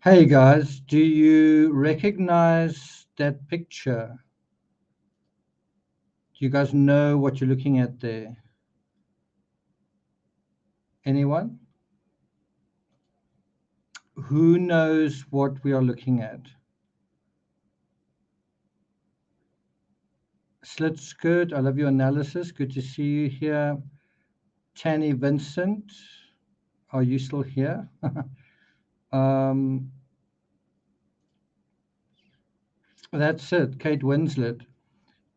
Hey guys, do you recognize that picture? Do you guys know what you're looking at there? Anyone? Who knows what we are looking at? Slit skirt, I love your analysis. Good to see you here. Tanny Vincent, are you still here? um, that's it, Kate Winslet,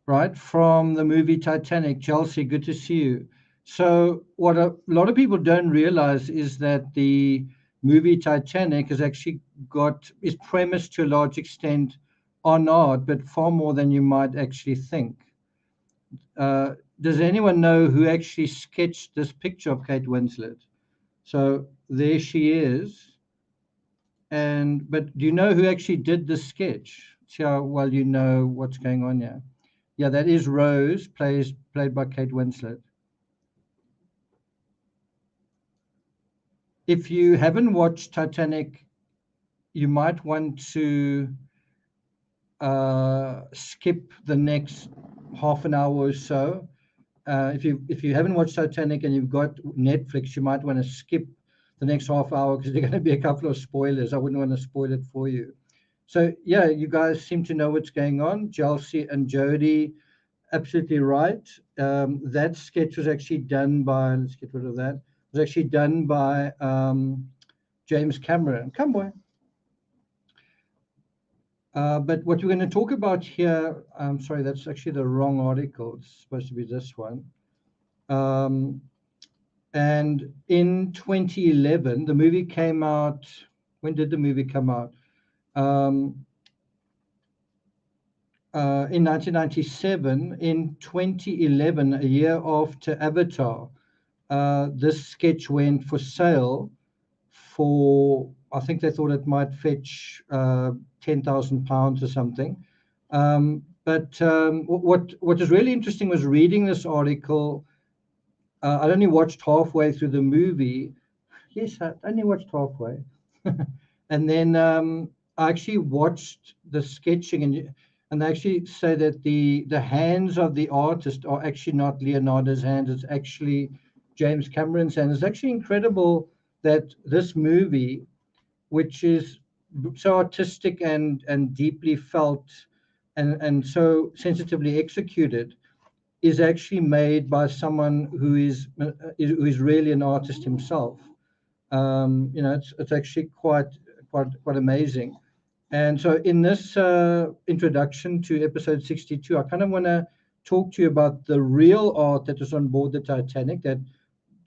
right? From the movie Titanic. Chelsea, good to see you. So, what a lot of people don't realize is that the movie Titanic has actually is premised to a large extent on art, but far more than you might actually think. Does anyone know who actually sketched this picture of Kate Winslet? So there she is. And but do you know who actually did the sketch? See how well you know what's going on here. Yeah, that is Rose, played by Kate Winslet. If you haven't watched Titanic, you might want to skip the next half an hour or so. If you haven't watched Titanic and you've got Netflix, you might want to skip the next half hour because there are going to be a couple of spoilers. I wouldn't want to spoil it for you. So yeah, you guys seem to know what's going on. Chelsea and Jody, absolutely right. That sketch was actually done by. Let's get rid of that. Was actually done by James Cameron. Come boy. But what we're going to talk about here, I'm sorry, that's actually the wrong article. It's supposed to be this one. Um, and in 2011, the movie came out. When did the movie come out? Um, in 1997. In 2011, a year after Avatar, this sketch went for sale for, I think they thought it might fetch £10,000 or something. But what was really interesting was reading this article. I only watched halfway through the movie. Yes, I only watched halfway, and then I actually watched the sketching, and they actually say that the hands of the artist are actually not Leonardo's hands; it's actually James Cameron's hands. It's actually incredible that this movie, which is so artistic and deeply felt, and so sensitively executed, is actually made by someone who is really an artist himself. It's actually quite amazing. And so, in this introduction to episode 62, I kind of want to talk to you about the real art that was on board the Titanic that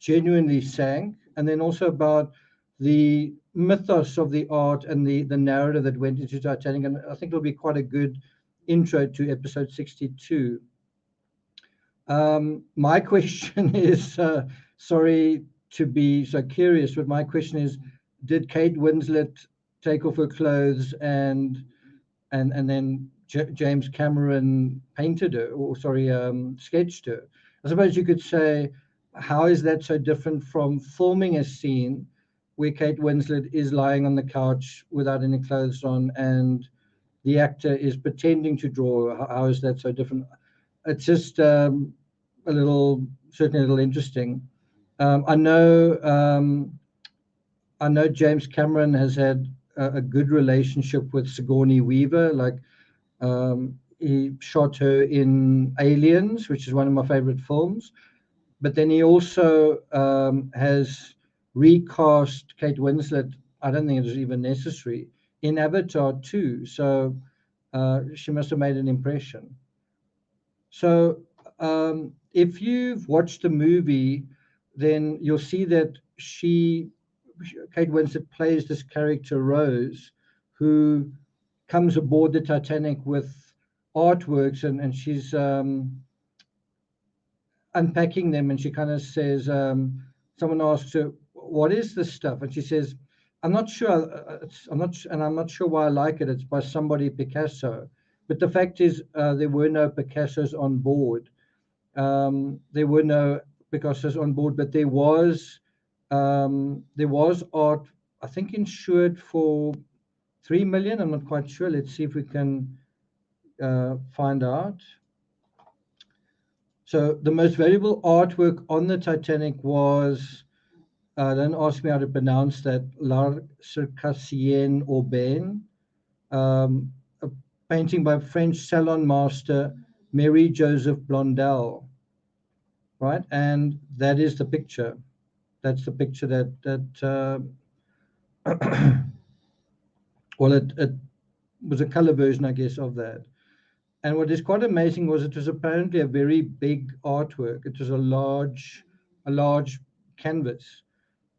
genuinely sank, and then also about the mythos of the art and the narrative that went into Titanic. And I think it'll be quite a good intro to episode 62. My question is, sorry to be so curious, but my question is, did Kate Winslet take off her clothes and then James Cameron painted her, or sorry, sketched her? I suppose you could say, how is that so different from filming a scene where Kate Winslet is lying on the couch without any clothes on and the actor is pretending to draw? How is that so different? It's just certainly a little interesting. Um, I know, um, I know James Cameron has had a good relationship with Sigourney Weaver. Like he shot her in Aliens, which is one of my favorite films. But then he also has recast Kate Winslet. I don't think it was even necessary in Avatar too. So she must have made an impression. So, if you've watched the movie, then you'll see that Kate Winslet, plays this character Rose, who comes aboard the Titanic with artworks, and she's unpacking them, and she kind of says, someone asks her, "What is this stuff?" And she says, "I'm not sure. I'm not sure why I like it. It's by somebody Picasso." But the fact is, there were no Picassos on board. There were no Picassos on board, but there was art, I think, insured for. 3 million. I'm not quite sure. Let's see if we can find out. So the most valuable artwork on the Titanic was, don't ask me how to pronounce that, L'Art Circassien Urbain, a painting by French salon master Mary Joseph Blondel, right? And that is the picture. That's the picture well, it was a color version, I guess, of that. And what is quite amazing was it was apparently a very big artwork. It was a large canvas.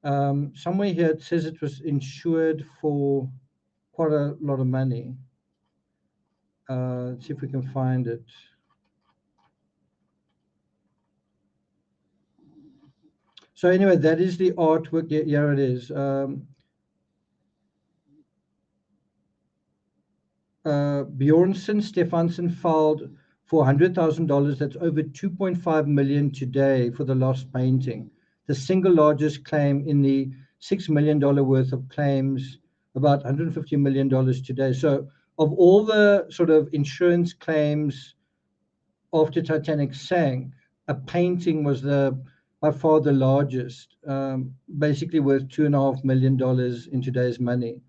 Somewhere here it says it was insured for quite a lot of money. Let's see if we can find it. So anyway, that is the artwork. Here it is. Bjornson Stefansson filed for $100,000. That's over 2.5 million today for the lost painting. The single largest claim in the $6 million worth of claims, about $150 million today. So of all the sort of insurance claims after Titanic sank, a painting was by far the largest, basically worth $2.5 million in today's money.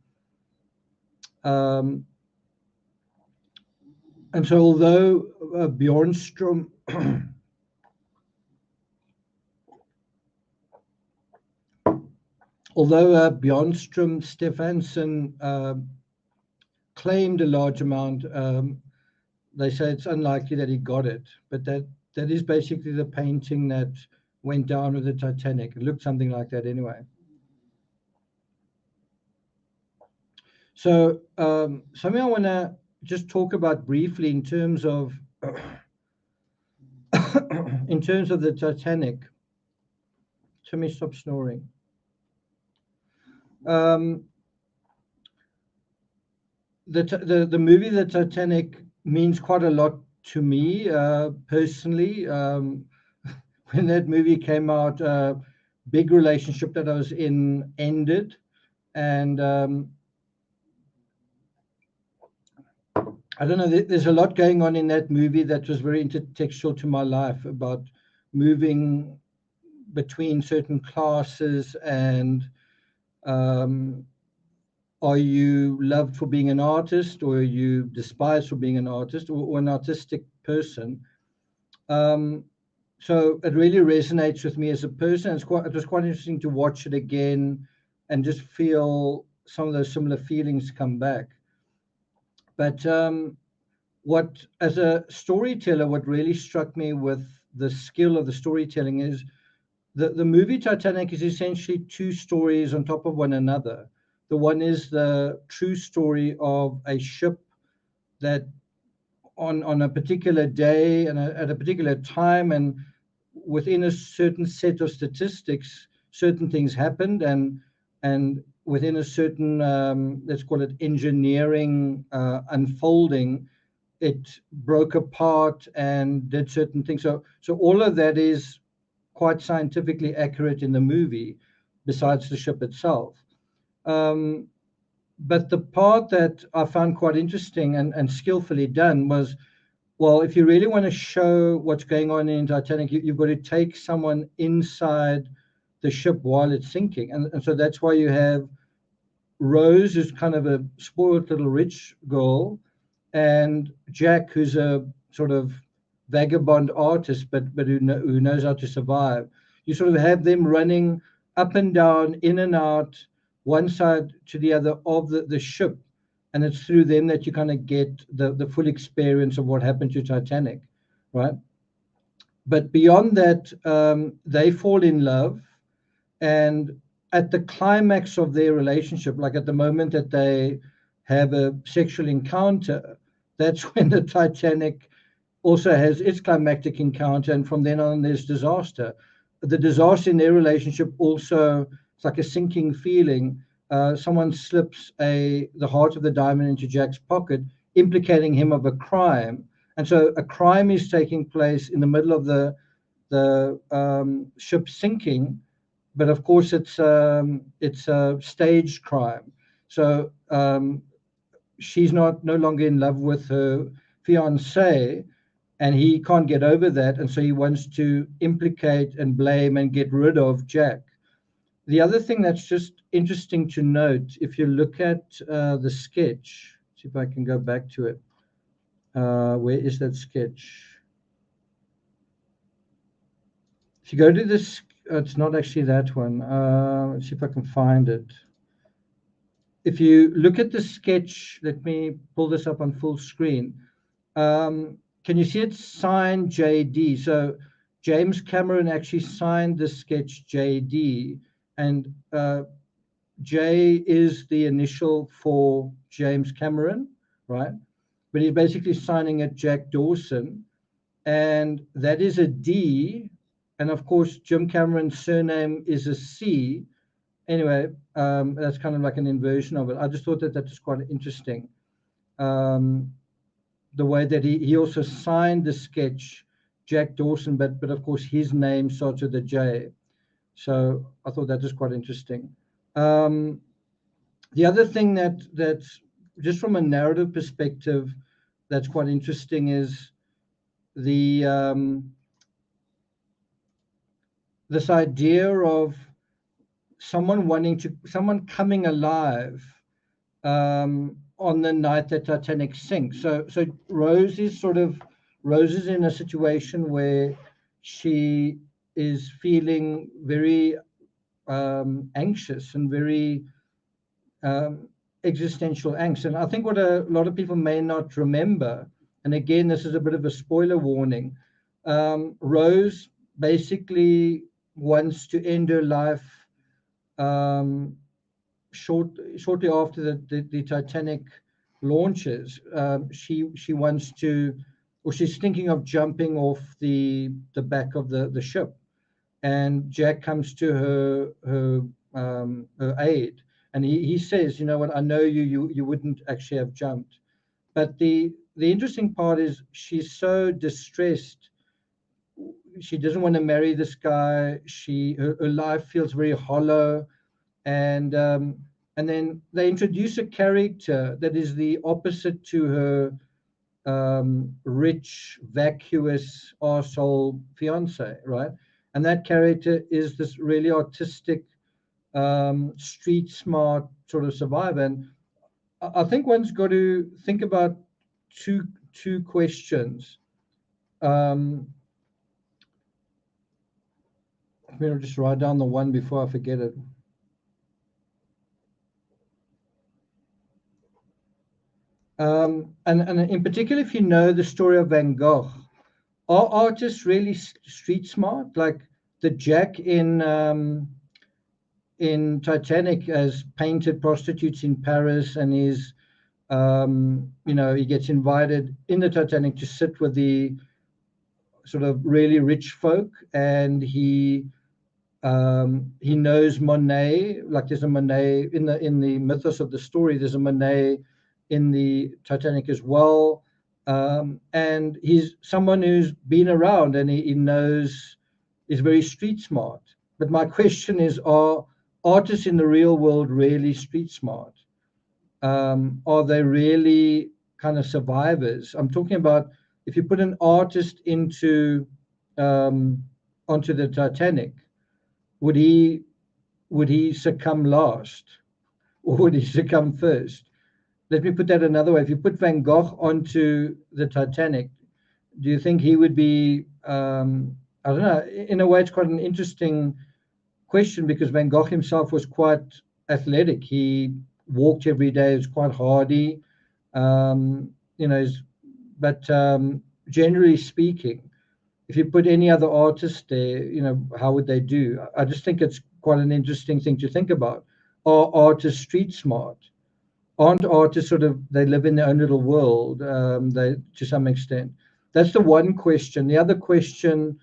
And so although Bjornstrom Stefansson claimed a large amount, they say it's unlikely that he got it, but that is basically the painting that went down with the Titanic. It looked something like that anyway. So something I want to just talk about briefly in terms of the Titanic. Let me stop snoring. The movie The Titanic means quite a lot to me personally. When that movie came out, big relationship that I was in ended, and I don't know, there's a lot going on in that movie that was very intertextual to my life, about moving between certain classes and are you loved for being an artist, or are you despised for being an artist, or an artistic person? So it really resonates with me as a person. It was quite interesting to watch it again and just feel some of those similar feelings come back. But what, as a storyteller, what really struck me with the skill of the storytelling is the movie Titanic is essentially two stories on top of one another. The one is the true story of a ship that on a particular day and at a particular time and within a certain set of statistics, certain things happened, and within a certain, let's call it engineering unfolding, it broke apart and did certain things. So all of that is quite scientifically accurate in the movie, besides the ship itself. But the part that I found quite interesting and skillfully done was, well, if you really want to show what's going on in Titanic, you've got to take someone inside the ship while it's sinking. And so that's why you have Rose, who's kind of a spoiled little rich girl, and Jack, who's a sort of vagabond artist, but who knows how to survive. You sort of have them running up and down, in and out, one side to the other of the ship, and it's through them that you kind of get the full experience of what happened to Titanic, right? But beyond that, they fall in love, and at the climax of their relationship, like at the moment that they have a sexual encounter, that's when the Titanic also has its climactic encounter, and from then on there's disaster. The disaster in their relationship also, it's like a sinking feeling. Someone slips the heart of the diamond into Jack's pocket, implicating him of a crime, and so a crime is taking place in the middle of the ship sinking, but of course it's a staged crime. So she's no longer in love with her fiance, and he can't get over that, and so he wants to implicate and blame and get rid of Jack. The other thing that's just interesting to note, if you look at the sketch, see if I can go back to it. Where is that sketch? If you go to this, it's not actually that one. Let's see if I can find it. If you look at the sketch, let me pull this up on full screen. Can you see it's signed JD? So James Cameron actually signed the sketch JD, and J is the initial for James Cameron, right? But he's basically signing it Jack Dawson, and that is a D. And of course, Jim Cameron's surname is a C. Anyway, that's kind of like an inversion of it. I just thought that that was quite interesting. The way that he also signed the sketch Jack Dawson, but of course his name starts with a J. So I thought that was quite interesting. The other thing that's just from a narrative perspective that's quite interesting is the this idea of someone coming alive on the night that Titanic sinks. So Rose is in a situation where she is feeling very anxious and very existential angst. And I think what a lot of people may not remember, and again, this is a bit of a spoiler warning, Rose basically wants to end her life shortly after the Titanic launches. She wants to, or she's thinking of jumping off the back of the ship, and Jack comes to her aid, and he says, you know what, I know you wouldn't actually have jumped. But the interesting part is she's so distressed. She doesn't want to marry this guy. Her life feels very hollow, and then they introduce a character that is the opposite to her rich, vacuous, arsehole fiance, right? And that character is this really artistic, street smart sort of survivor. And I think one's got to think about two questions. I'm going to just write down the one before I forget it. And in particular, if you know the story of Van Gogh, are artists really street smart? Like the Jack in Titanic has painted prostitutes in Paris, and he's he gets invited in the Titanic to sit with the sort of really rich folk, and he knows Monet. Like there's a Monet in the mythos of the story. There's a Monet in the Titanic as well, and he's someone who's been around, and he knows, is very street smart. But my question is, are artists in the real world really street smart? Are they really kind of survivors? I'm talking about if you put an artist onto the Titanic, would he succumb last, or would he succumb first? Let me put that another way. If you put Van Gogh onto the Titanic, do you think he would be, I don't know, in a way it's quite an interesting question, because Van Gogh himself was quite athletic. He walked every day, was quite hardy, but generally speaking, if you put any other artist there, how would they do? I just think it's quite an interesting thing to think about. Are artists street smart? Aren't artists they live in their own little world, they to some extent? That's the one question. The other question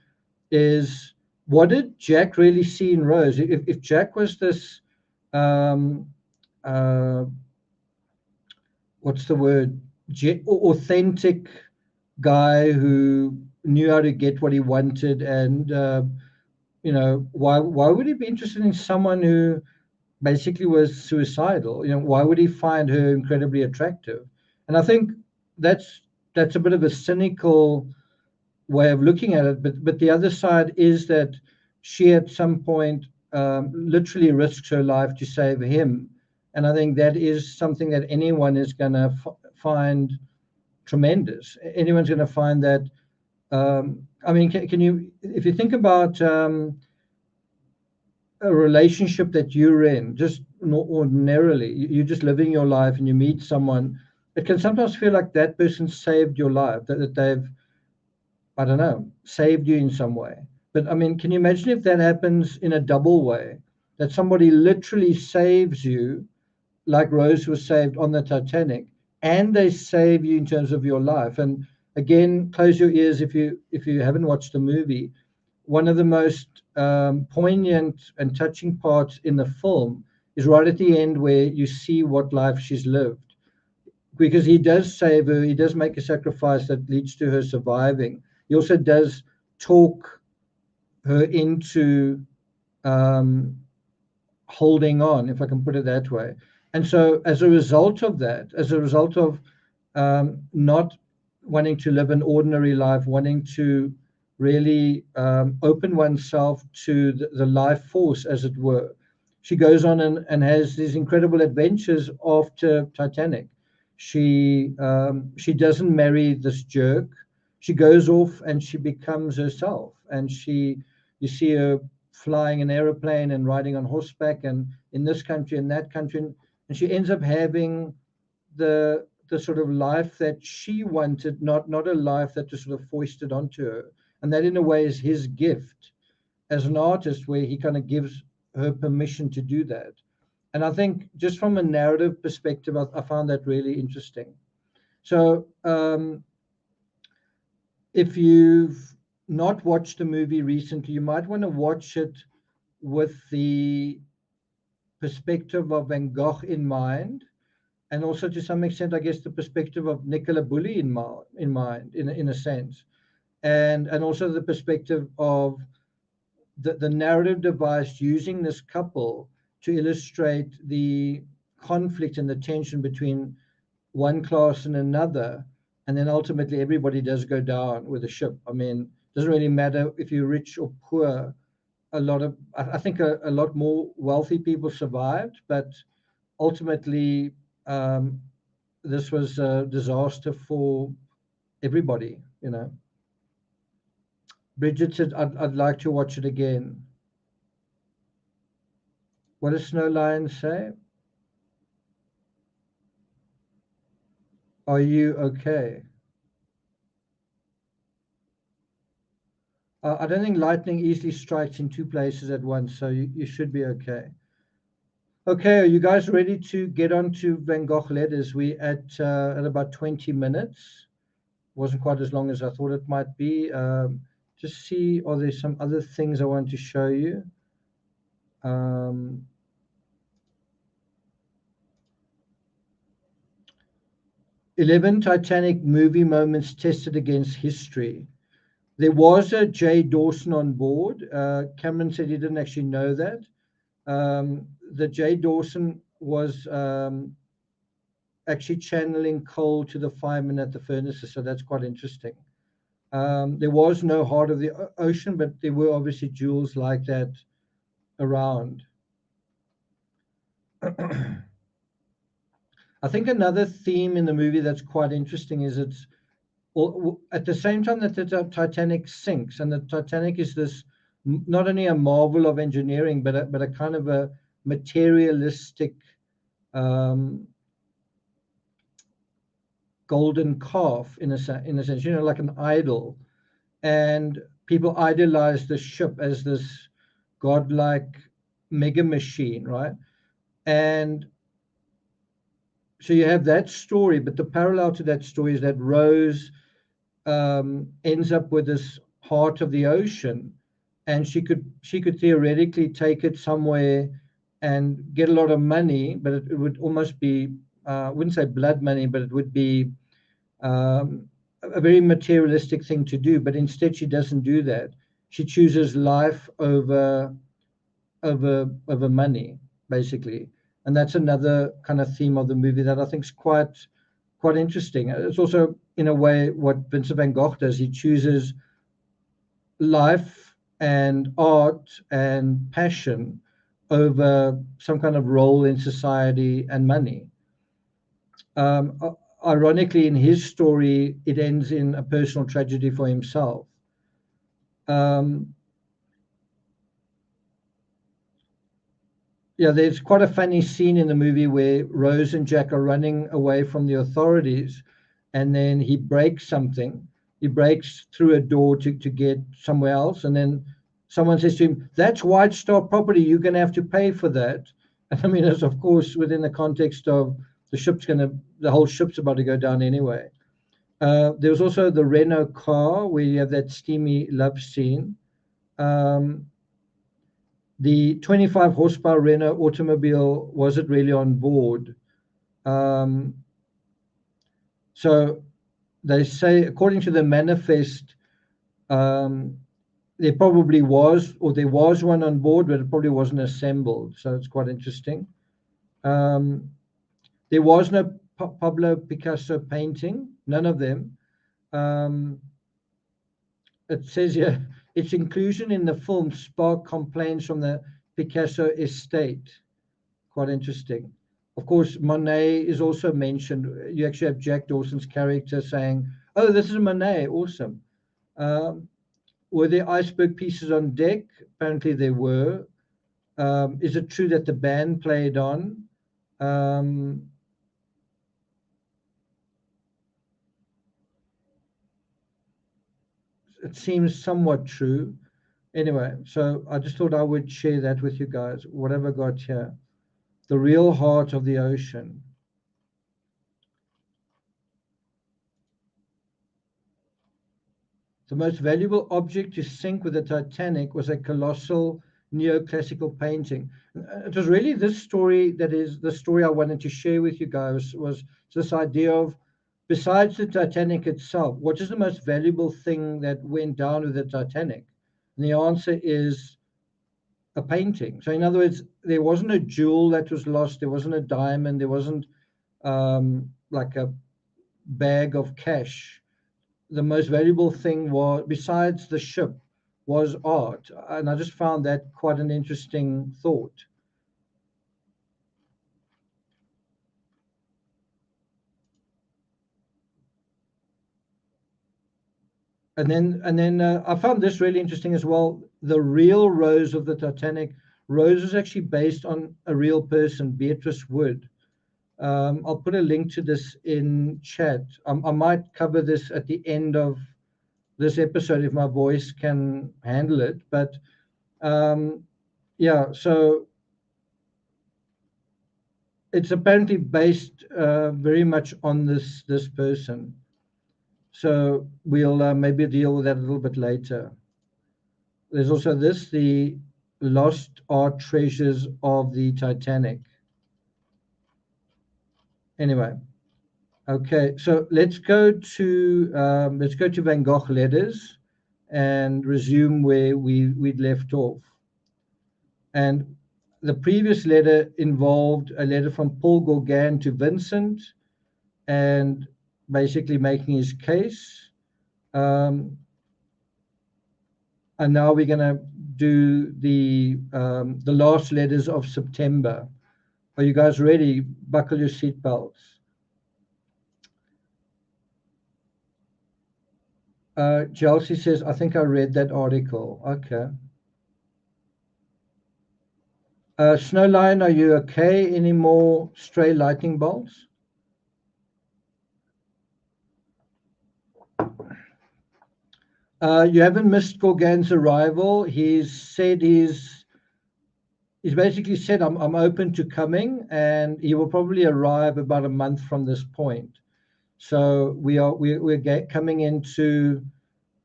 is, what did Jack really see in Rose? If Jack was this, what's the word, authentic guy who knew how to get what he wanted, and why would he be interested in someone who basically was suicidal. Why would he find her incredibly attractive? And I think that's that's a bit of a cynical way of looking at it. But the other side is that she at some point literally risks her life to save him, and I think that is something that anyone is going to find tremendous. Anyone's going to find that. I mean, can you, if you think about a relationship that you're in, just ordinarily, you're just living your life and you meet someone, it can sometimes feel like that person saved your life, that they've, I don't know, saved you in some way. But I mean, can you imagine if that happens in a double way, that somebody literally saves you, like Rose was saved on the Titanic, and they save you in terms of your life? And again, close your ears if you haven't watched the movie. One of the most poignant and touching parts in the film is right at the end where you see what life she's lived. Because he does save her, he does make a sacrifice that leads to her surviving. He also does talk her into um, holding on, if I can put it that way. And so, as a result of that, as a result of not wanting to live an ordinary life, wanting to really open oneself to the life force, as it were, she goes on and has these incredible adventures after Titanic. She doesn't marry this jerk. She goes off and she becomes herself, and you see her flying an aeroplane and riding on horseback, and in this country and that country, and she ends up having the sort of life that she wanted, not a life that was sort of foisted onto her. And that in a way is his gift as an artist, where he kind of gives her permission to do that. And I think just from a narrative perspective, I found that really interesting. So if you've not watched the movie recently, you might want to watch it with the perspective of Van Gogh in mind, and also to some extent, I guess, the perspective of Nicola Bully in mind, in a sense, and also the perspective of the narrative device using this couple to illustrate the conflict and the tension between one class and another, and then ultimately everybody does go down with the ship. I mean, it doesn't really matter if you're rich or poor. I think a lot more wealthy people survived, but ultimately this was a disaster for everybody. Bridget said, I'd like to watch it again. What does Snow Lion say? Are you okay? I don't think lightning easily strikes in two places at once, so you should be okay. Okay, are you guys ready to get on to Van Gogh letters? We at about 20 minutes. Wasn't quite as long as I thought it might be. Just see, are there some other things I want to show you? 11 Titanic movie moments tested against history. There was a Jay Dawson on board. Cameron said he didn't actually know that. The Jay Dawson was actually channeling coal to the firemen at the furnaces, so that's quite interesting. There was no heart of the ocean, but there were obviously jewels like that around. I think another theme in the movie that's quite interesting is it's at the same time that the Titanic sinks, and the Titanic is this not only a marvel of engineering, but a kind of a materialistic golden calf in a sense, like an idol, and people idolize the ship as this godlike mega machine, right? And so you have that story, but the parallel to that story is that Rose ends up with this heart of the ocean, and she could theoretically take it somewhere and get a lot of money, but it would almost be I wouldn't say blood money, but it would be a very materialistic thing to do. But instead, she doesn't do that. She chooses life over money. basically. And that's another kind of theme of the movie that I think is quite interesting. It's also, in a way, what Vincent van Gogh does. He chooses life and art and passion over some kind of role in society and money. Ironically, in his story, it ends in a personal tragedy for himself. Um, yeah, there's quite a funny scene in the movie where Rose and Jack are running away from the authorities, and then he breaks something. He breaks through a door to get somewhere else, and then someone says to him, "That's White Star property. You're going to have to pay for that." And I mean, it's of course within the context of the whole ship's about to go down anyway. There was also the Renault car where you have that steamy love scene. Um, the 25 horsepower Renault automobile wasn't really on board. Um, so they say, according to the manifest, um, there probably was, or there was one on board, but it probably wasn't assembled. So it's quite interesting. There was no Pablo Picasso painting, none of them. Um, it says here, its inclusion in the film sparked complaints from the Picasso estate. Quite interesting. Of course, Monet is also mentioned. You actually have Jack Dawson's character saying, "Oh, this is Monet, awesome." Um, were there iceberg pieces on deck? Apparently there were. Is it true that the band played on? Um, it seems somewhat true. Anyway, so I just thought I would share that with you guys. What have I got here? The real heart of the ocean. The most valuable object to sink with the Titanic was a colossal neoclassical painting. It was really this story that is the story I wanted to share with you guys, was this idea of, besides the Titanic itself, what is the most valuable thing that went down with the Titanic? And the answer is a painting. So in other words, there wasn't a jewel that was lost, there wasn't a diamond, there wasn't like a bag of cash. The most valuable thing was, besides the ship, was art. And I just found that quite an interesting thought. And then I found this really interesting as well. The real Rose of the Titanic, Rose is actually based on a real person, Beatrice Wood. I'll put a link to this in chat. I might cover this at the end of this episode if my voice can handle it. But yeah, so it's apparently based very much on this person. So we'll maybe deal with that a little bit later. There's also this, the lost art treasures of the Titanic. Anyway, okay, so let's go to Van Gogh letters and resume where we'd left off. And the previous letter involved a letter from Paul Gauguin to Vincent, and basically making his case. And now we're going to do the last letters of September. Are you guys ready? Buckle your seatbelts. Chelsea says, I think I read that article. Okay. Snowline, are you okay? Any more stray lightning bolts? You haven't missed Gauguin's arrival. He's basically said, I'm open to coming, and he will probably arrive about a month from this point. So we're coming into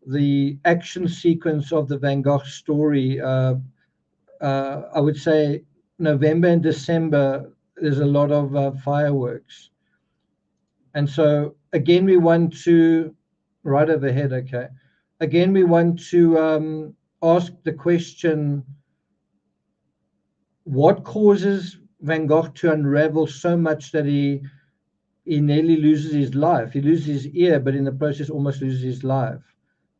the action sequence of the Van Gogh story. I would say November and December, there's a lot of fireworks. And so again, we want to, right overhead, okay. Again, we want to ask the question, What causes Van Gogh to unravel so much that he nearly loses his life? He loses his ear, but in the process almost loses his life.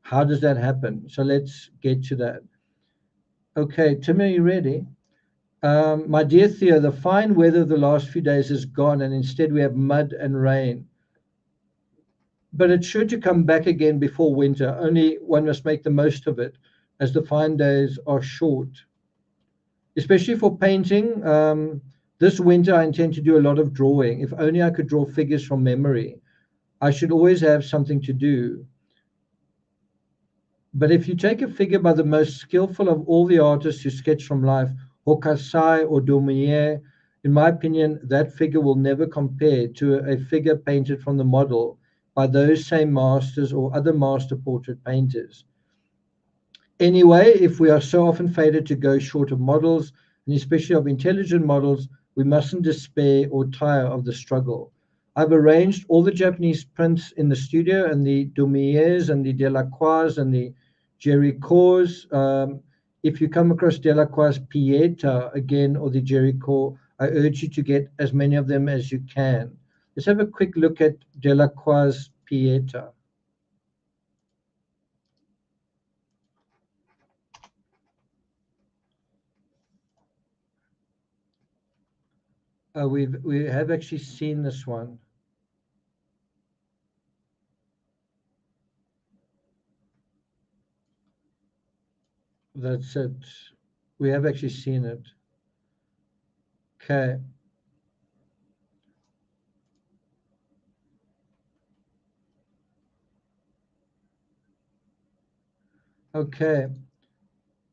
How does that happen? So let's get to that. Okay, Tim, are you ready? My dear Theo, the fine weather of the last few days is gone, and instead we have mud and rain. But it's sure to come back again before winter. Only one must make the most of it, as the fine days are short. Especially for painting, this winter I intend to do a lot of drawing. If only I could draw figures from memory. I should always have something to do. But if you take a figure by the most skillful of all the artists who sketch from life, Hokusai or Daumier, in my opinion, that figure will never compare to a figure painted from the model by those same masters or other master portrait painters. Anyway, if we are so often fated to go short of models, and especially of intelligent models, we mustn't despair or tire of the struggle. I've arranged all the Japanese prints in the studio, and the Daumiers and the Delacroix and the Géricaults. If you come across Delacroix Pieta again or the Géricault, I urge you to get as many of them as you can. Let's have a quick look at Delacroix Pieta. We have actually seen this one. That's it. We have actually seen it. Okay. Okay.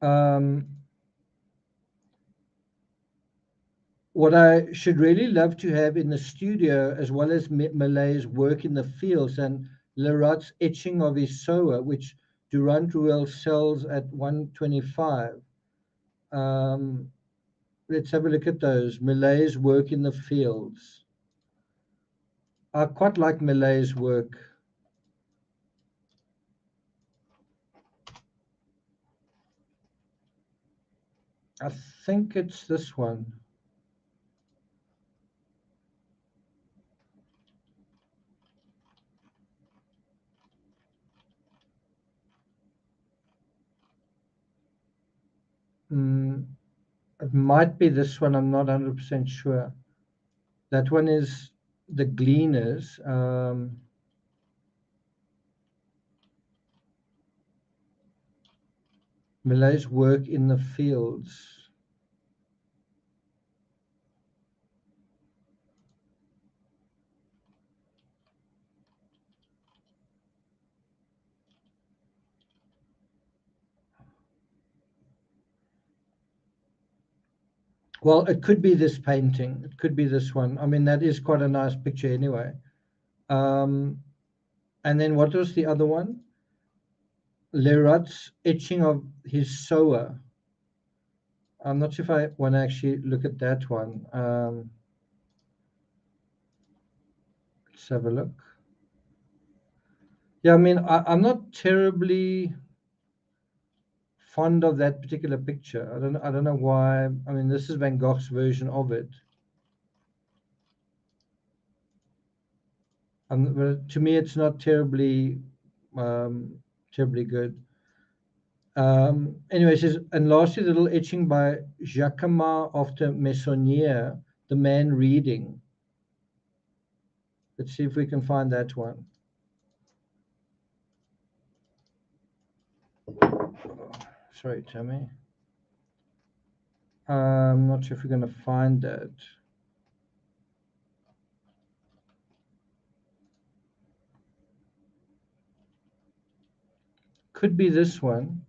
Um, what I should really love to have in the studio, as well as Malay's work in the fields and Lerat's etching of his Soa, which Durand Ruel sells at 125. Um, let's have a look at those. Malay's work in the fields. I quite like Malay's work. I think it's this one. Mm, it might be this one. I'm not 100% sure. That one is the Gleaners. Malay's work in the fields. Well, it could be this painting. It could be this one. I mean, that is quite a nice picture anyway. Um, and then what was the other one? Lerat's etching of his Soa. I'm not sure if I want to actually look at that one. Let's have a look. Yeah, I mean, I'm not terribly fond of that particular picture. I don't know why. I mean, this is Van Gogh's version of it. But to me, it's not terribly good. Anyway, it says, and lastly, the little etching by Jacquemin after Meissonier, the man reading. Let's see if we can find that one. Sorry, Tammy. I'm not sure if we're going to find that. Could be this one.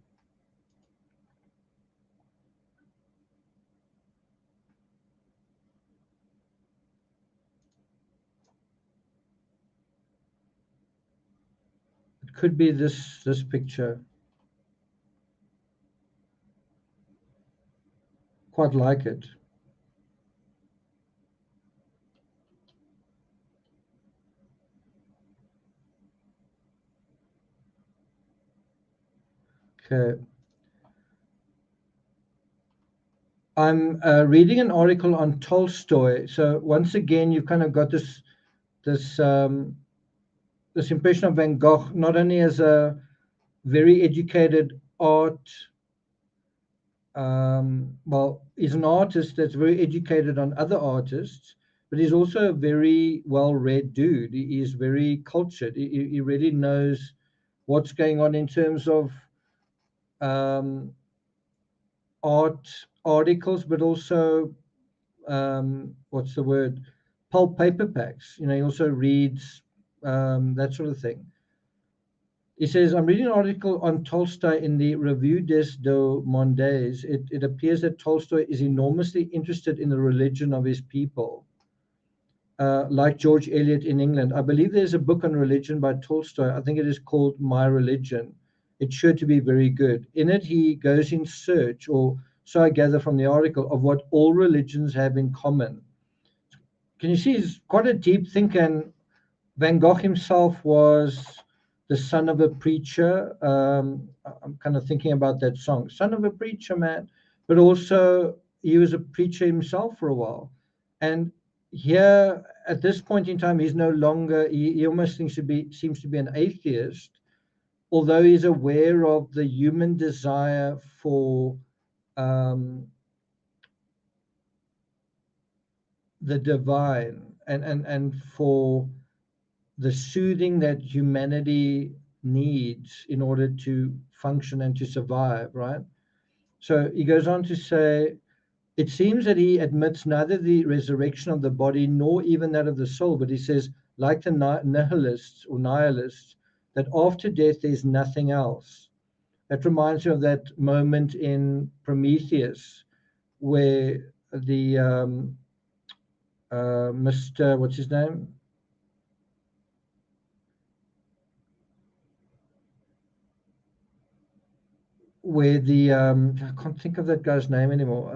It could be this picture. Quite like it. Okay. I'm reading an article on Tolstoy. So once again, you've kind of got this this impression of Van Gogh not only as a very educated art. Well, he's an artist that's very educated on other artists, but he's also a very well-read dude. He is very cultured. He really knows what's going on in terms of um, art articles, but also what's the word? Pulp paperbacks. You know, he also reads that sort of thing. He says, I'm reading an article on Tolstoy in the Revue des Deux Mondes. It appears that Tolstoy is enormously interested in the religion of his people, like George Eliot in England. I believe there's a book on religion by Tolstoy. I think it is called My Religion. It's sure to be very good. In it, he goes in search, or so I gather from the article, of what all religions have in common. Can you see he's quite a deep thinker? And Van Gogh himself was the son of a preacher. I'm kind of thinking about that song, son of a preacher man, but also he was a preacher himself for a while. And here at this point in time, he's no longer, he almost seems to be an atheist, although he's aware of the human desire for um, the divine and for the soothing that humanity needs in order to function and to survive, right? So he goes on to say, it seems that he admits neither the resurrection of the body nor even that of the soul, but he says, like the nihilists, that after death there's nothing else. That reminds me of that moment in Prometheus where the Mr. What's his name? Where the I can't think of that guy's name anymore.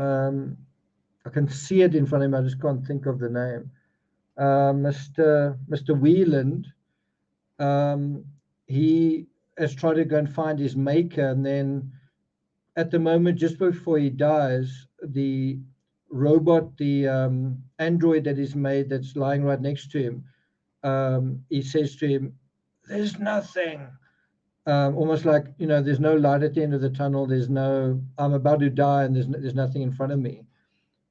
I can see it in front of me. I just can't think of the name. Mr. Wieland. Um, he has tried to go and find his maker, and then at the moment, just before he dies, the robot, the android that is made, that's lying right next to him, he says to him, "There's nothing." Almost like, you know, there's no light at the end of the tunnel. There's no, I'm about to die, and there's nothing in front of me.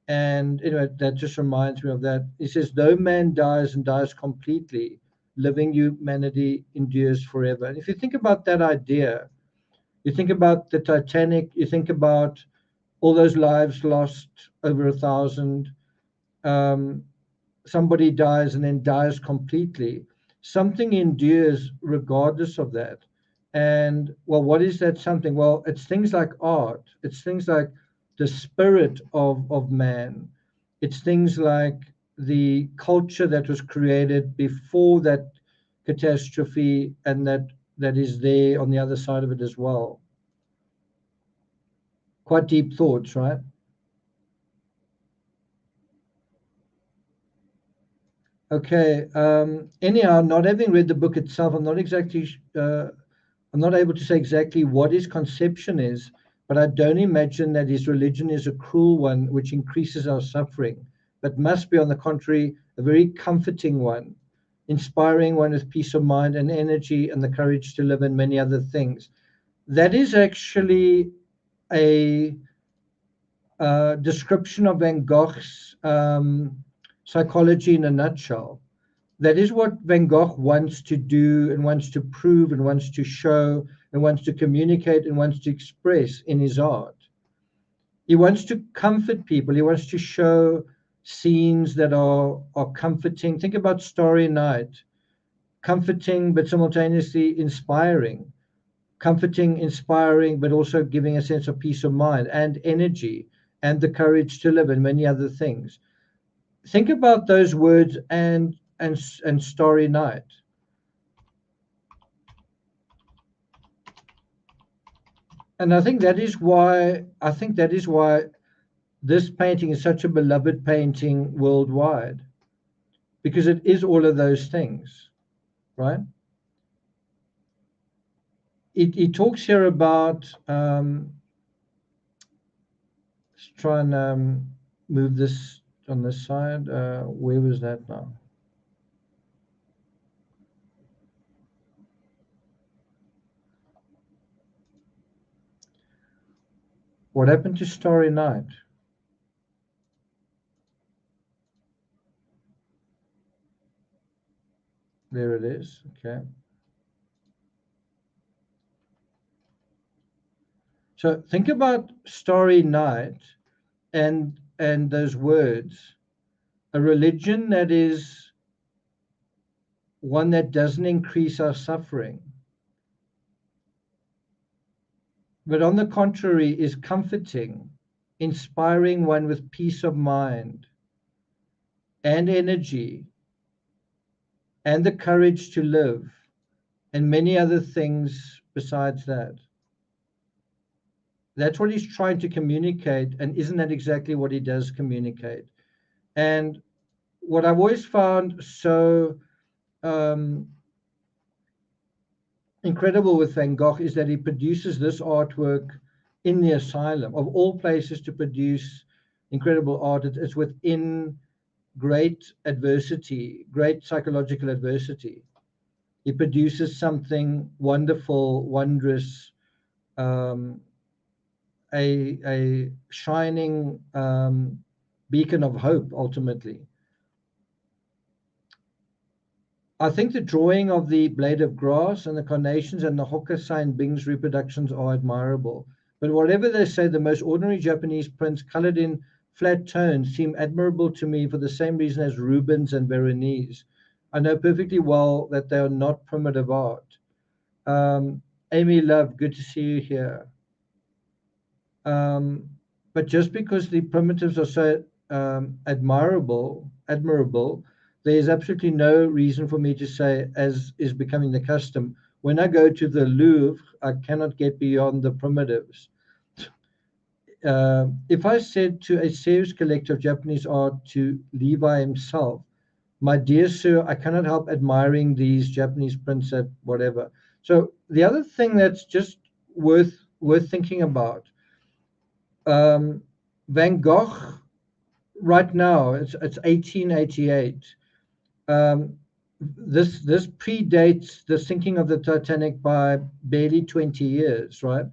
And you know, that just reminds me of that. He says, though man dies and dies completely, living humanity endures forever. And if you think about that idea, you think about the Titanic, you think about all those lives lost, over 1,000. Um, Somebody dies and then dies completely. Something endures regardless of that. And well, what is that something? Well, it's things like art, it's things like the spirit of man, it's things like the culture that was created before that catastrophe, and that is there on the other side of it as well. Quite deep thoughts, right? Okay. Anyhow, not having read the book itself, I'm not able to say exactly what his conception is, but I don't imagine that his religion is a cruel one which increases our suffering, but must be, on the contrary, a very comforting one, inspiring one with peace of mind and energy and the courage to live, and many other things. That is actually a description of Van Gogh's psychology in a nutshell. That is what Van Gogh wants to do and wants to prove and wants to show and wants to communicate and wants to express in his art. He wants to comfort people. He wants to show scenes that are comforting. Think about Starry Night, comforting but simultaneously inspiring, comforting, inspiring, but also giving a sense of peace of mind and energy and the courage to live and many other things. Think about those words and Starry Night. And I think that is why this painting is such a beloved painting worldwide, because it is all of those things, right? It talks here about Let's try and move this on this side. Where was that now? What happened to Starry Night? There it is. Okay. So think about Starry Night and those words. A religion that is one that doesn't increase our suffering, but on the contrary is comforting, inspiring one with peace of mind and energy and the courage to live, and many other things besides that. That's what he's trying to communicate, and isn't that exactly what he does communicate? And what I've always found so um, incredible with Van Gogh is that he produces this artwork in the asylum. Of all places to produce incredible art, it's within great adversity, great psychological adversity. He produces something wonderful, wondrous, um, a shining beacon of hope, ultimately. I think the drawing of the blade of grass and the carnations and the Hokusai Bing's reproductions are admirable. But whatever they say, the most ordinary Japanese prints colored in flat tones seem admirable to me for the same reason as Rubens and Veronese. I know perfectly well that they are not primitive art. Amy Love, good to see you here. But just because the primitives are so admirable, there is absolutely no reason for me to say, as is becoming the custom, when I go to the Louvre, I cannot get beyond the primitives. If I said to a serious collector of Japanese art, to Levi himself, my dear sir, I cannot help admiring these Japanese prints at whatever. So the other thing that's just worth thinking about, Van Gogh, right now, it's 1888. This predates the sinking of the Titanic by barely 20 years, right?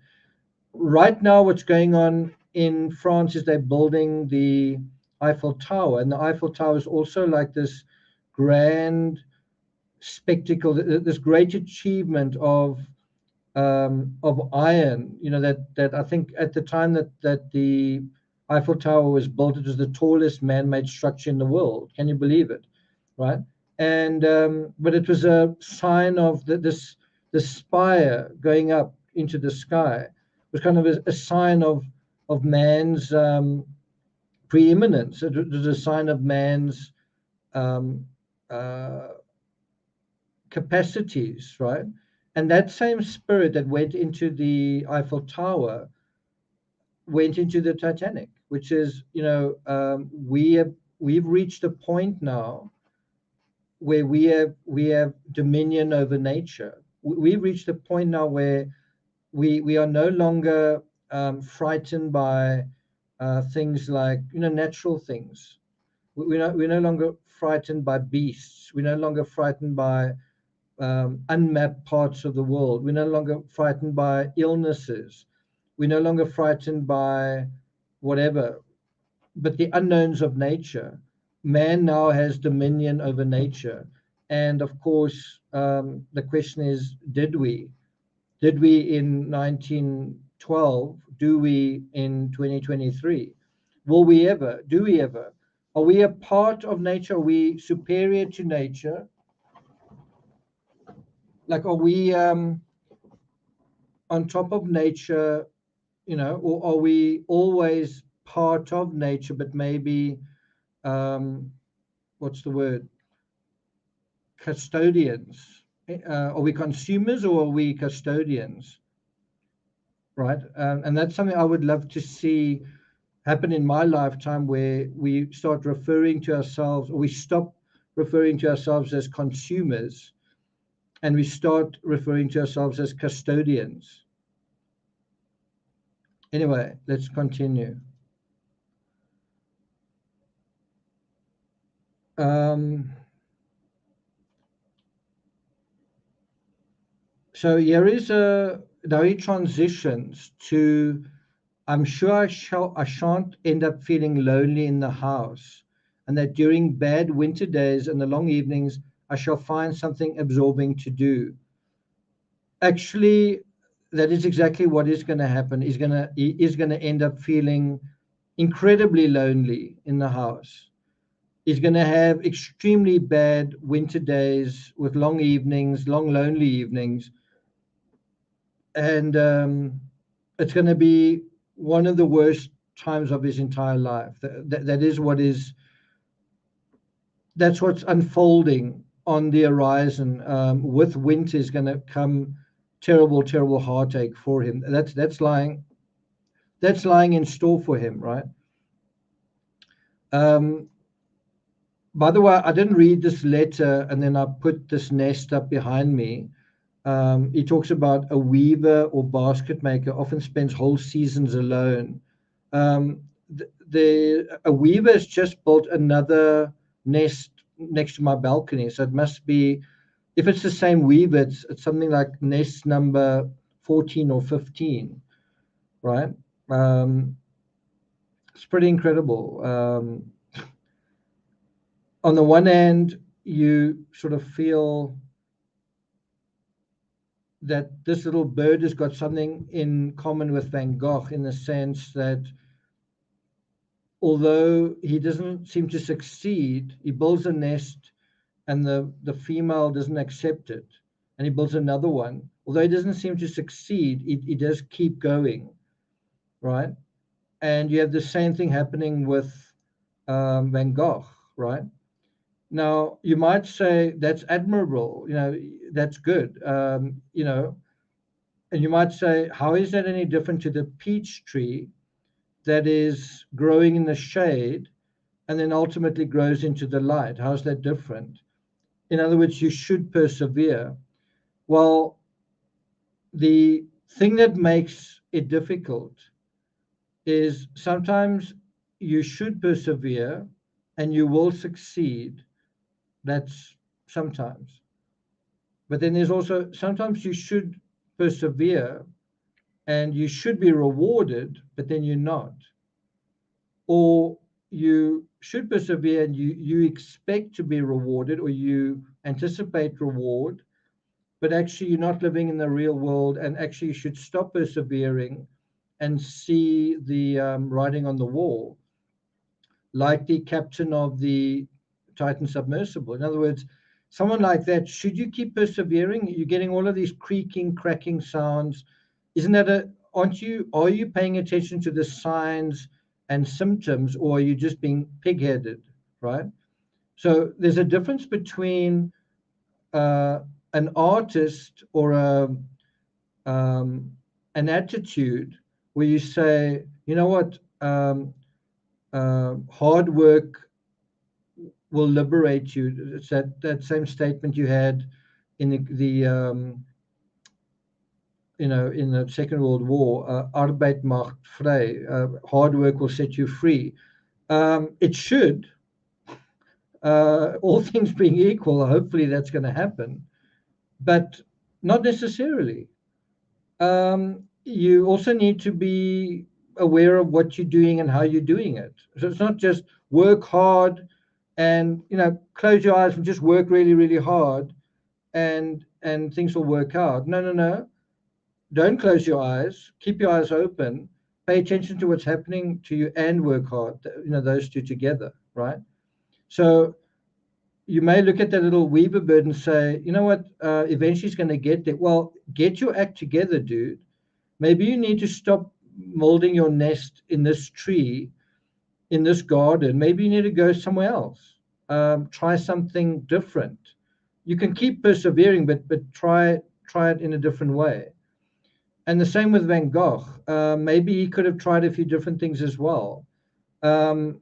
Right now, what's going on in France is they're building the Eiffel Tower, and the Eiffel Tower is also like this grand spectacle, this great achievement of iron. You know, that I think at the time that the Eiffel Tower was built, it was the tallest man-made structure in the world. Can you believe it? Right? And but it was a sign of this spire going up into the sky. It was kind of a sign of man's preeminence. It was a sign of man's um, uh, capacities, right? And that same spirit that went into the Eiffel Tower went into the Titanic, which is, we've reached a point now where we have dominion over nature. We've reached a point now where we are no longer frightened by things like, natural things. We're no longer frightened by beasts. We're no longer frightened by unmapped parts of the world. We're no longer frightened by illnesses. We're no longer frightened by whatever, but the unknowns of nature. Man now has dominion over nature. And of course, the question is, did we? Did we in 1912? Do we in 2023? Will we ever? Do we ever? Are we a part of nature? Are we superior to nature? Like, are we on top of nature, or are we always part of nature, but maybe, what's the word? Custodians. Are we consumers or are we custodians? Right. And that's something I would love to see happen in my lifetime, where we start referring to ourselves, or we stop referring to ourselves as consumers, and we start referring to ourselves as custodians. Anyway, let's continue. Um, so here is now he transitions to, I'm sure I shan't end up feeling lonely in the house, and that during bad winter days and the long evenings, I shall find something absorbing to do. Actually, that is exactly what is going to happen. He is going to end up feeling incredibly lonely in the house. He's going to have extremely bad winter days with long evenings, long lonely evenings, and it's going to be one of the worst times of his entire life. That is what is, that's what's unfolding on the horizon. With winter is going to come terrible, terrible heartache for him. That's lying in store for him, right? Um, by the way, I didn't read this letter, and then I put this nest up behind me. He talks about a weaver or basket maker often spends whole seasons alone. Um, a weaver has just built another nest next to my balcony, so it must be, if it's the same weaver, it's something like nest number 14 or 15, right? Um, it's pretty incredible. On the one hand, you sort of feel that this little bird has got something in common with Van Gogh in the sense that although he doesn't seem to succeed, he builds a nest and the female doesn't accept it. And he builds another one. Although he doesn't seem to succeed, he does keep going, right? And you have the same thing happening with Van Gogh, right? Now, you might say that's admirable, that's good, and you might say, how is that any different to the peach tree that is growing in the shade and then ultimately grows into the light? How's that different? In other words, you should persevere. Well, the thing that makes it difficult is sometimes you should persevere and you will succeed. That's sometimes. But then there's also sometimes you should persevere and you should be rewarded, but then you're not. Or you should persevere and you expect to be rewarded or you anticipate reward, but actually you're not living in the real world, and actually you should stop persevering and see the writing on the wall, like the captain of the Titan submersible. In other words, someone like that, should you keep persevering? You're getting all of these creaking, cracking sounds. Isn't that are you paying attention to the signs and symptoms, or are you just being pig-headed, right? So there's a difference between uh, an artist or um, an attitude where you say, you know what, hard work will liberate you. It's that same statement you had in the in the Second World War, Arbeit macht frei, hard work will set you free. It should, all things being equal, hopefully that's going to happen, but not necessarily. You also need to be aware of what you're doing and how you're doing it. So it's not just work hard and close your eyes and just work really, really hard and things will work out. No, no, no. Don't close your eyes. Keep your eyes open. Pay attention to what's happening to you and work hard. Those two together, right? So you may look at that little weaver bird and say, you know what? Eventually, it's going to get there. Well, get your act together, dude. Maybe you need to stop molding your nest in this tree, in this garden. Maybe you need to go somewhere else. Try something different. You can keep persevering, but try it in a different way. And the same with Van Gogh. Maybe he could have tried a few different things as well,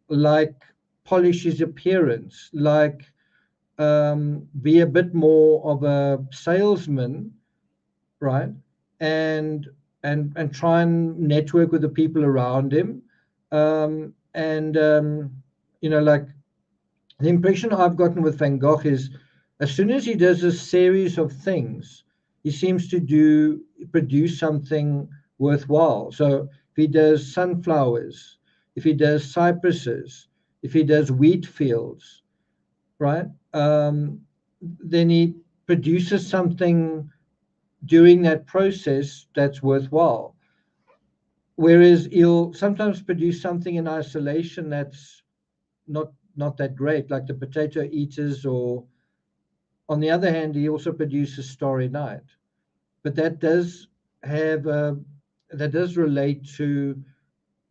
like polish his appearance, like be a bit more of a salesman, right? And and try and network with the people around him, and like The impression I've gotten with Van Gogh is as soon as he does a series of things, he seems to produce something worthwhile. So if he does sunflowers, if he does cypresses, if he does wheat fields, right? Then he produces something during that process that's worthwhile. Whereas he'll sometimes produce something in isolation that's not that great, like the Potato Eaters, or on the other hand, he also produces Starry Night. But have that does relate to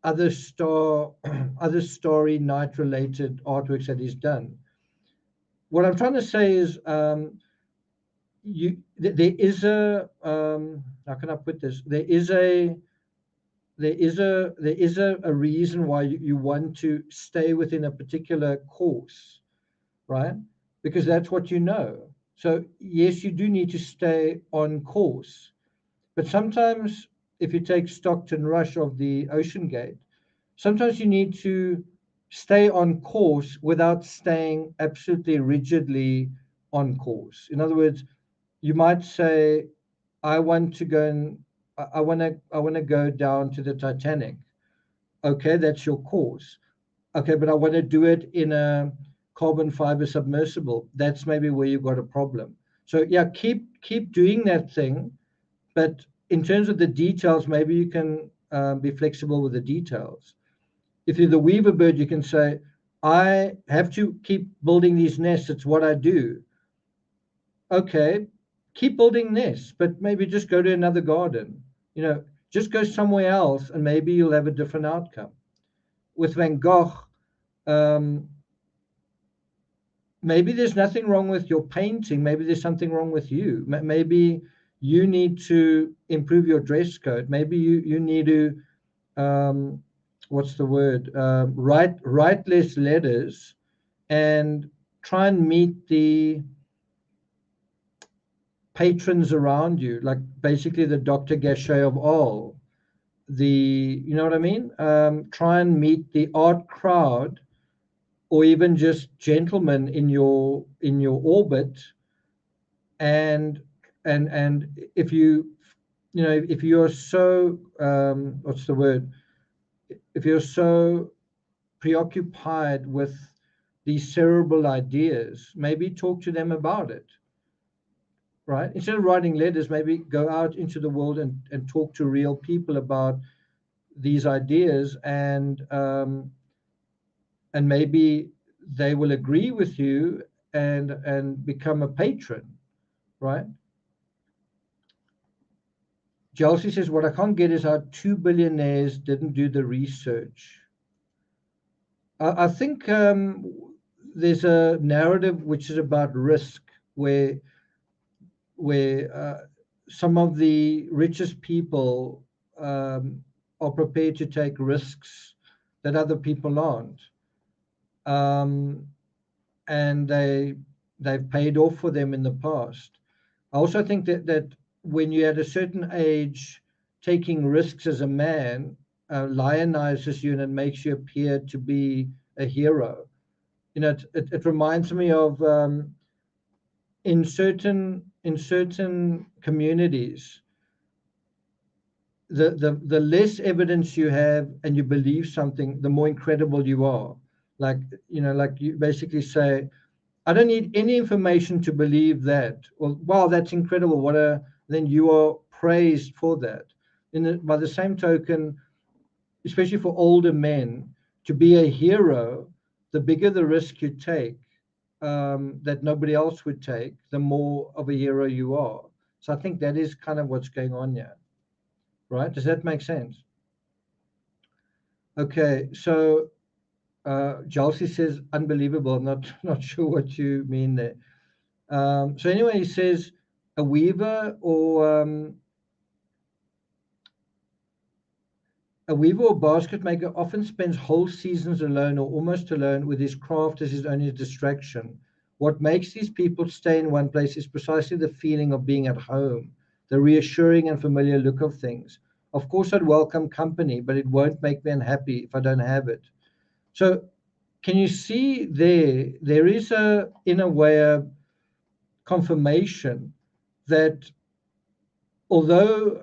other star other Starry Night related artworks that he's done. What I'm trying to say is there is a how can I put this? There is a reason why you want to stay within a particular course, right? Because that's what you know. So yes, you do need to stay on course, but sometimes if you take Stockton Rush of the Ocean Gate, sometimes you need to stay on course without staying absolutely rigidly on course. In other words, you might say, I want to go and I want to go down to the Titanic. Okay, that's your course. Okay, but I want to do it in a carbon fiber submersible. That's maybe where you've got a problem. So yeah, keep doing that thing, but in terms of the details, maybe you can be flexible with the details. If you're the weaver bird, you can say, I have to keep building these nests. It's what I do. Okay, keep building nests, but maybe just go to another garden. Just go somewhere else, and maybe you'll have a different outcome. With Van Gogh, um, maybe there's nothing wrong with your painting. Maybe there's something wrong with you. Maybe you need to improve your dress code. Maybe you need to what's the word? Write less letters and try and meet the patrons around you, like basically the Dr. Gachet of Arles. You know what I mean? Try and meet the art crowd, or even just gentlemen in your orbit, and if if you're so what's the word? If you're so preoccupied with these cerebral ideas, maybe talk to them about it, right? Instead of writing letters, maybe go out into the world and talk to real people about these ideas, and maybe they will agree with you and become a patron, right? Chelsea says, what I can't get is how two billionaires didn't do the research. I think there's a narrative which is about risk, where some of the richest people are prepared to take risks that other people aren't, and they've paid off for them in the past. I also think that when you're at a certain age, taking risks as a man lionizes you, and it makes you appear to be a hero. It reminds me of in certain communities, the less evidence you have and you believe something, the more incredible you are. Like you basically say, I don't need any information to believe that. Well, wow, that's incredible. Then you are praised for that. By the same token, especially for older men, to be a hero, the bigger the risk you take, that nobody else would take, the more of a hero you are. So I think that is kind of what's going on here, right? Does that make sense? Okay, so Jalsi says unbelievable. I'm not sure what you mean there. So anyway, he says a weaver or basket maker often spends whole seasons alone or almost alone with his craft as his only distraction. What makes these people stay in one place is precisely the feeling of being at home, the reassuring and familiar look of things. Of course, I'd welcome company, but it won't make me unhappy if I don't have it. So can you see there is in a way, a confirmation that although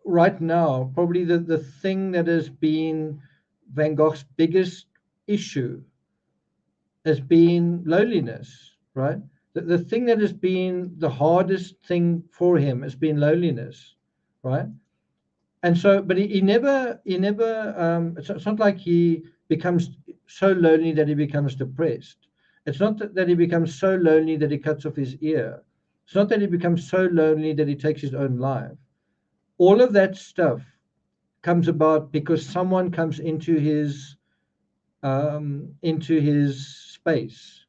right now, probably the thing that has been Van Gogh's biggest issue has been loneliness, right? The thing that has been the hardest thing for him has been loneliness, right? And so, but he never, it's not like he becomes so lonely that he becomes depressed. It's not that he becomes so lonely that he cuts off his ear. It's not that he becomes so lonely that he takes his own life. All of that stuff comes about because someone comes into his space.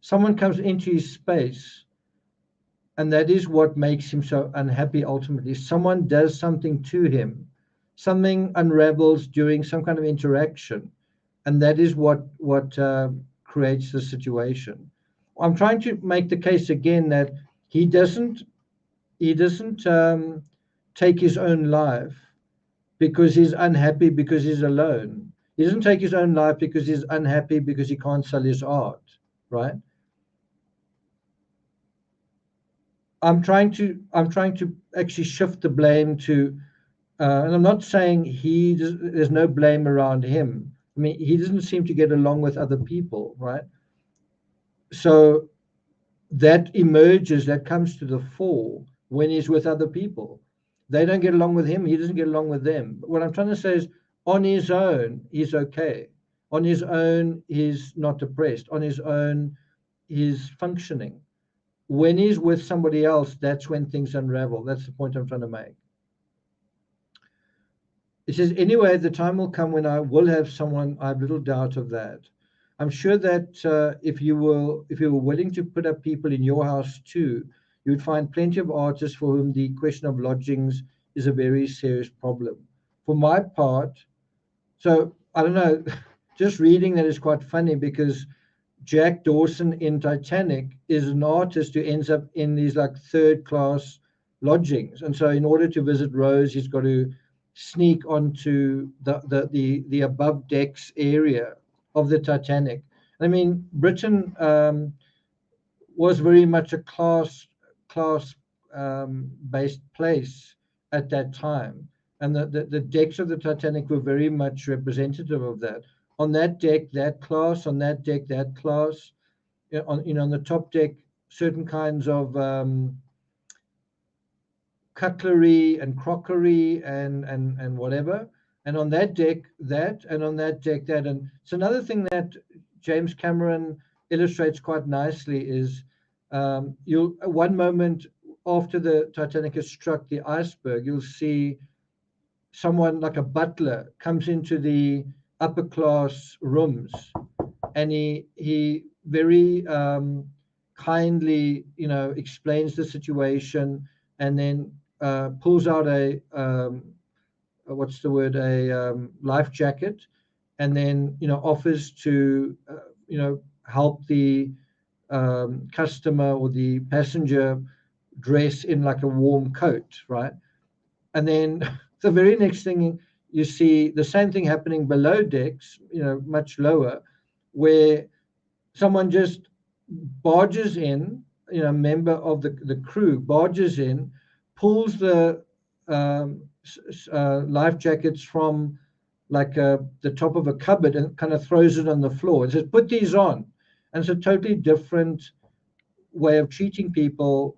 Someone comes into his space, and that is what makes him so unhappy ultimately. Someone does something to him, something unravels during some kind of interaction, and that is what creates the situation. I'm trying to make the case again that he doesn't take his own life because he's unhappy because he's alone. He doesn't take his own life because he's unhappy because he can't sell his art, right? I'm trying to actually shift the blame to, and I'm not saying there's no blame around him. I mean, he doesn't seem to get along with other people, right? So that emerges, that comes to the fore when he's with other people. They don't get along with him, he doesn't get along with them. But what I'm trying to say is, on his own, he's okay. On his own, he's not depressed. On his own, he's functioning. When he's with somebody else, that's when things unravel. That's the point I'm trying to make. It says, anyway, the time will come when I will have someone. I have little doubt of that. I'm sure that if you were willing to put up people in your house too, you would find plenty of artists for whom the question of lodgings is a very serious problem. For my part, so I don't know, just reading that is quite funny because Jack Dawson in Titanic is an artist who ends up in these like third class lodgings. And so in order to visit Rose, he's got to sneak onto the above decks area of the Titanic. I mean, Britain was very much a class based place at that time, and the decks of the Titanic were very much representative of that. On that deck, that class; on that deck, that class. On the top deck, certain kinds of cutlery and crockery and whatever, and on that deck that, and on that deck that. And it's another thing that James Cameron illustrates quite nicely is you'll one moment after the Titanic has struck the iceberg, you'll see someone like a butler comes into the upper class rooms, and he very kindly explains the situation, and then pulls out a what's the word, a life jacket, and then offers to help the customer or the passenger dress in like a warm coat, right? And then the very next thing, you see the same thing happening below decks, much lower, where someone just barges in, a member of the crew barges in, pulls the life jackets from like the top of a cupboard and kind of throws it on the floor and says, put these on. And it's a totally different way of treating people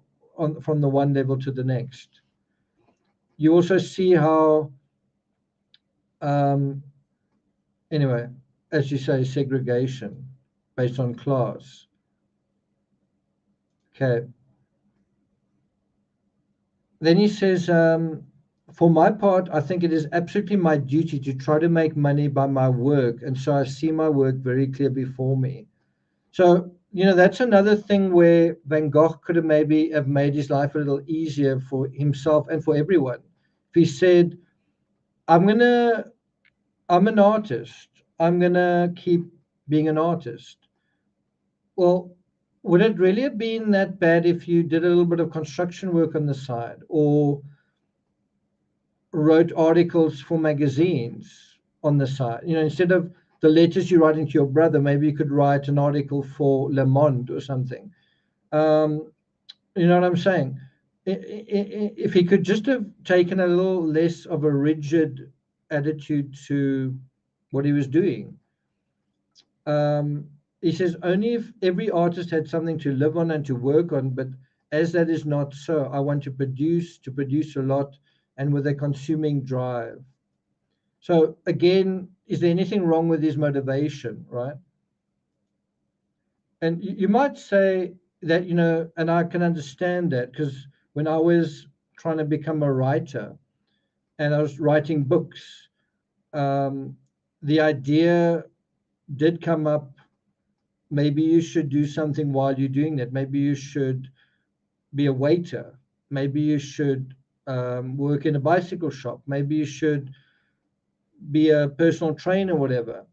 from the one level to the next. You also see how, anyway, as you say, segregation based on class. Okay. Then he says, for my part, I think it is absolutely my duty to try to make money by my work, and so I see my work very clear before me. So, that's another thing where Van Gogh could have maybe have made his life a little easier for himself and for everyone. If he said, I'm an artist, I'm gonna keep being an artist. Well, would it really have been that bad if you did a little bit of construction work on the side, or wrote articles for magazines on the side? Instead of the letters you're writing to your brother, maybe you could write an article for Le Monde or something. You know what I'm saying? If he could just have taken a little less of a rigid attitude to what he was doing. He says, only if every artist had something to live on and to work on, but as that is not so, I want to produce a lot and with a consuming drive. So again, is there anything wrong with his motivation, right? And you might say that, you know, and I can understand that, because when I was trying to become a writer and I was writing books, the idea did come up, maybe you should do something while you're doing that. Maybe you should be a waiter. Maybe you should work in a bicycle shop. Maybe you should be a personal trainer, whatever.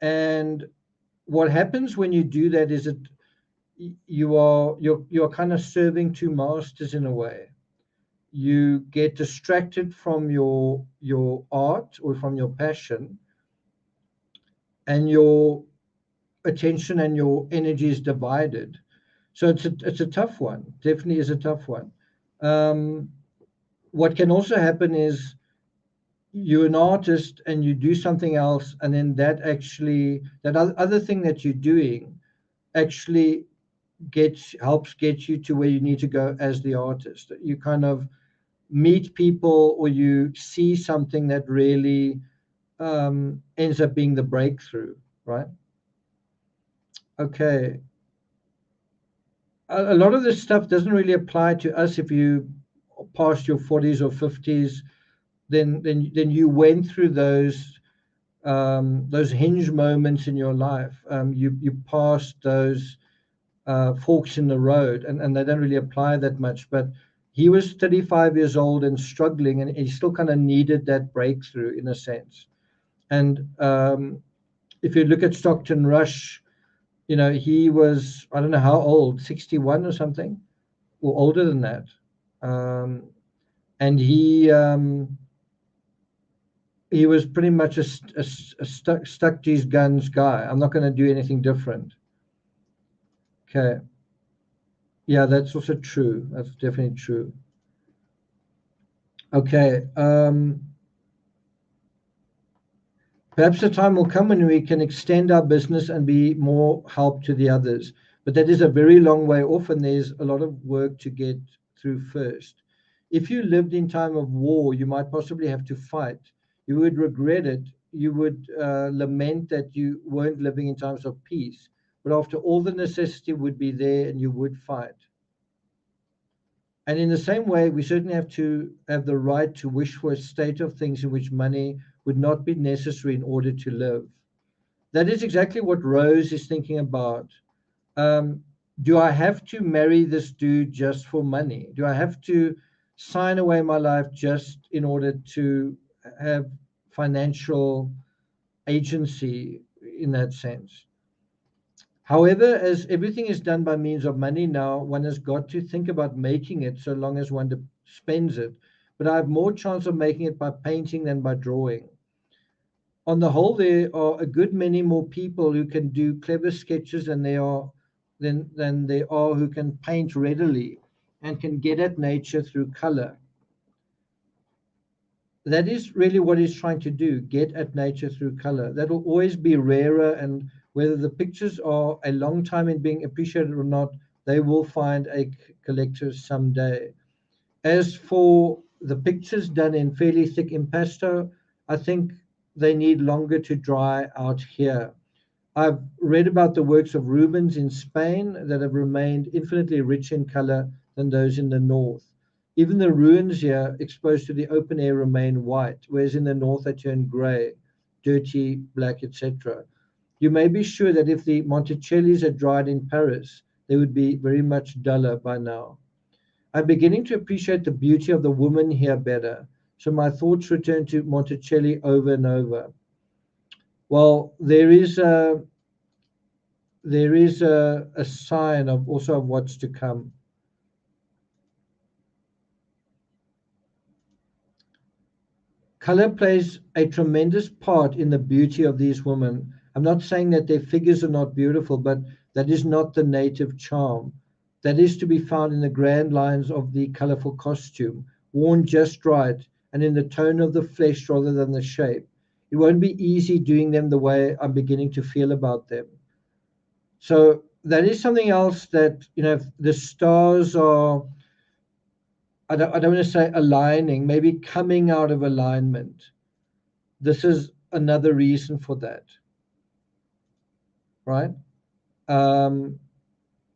And what happens when you do that is you're kind of serving two masters in a way. You get distracted from your art or from your passion, and your attention and your energy is divided. So it's a tough one. Definitely is a tough one. What can also happen is you're an artist and you do something else, and then that other thing that you're doing actually helps get you to where you need to go as the artist. You kind of meet people, or you see something that really ends up being the breakthrough, right? Okay. A lot of this stuff doesn't really apply to us if you past your 40s or 50s. Then you went through those hinge moments in your life. You passed those forks in the road, and they don't really apply that much. But he was 35 years old and struggling, and he still kind of needed that breakthrough in a sense. And if you look at Stockton Rush, you know, he was, I don't know how old, 61 or something, or older than that. And he was pretty much a stuck to his guns guy. I'm not going to do anything different. Okay. Yeah, that's also true. That's definitely true. Okay. Perhaps the time will come when we can extend our business and be more help to the others. But that is a very long way off, and there's a lot of work to get through first. If you lived in time of war, you might possibly have to fight. You would regret it. You would lament that you weren't living in times of peace. But after all, the necessity would be there, and you would fight. And in the same way, we certainly have to have the right to wish for a state of things in which money would not be necessary in order to live. That is exactly what Rose is thinking about. Do I have to marry this dude just for money? Do I have to sign away my life just in order to have financial agency in that sense? However, as everything is done by means of money now, one has got to think about making it so long as one spends it. But I have more chance of making it by painting than by drawing. On the whole, there are a good many more people who can do clever sketches than there are who can paint readily and can get at nature through color. That is really what he's trying to do, get at nature through color. That will always be rarer, and whether the pictures are a long time in being appreciated or not, they will find a collector someday. As for the pictures done in fairly thick impasto, I think they need longer to dry out here. I've read about the works of Rubens in Spain that have remained infinitely rich in color than those in the north. Even the ruins here, exposed to the open air, remain white, whereas in the north they turn grey, dirty, black, etc. You may be sure that if the Monticellis had dried in Paris, they would be very much duller by now. I'm beginning to appreciate the beauty of the woman here better, so my thoughts return to Monticelli over and over. Well, there is a sign of also of what's to come. Color plays a tremendous part in the beauty of these women, I'm not saying that their figures are not beautiful, but that is not the native charm. That is to be found in the grand lines of the colorful costume, worn just right and in the tone of the flesh rather than the shape. It won't be easy doing them the way I'm beginning to feel about them. So that is something else that, the stars are, I don't want to say aligning, maybe coming out of alignment. This is another reason for that, right? Um,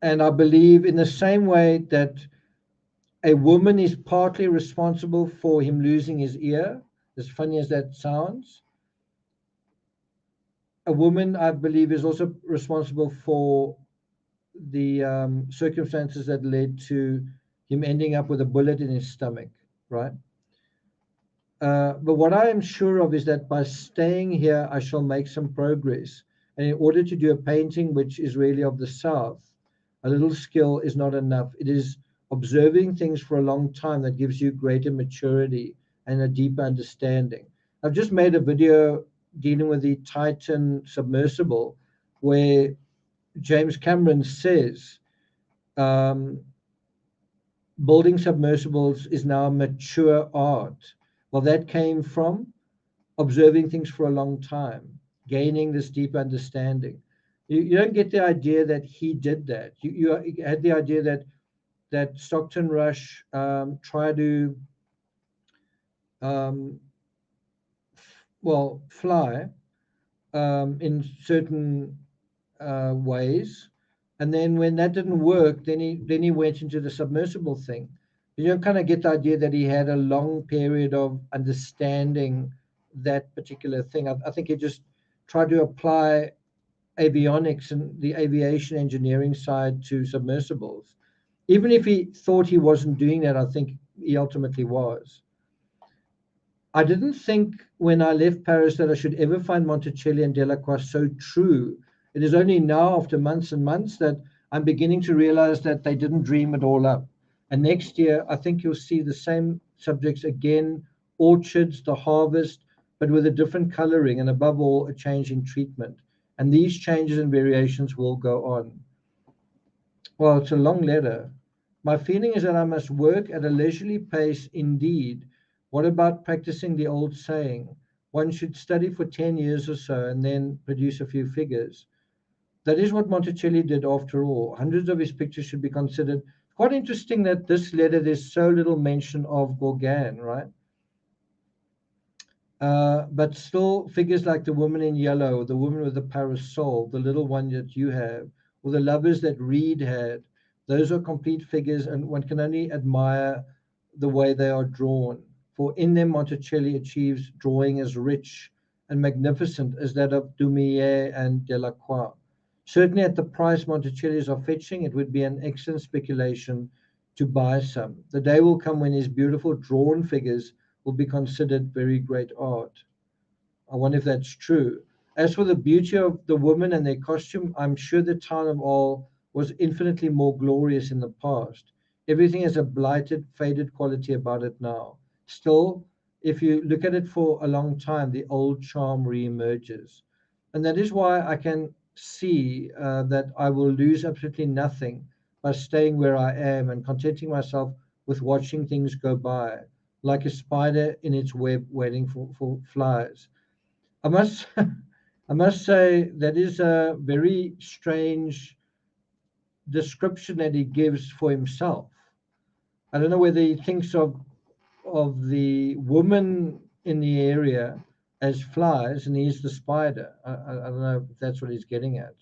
and I believe in the same way that a woman is partly responsible for him losing his ear, as funny as that sounds, a woman, I believe, is also responsible for the circumstances that led to him ending up with a bullet in his stomach, right? But what I am sure of is that by staying here, I shall make some progress. And in order to do a painting which is really of the South, a little skill is not enough. It is observing things for a long time that gives you greater maturity and a deeper understanding. I've just made a video dealing with the Titan submersible where James Cameron says um, building submersibles is now mature art. Well, that came from observing things for a long time, gaining this deep understanding. You don't get the idea that he did that. You had the idea that Stockton Rush tried to um, fly in certain ways, and then when that didn't work, then he went into the submersible thing. You don't kind of get the idea that he had a long period of understanding that particular thing. I think he just tried to apply avionics and the aviation engineering side to submersibles. Even if he thought he wasn't doing that, I think he ultimately was. I didn't think when I left Paris that I should ever find Monticelli and Delacroix so true. It is only now, after months and months, that I'm beginning to realize that they didn't dream it all up. And next year, I think you'll see the same subjects again, orchards, the harvest, but with a different coloring and above all, a change in treatment. And these changes and variations will go on. Well, it's a long letter. My feeling is that I must work at a leisurely pace indeed. What about practicing the old saying? One should study for 10 years or so and then produce a few figures. That is what Monticelli did after all. Hundreds of his pictures should be considered. Quite interesting that this letter, there's so little mention of Gauguin, right? But still, figures like the woman in yellow, the woman with the parasol, the little one that you have, or the lovers that Reed had, those are complete figures, and one can only admire the way they are drawn. For in them, Monticelli achieves drawing as rich and magnificent as that of Dumier and Delacroix. Certainly, at the price Monticelli's are fetching, it would be an excellent speculation to buy some. The day will come when his beautiful drawn figures will be considered very great art. I wonder if that's true. As for the beauty of the women and their costume, I'm sure the town of Arles was infinitely more glorious in the past. Everything has a blighted, faded quality about it now. Still, if you look at it for a long time, the old charm reemerges. And that is why I can see that I will lose absolutely nothing by staying where I am and contenting myself with watching things go by, like a spider in its web waiting for flies. I must I must say that is a very strange description that he gives for himself. I don't know whether he thinks of the woman in the area as flies and he's the spider. I don't know if that's what he's getting at.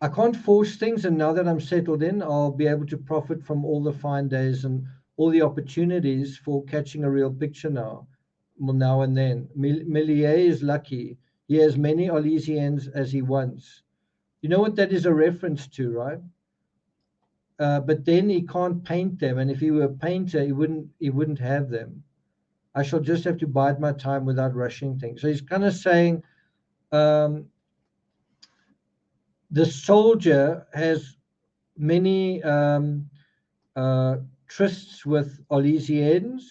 I can't force things, and now that I'm settled in, I'll be able to profit from all the fine days and all the opportunities for catching a real picture now. Well, now and then. Millier is lucky. He has many Arlesians as he wants. You know what that is a reference to, right? But then he can't paint them, and if he were a painter, he wouldn't have them. I shall just have to bide my time without rushing things. So he's kind of saying um, the soldier has many trysts with Arlesians,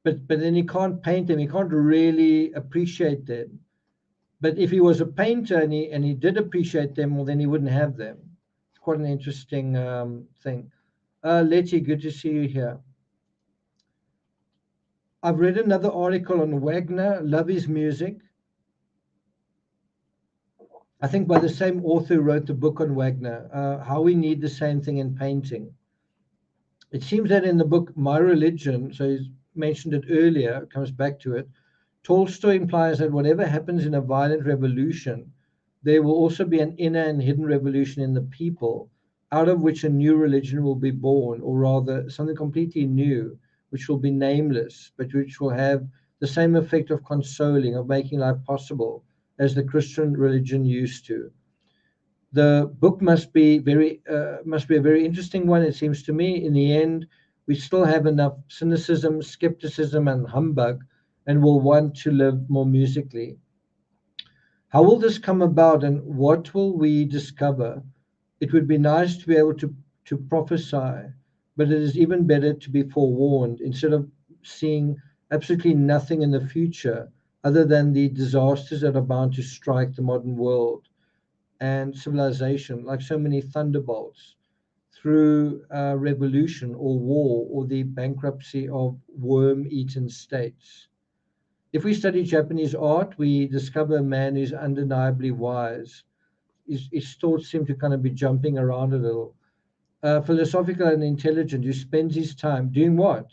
but then he can't paint them. He can't really appreciate them. But if he was a painter and he did appreciate them, well, then he wouldn't have them. It's quite an interesting thing. Letty, good to see you here. I've read another article on Wagner, Love His Music. I think by the same author who wrote the book on Wagner, How We Need the Same Thing in Painting. It seems that in the book My Religion, so he's mentioned it earlier, comes back to it, Tolstoy implies that whatever happens in a violent revolution, there will also be an inner and hidden revolution in the people, out of which a new religion will be born, or rather something completely new, which will be nameless, but which will have the same effect of consoling, of making life possible, as the Christian religion used to. The book must be a very interesting one, it seems to me. In the end, we still have enough cynicism, skepticism, and humbug, and will want to live more musically. How will this come about, and what will we discover? It would be nice to be able to prophesy, but it is even better to be forewarned instead of seeing absolutely nothing in the future other than the disasters that are bound to strike the modern world and civilization, like so many thunderbolts, through revolution or war or the bankruptcy of worm eaten states. If we study Japanese art, we discover a man who's undeniably wise. His thoughts seem to kind of be jumping around a little. Philosophical and intelligent, who spends his time doing what?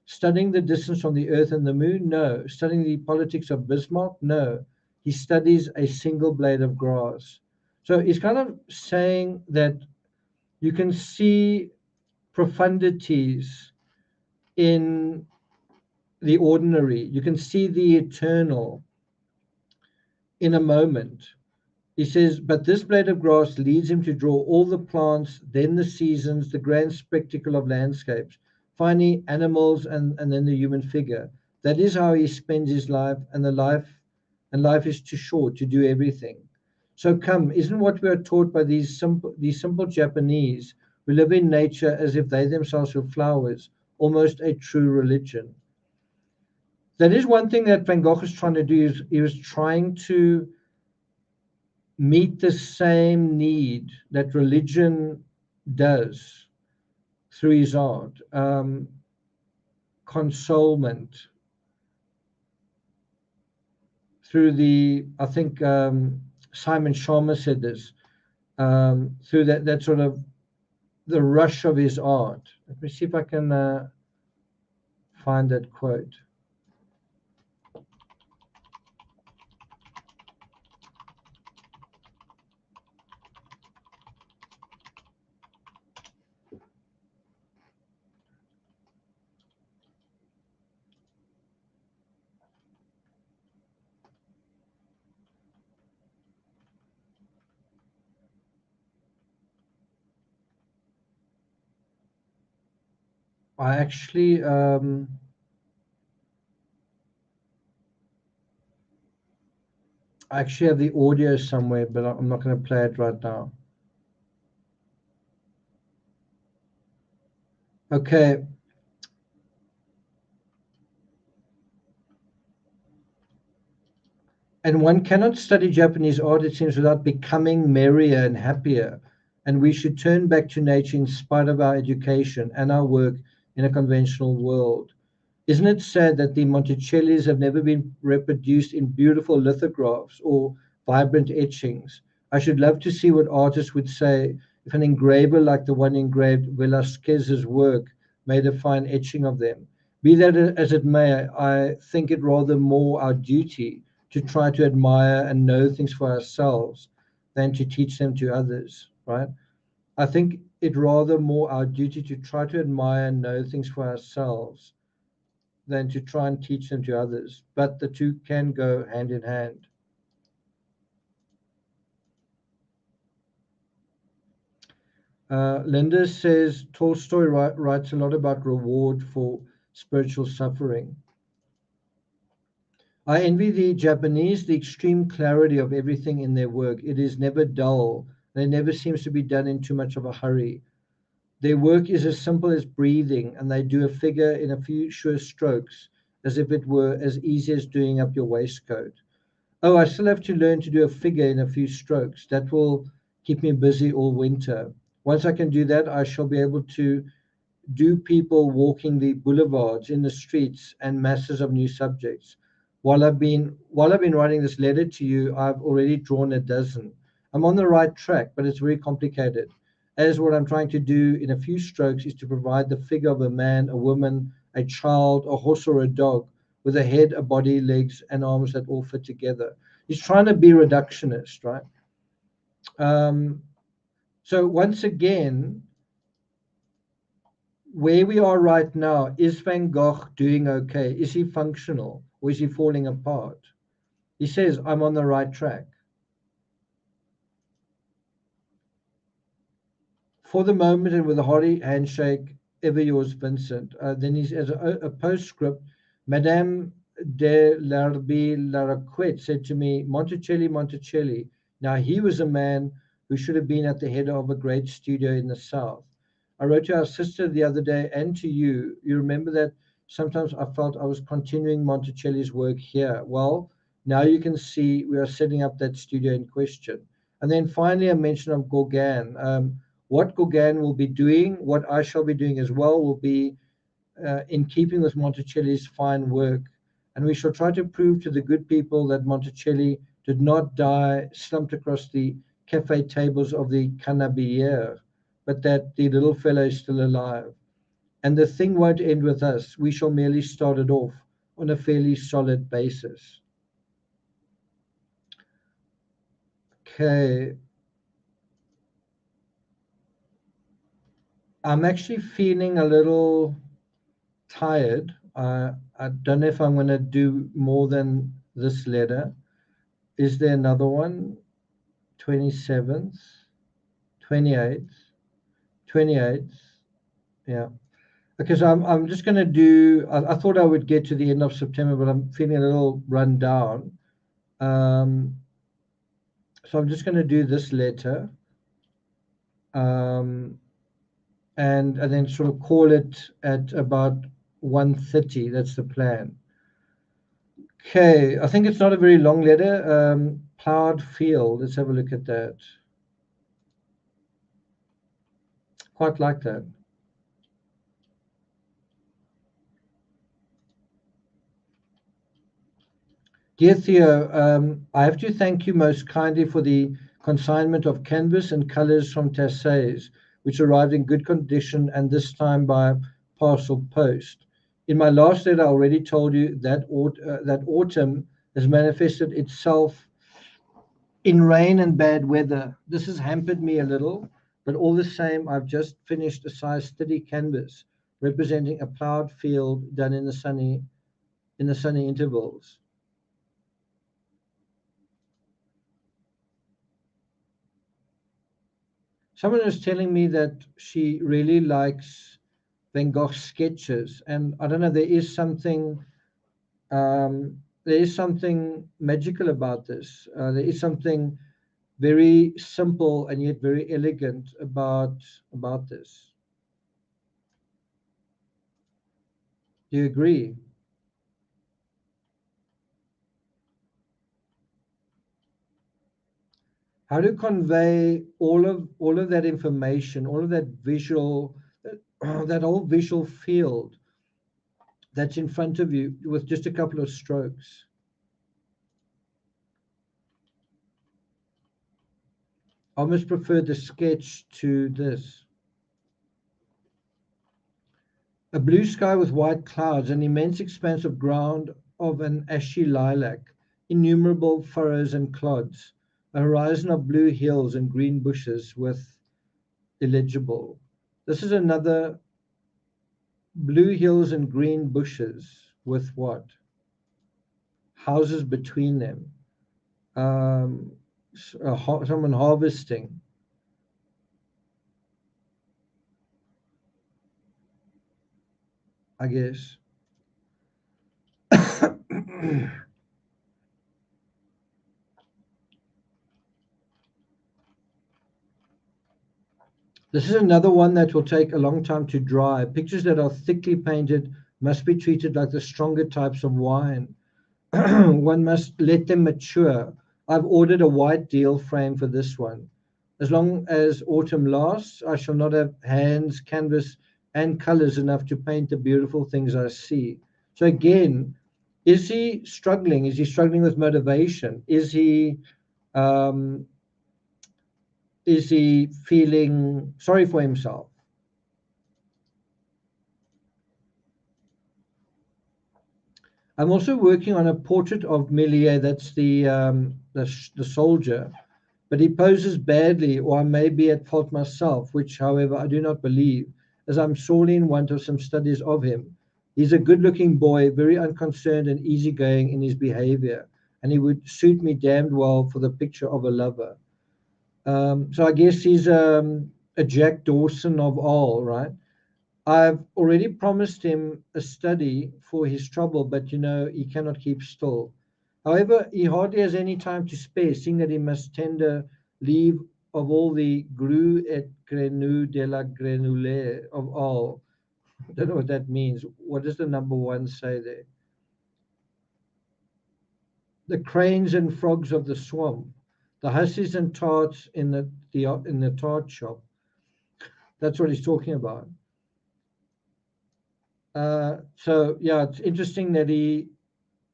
Studying the distance from the Earth and the Moon? No. Studying the politics of Bismarck? No. He studies a single blade of grass. So he's kind of saying that you can see profundities in the ordinary. You can see the eternal in a moment. He says, but this blade of grass leads him to draw all the plants, then the seasons, the grand spectacle of landscapes, finally animals, and then the human figure. That is how he spends his life, and life is too short to do everything. So come, isn't what we are taught by these simple Japanese who live in nature as if they themselves were flowers, almost a true religion? That is one thing that Van Gogh is trying to do. Is he was trying to meet the same need that religion does through his art, consolement, through I think Simon Sharma said this, through that sort of the rush of his art. Let me see if I can find that quote. I actually have the audio somewhere, but I'm not going to play it right now. Okay. And one cannot study Japanese art, it seems, without becoming merrier and happier. And we should turn back to nature in spite of our education and our work in a conventional world. Isn't it sad that the Monticellis have never been reproduced in beautiful lithographs or vibrant etchings? I should love to see what artists would say if an engraver like the one engraved Velasquez's work made a fine etching of them. Be that as it may, I think it rather more our duty to try to admire and know things for ourselves than to teach them to others, right? I think it rather more our duty to try to admire and know things for ourselves than to try and teach them to others. But the two can go hand in hand. Linda says Tolstoy writes a lot about reward for spiritual suffering. I envy the Japanese, the extreme clarity of everything in their work. It is never dull, and it never seems to be done in too much of a hurry. Their work is as simple as breathing, and they do a figure in a few sure strokes, as if it were as easy as doing up your waistcoat. Oh, I still have to learn to do a figure in a few strokes. That will keep me busy all winter. Once I can do that, I shall be able to do people walking the boulevards, in the streets, and masses of new subjects. While I've been writing this letter to you, I've already drawn a dozen. I'm on the right track, but it's very complicated. As what I'm trying to do in a few strokes is to provide the figure of a man, a woman, a child, a horse, or a dog, with a head, a body, legs, and arms that all fit together. He's trying to be reductionist, right? Um, so once again, where we are right now, is Van Gogh doing okay? Is he functional, or is he falling apart? He says, I'm on the right track. For the moment, and with a hearty handshake, ever yours, Vincent. Then he has a postscript. Madame de Larbi Laraquette said to me, Monticelli, Monticelli. Now, he was a man who should have been at the head of a great studio in the South. I wrote to our sister the other day and to you. You remember that sometimes I felt I was continuing Monticelli's work here. Well, now you can see we are setting up that studio in question. And then finally, a mention of Gauguin. What Gauguin will be doing, what I shall be doing as well, will be in keeping with Monticelli's fine work. And we shall try to prove to the good people that Monticelli did not die slumped across the cafe tables of the Canabière, but that the little fellow is still alive. And the thing won't end with us. We shall merely start it off on a fairly solid basis. Okay. I'm actually feeling a little tired. I don't know if I'm going to do more than this letter. Is there another one? 27th, 28th, 28th. Yeah. Because I'm just going to do, I thought I would get to the end of September, but I'm feeling a little run down. So I'm just going to do this letter. And then sort of call it at about 1:30. That's the plan. Okay, I think it's not a very long letter. Plowed field. Let's have a look at that. Quite like that. Dear Theo, I have to thank you most kindly for the consignment of canvas and colors from Tassay's, which arrived in good condition and this time by parcel post. In my last letter, I already told you that autumn has manifested itself in rain and bad weather. This has hampered me a little, but all the same, I've just finished a size 30 canvas representing a plowed field done in the sunny intervals. Someone was telling me that she really likes Van Gogh's sketches, and I don't know, there is something magical about this. There is something very simple and yet very elegant about this. Do you agree? How to convey all of that information, all of that visual, that whole visual field that's in front of you with just a couple of strokes. I almost prefer the sketch to this. A blue sky with white clouds, an immense expanse of ground of an ashy lilac, innumerable furrows and clods, a horizon of blue hills and green bushes with illegible. This is another blue hills and green bushes with what? Houses between them. Someone harvesting. I guess. This is another one that will take a long time to dry. Pictures that are thickly painted must be treated like the stronger types of wine. One must let them mature. I've ordered a white deal frame for this one. As long as autumn lasts, I shall not have hands, canvas, and colors enough to paint the beautiful things I see. So again, is he struggling? Is he struggling with motivation? Um, is he feeling sorry for himself? I'm also working on a portrait of Millier. That's the soldier, but he poses badly, or I may be at fault myself, which, however, I do not believe, as I'm sorely in want of some studies of him. He's a good-looking boy, very unconcerned and easygoing in his behavior, and he would suit me damned well for the picture of a lover. So I guess he's a Jack Dawson of all, right? I've already promised him a study for his trouble, but he cannot keep still. However, he hardly has any time to spare, seeing that he must tender leave of all the gru et grenu de la grenule of all. I don't know what that means. What does the number one say there? The cranes and frogs of the swamp, the hussies and tarts in the tart shop. That's what he's talking about. So yeah, it's interesting that he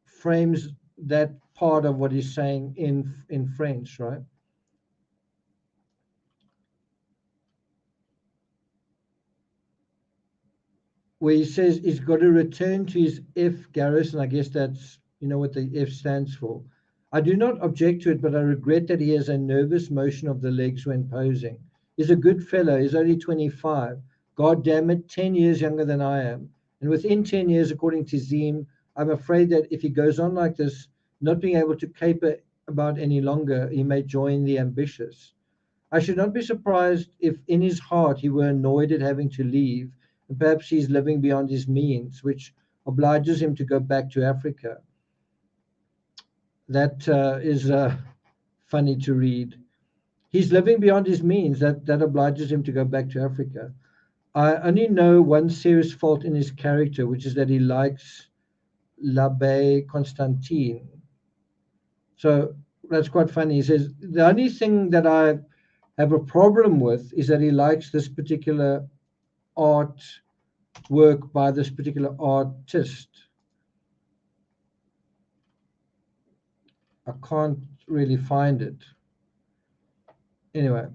frames that part of what he's saying in French, right? Where he says he's got to return to his F garrison. I guess that's what the F stands for. I do not object to it, but I regret that he has a nervous motion of the legs when posing. He's a good fellow. He's only 25. God damn it, 10 years younger than I am. And within 10 years, according to Zim, I'm afraid that if he goes on like this, not being able to caper about any longer, he may join the ambitious. I should not be surprised if in his heart he were annoyed at having to leave, and perhaps he's living beyond his means, which obliges him to go back to Africa. That is funny to read. He's living beyond his means. That obliges him to go back to Africa. I only know one serious fault in his character, which is that he likes l'Abbé Constantine. So that's quite funny. He says, the only thing that I have a problem with is that he likes this particular art work by this particular artist. I can't really find it. Anyway,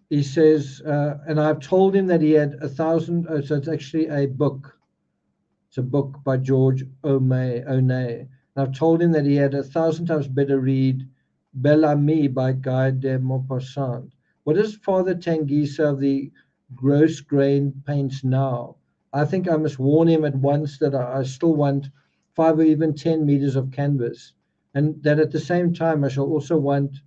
he says, and I've told him that he had 1,000. Oh, so it's actually a book. It's a book by George Onay. And I've told him that he had 1,000 times better read Bel Ami by Guy de Maupassant. What does Father Tangisa of the gross grain paints now? I think I must warn him at once that I still want 5 or even 10 meters of canvas, and that at the same time I shall also want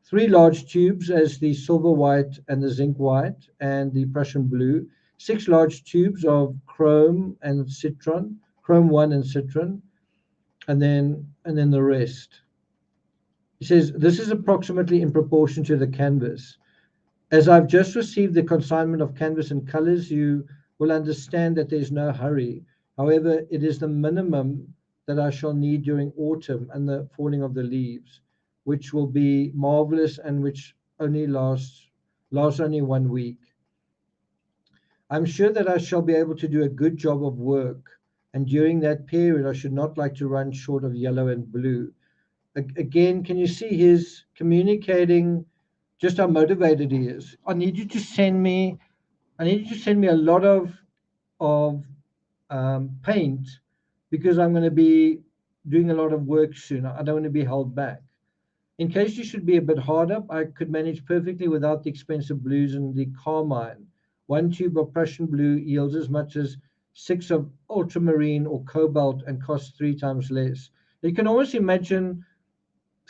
3 large tubes as the silver white and the zinc white and the Prussian blue, 6 large tubes of chrome and citron, chrome 1 and citron, and then the rest. He says this is approximately in proportion to the canvas. As I've just received the consignment of canvas and colors, you will understand that there's no hurry. However, it is the minimum that I shall need during autumn and the falling of the leaves, which will be marvelous and which only lasts only 1 week. I'm sure that I shall be able to do a good job of work, and during that period I should not like to run short of yellow and blue. Again, can you see his communicating just how motivated he is? I need you to send me a lot of paint, because I'm going to be doing a lot of work soon. I don't want to be held back. In case you should be a bit hard up, I could manage perfectly without the expensive blues and the carmine. 1 tube of Prussian blue yields as much as 6 of ultramarine or cobalt and costs 3 times less. You can almost imagine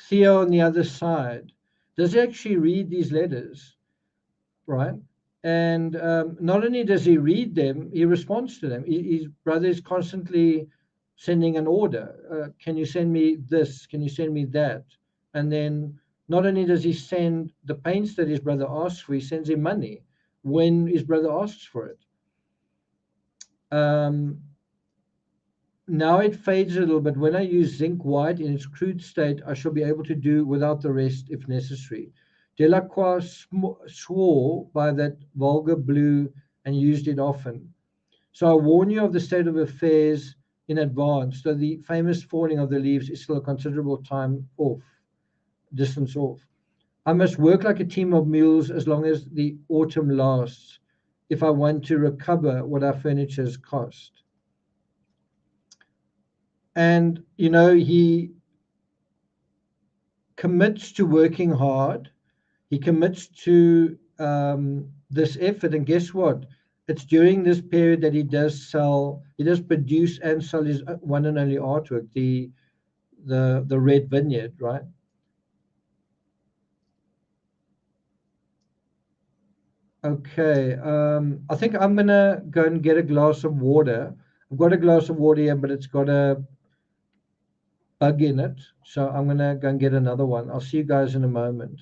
Theo on the other side. Does he actually read these letters, right? And not only does he read them, he responds to them. His brother is constantly sending an order. Can you send me this? Can you send me that? And then not only does he send the paints that his brother asks for, he sends him money when his brother asks for it. Um, now it fades a little, but when I use zinc white in its crude state, I shall be able to do without the rest if necessary. Delacroix swore by that vulgar blue and used it often. So I warn you of the state of affairs in advance, though the famous falling of the leaves is still a considerable distance off. I must work like a team of mules as long as the autumn lasts, if I want to recover what our furniture has cost. And, he commits to working hard. He commits to this effort. And guess what? It's during this period that he does produce and sell his one and only artwork, the Red Vineyard, right? Okay, I think I'm gonna go and get a glass of water. I've got a glass of water here, but it's got a bug in it, so I'm gonna go and get another one. I'll see you guys in a moment.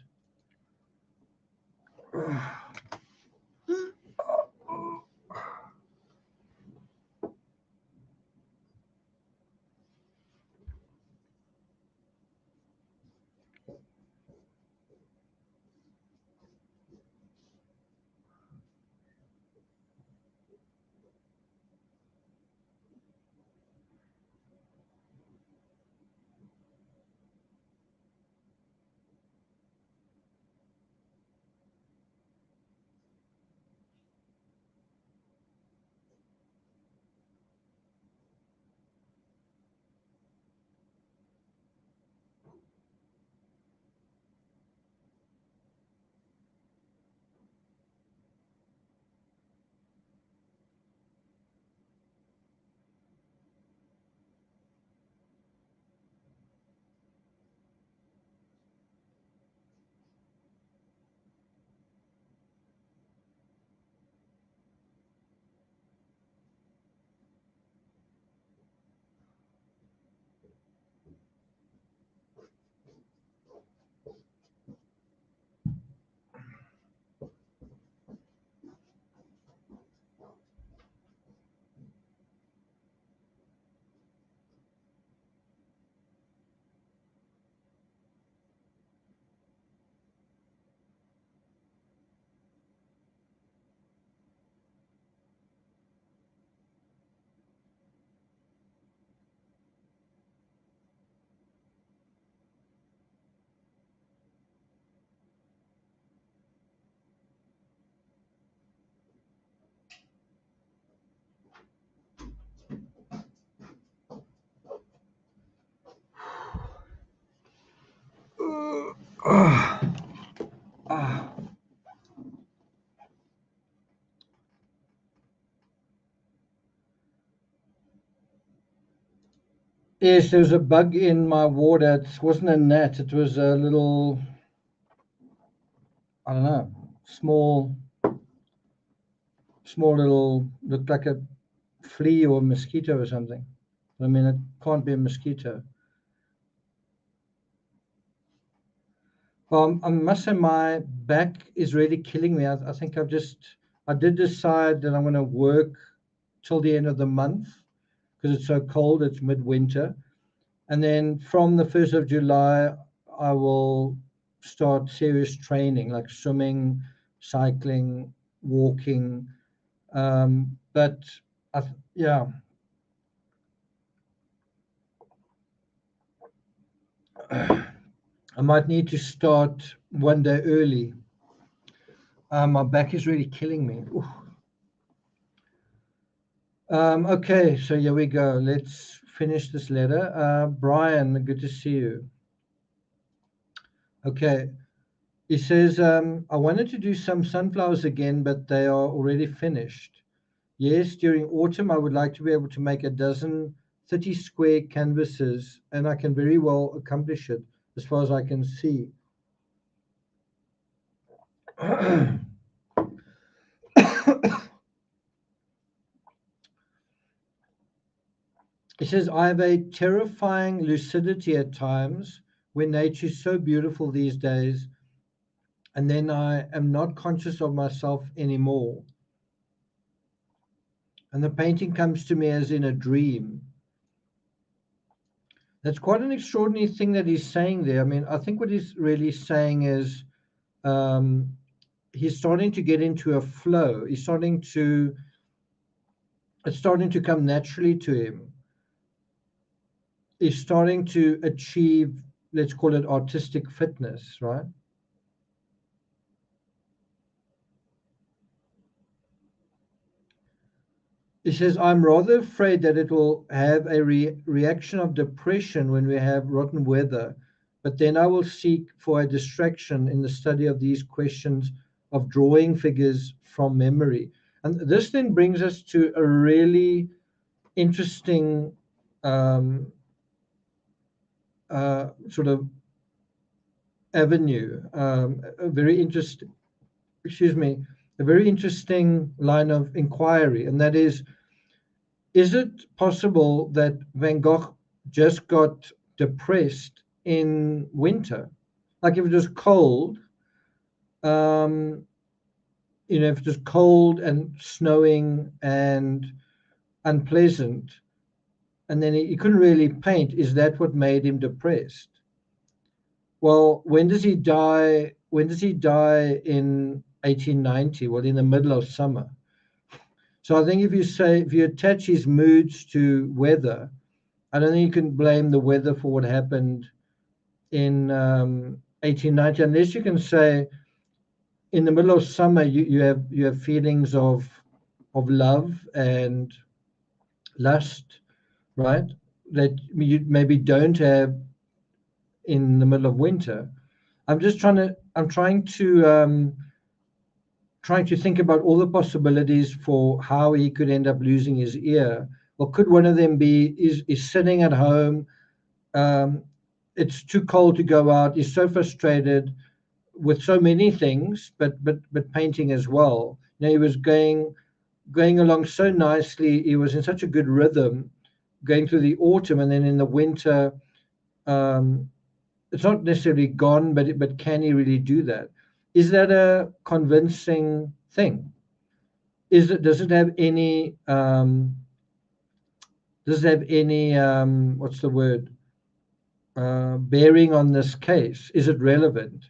Yes, there was a bug in my water. It wasn't a gnat. It was a little, I don't know, small little, looked like a flea or a mosquito or something. I mean, it can't be a mosquito. I must say my back is really killing me. I think I did decide that I'm going to work till the end of the month because it's so cold. It's midwinter. And then from the 1st of July, I will start serious training like swimming, cycling, walking. But yeah, I might need to start one day early. My back is really killing me. Okay, so here we go. Let's finish this letter. Brian, good to see you. Okay, he says, I wanted to do some sunflowers again, but they are already finished. Yes, during autumn, I would like to be able to make a dozen 30 square canvases, and I can very well accomplish it as far as I can see. It says, I have a terrifying lucidity at times when nature is so beautiful these days, and then I am not conscious of myself anymore. And the painting comes to me as in a dream. That's quite an extraordinary thing that he's saying there. I mean, I think what he's really saying is um, he's starting to get into a flow. It's starting to come naturally to him. He's starting to achieve, let's call it artistic fitness, right? He says, I'm rather afraid that it will have a reaction of depression when we have rotten weather, but then I will seek for a distraction in the study of these questions of drawing figures from memory. And this then brings us to a really interesting sort of avenue, a very interesting, excuse me, a very interesting line of inquiry, and that is it possible that Van Gogh just got depressed in winter? Like if it was cold, um, if it was cold and snowing and unpleasant, and then he couldn't really paint, is that what made him depressed? Well, when does he die? When does he die in 1890? Well, in the middle of summer. So I think if you attach his moods to weather, I don't think you can blame the weather for what happened in 1890, unless you can say in the middle of summer you have feelings of love and lust, right? That you maybe don't have in the middle of winter. I'm trying to think about all the possibilities for how he could end up losing his ear. Or could one of them be is sitting at home? Um, it's too cold to go out. He's so frustrated with so many things, but painting as well. He was going along so nicely. He was in such a good rhythm, going through the autumn, and then in the winter, um, it's not necessarily gone, but can he really do that? Is that a convincing thing? Does it have any what's the word, bearing on this case? Is it relevant?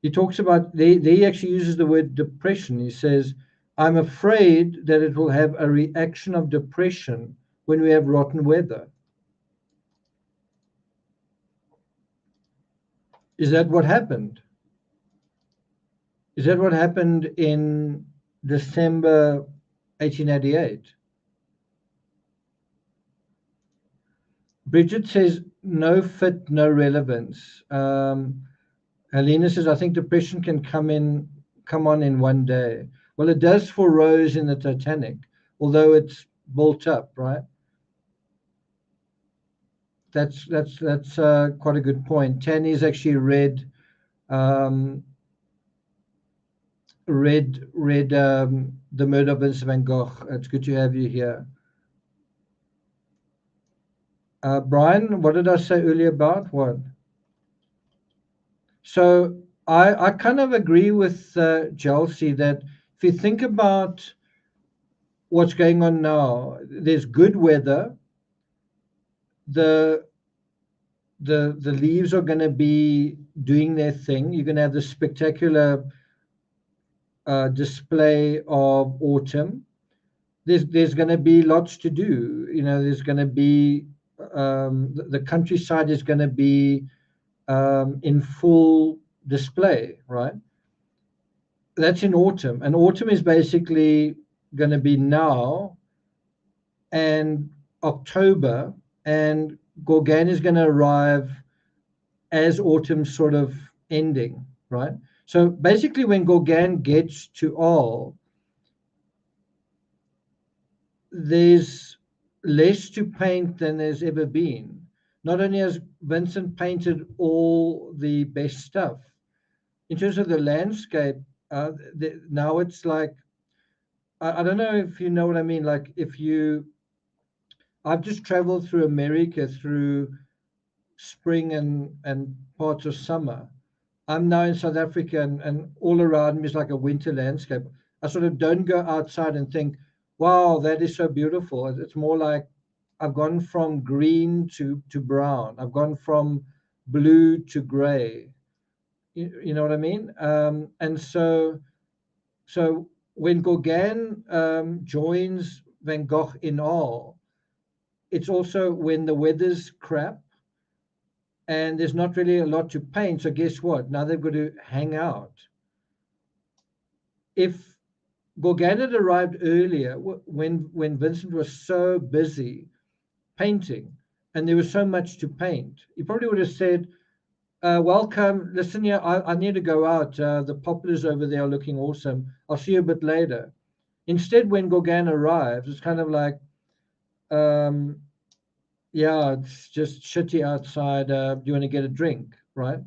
He talks about he actually uses the word depression. He says, I'm afraid that it will have a reaction of depression when we have rotten weather. Is that what happened? Is that what happened in December 1888? Bridget says, no fit, no relevance. Helena says, I think depression can come on in one day. Well, it does for Rose in the Titanic, although it's built up, right? That's quite a good point. Tanny's actually um, read The Murder of Vincent van Gogh. It's good to have you here. Brian, what did I say earlier about what? So I kind of agree with Chelsea that if you think about what's going on now, there's good weather. The the leaves are going to be doing their thing. You're going to have this spectacular display of autumn. There's going to be lots to do. There's going to be the countryside is going to be in full display, right? That's in autumn, and autumn is basically going to be now and October, and Gauguin is going to arrive as autumn's sort of ending, right? So basically, when Gauguin gets to Arles, there's less to paint than there's ever been. Not only has Vincent painted all the best stuff, in terms of the landscape, now it's like, I don't know if you know what I mean. Like I've just traveled through America through spring and parts of summer. I'm now in South Africa, and all around me is like a winter landscape. I sort of don't go outside and think, wow, that is so beautiful. It's more like I've gone from green to brown. I've gone from blue to gray. You know what I mean? And so when Gauguin joins Van Gogh in Arles, it's also when the weather's crap and there's not really a lot to paint. So guess what? Now they've got to hang out. If Gauguin had arrived earlier, when Vincent was so busy painting and there was so much to paint, he probably would have said, welcome, listen here, I need to go out. The poplars over there are looking awesome. I'll see you a bit later. Instead, when Gauguin arrives, it's kind of like, um, yeah, it's just shitty outside. Do you want to get a drink, right?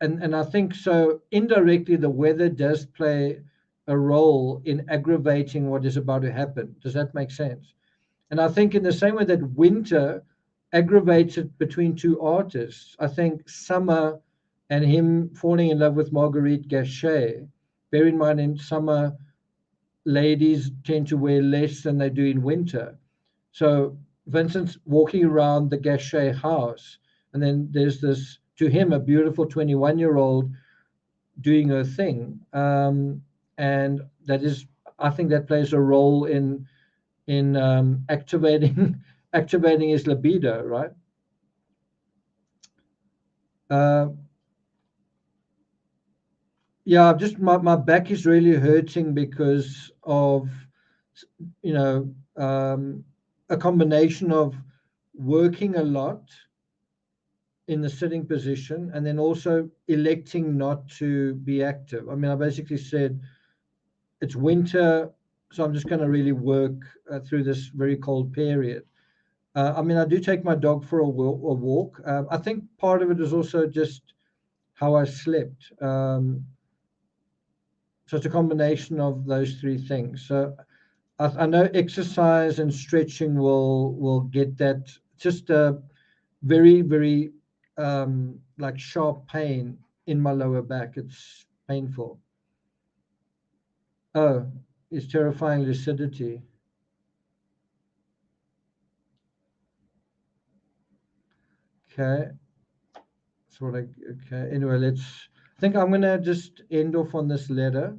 And I think so indirectly the weather does play a role in aggravating what is about to happen. Does that make sense? And I think in the same way that winter aggravates it between two artists, I think summer and him falling in love with Marguerite Gachet, bear in mind in summer ladies tend to wear less than they do in winter. So Vincent's walking around the Gachet house, and then there's this, to him, a beautiful 21-year-old doing her thing. And that is, I think that plays a role in activating activating his libido, right? Uh, yeah, just my back is really hurting because of you know a combination of working a lot in the sitting position and then also electing not to be active. I mean, I basically said it's winter, so I'm just going to really work through this very cold period. I mean, I do take my dog for a walk. I think part of it is also just how I slept. So it's a combination of those three things. So I know exercise and stretching will get that just a very like sharp pain in my lower back. It's painful. Oh, it's terrifying lucidity. Okay. So what I okay. Anyway, I think I'm gonna just end off on this letter.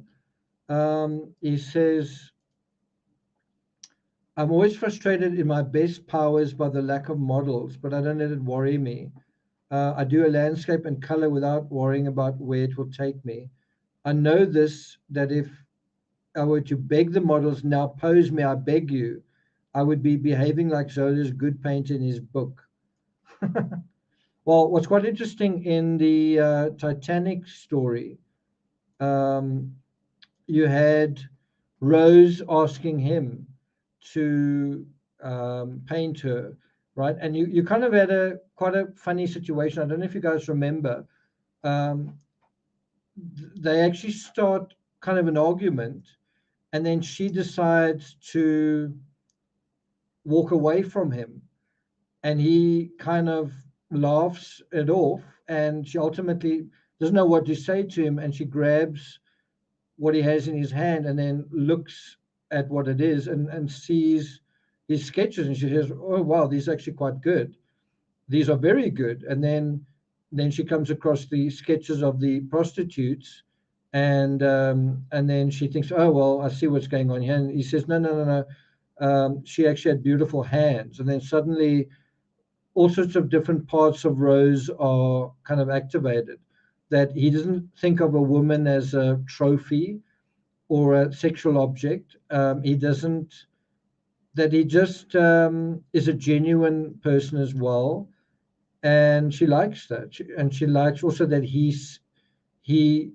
He says, I'm always frustrated in my best powers by the lack of models, but I don't let it worry me. I do a landscape and color without worrying about where it will take me. I know this, that if I were to beg the models, now pose me, I beg you, I would be behaving like Zola's good painter in his book. Well, what's quite interesting in the Titanic story, um, you had Rose asking him to paint her, right? And you kind of had a quite a funny situation. I don't know if you guys remember. Um, they actually start kind of an argument, and then she decides to walk away from him, and he kind of laughs it off, and she ultimately doesn't know what to say to him, and she grabs what he has in his hand and then looks at what it is and sees his sketches, and she says, oh wow, these are actually quite good, these are very good. And then she comes across the sketches of the prostitutes, and then she thinks, oh well, I see what's going on here. And he says, no. She actually had beautiful hands. And then suddenly all sorts of different parts of Rose are kind of activated, that he doesn't think of a woman as a trophy or a sexual object. He doesn't, that he just is a genuine person as well. And she likes that. And she likes also that he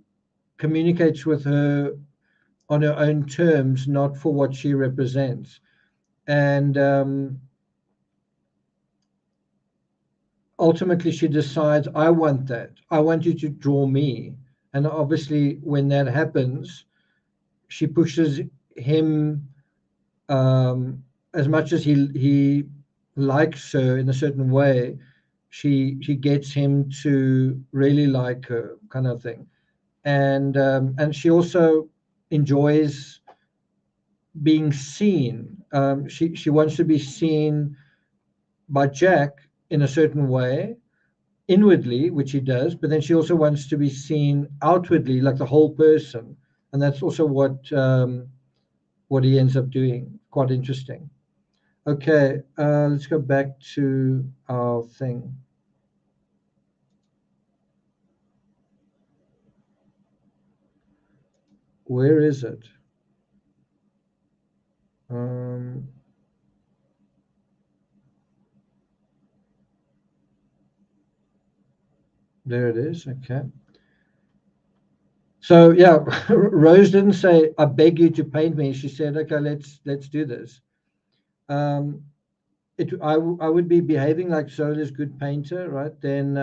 communicates with her on her own terms, not for what she represents. And ultimately, she decides, I want that. I want you to draw me. And obviously, when that happens, she pushes him as much as he likes her in a certain way. She gets him to really like her, kind of thing. And she also enjoys being seen. She wants to be seen by Jack in a certain way, inwardly, which he does, but then she also wants to be seen outwardly, like the whole person, and that's also what he ends up doing. Quite interesting. Okay, let's go back to our thing. Where is it? There it is. Okay. So yeah, Rose didn't say, "I beg you to paint me." She said, "Okay, let's do this." Um, I would be behaving like Zola's good painter, right? Then,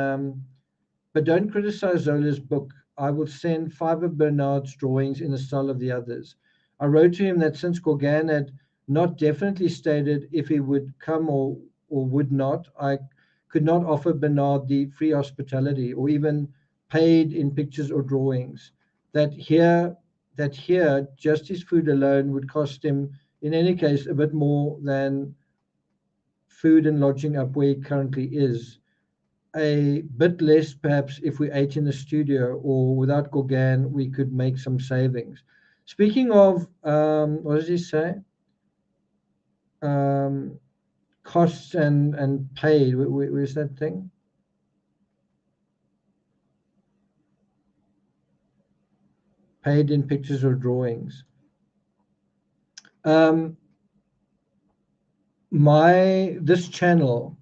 but don't criticize Zola's book. I will send 5 of Bernard's drawings in the style of the others. I wrote to him that since Gauguin had not definitely stated if he would come or would not, I could not offer Bernard the free hospitality or even paid in pictures or drawings. That here, just his food alone would cost him, in any case, a bit more than food and lodging up where he currently is. A bit less, perhaps, if we ate in the studio, or without Gauguin, we could make some savings. Speaking of, what does he say? Um, Costs and paid. Where's that thing? Paid in pictures or drawings. Um, this channel,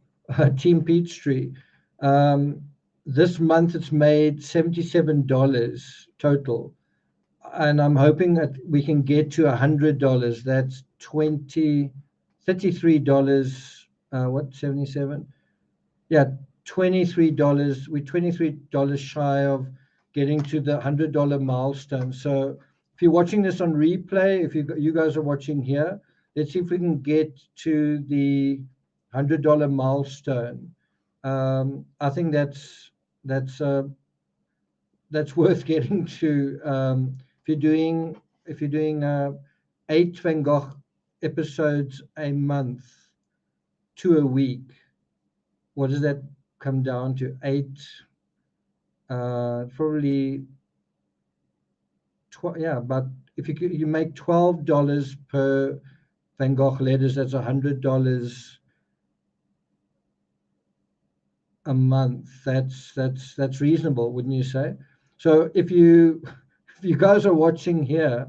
Team Peachtree, um, this month it's made $77 total, and I'm hoping that we can get to $100. That's $33. What, 77? Yeah, $23. We're $23 shy of getting to the $100 milestone. So if you're watching this on replay, if you guys are watching here, let's see if we can get to the $100 milestone. I think that's worth getting to. If you're doing 8 Van Gogh episodes a month, 2 a week, what does that come down to? 8, probably 12. Yeah, but if you make $12 per Van Gogh letters, that's $100 a month. That's reasonable, wouldn't you say? So if you if you guys are watching here,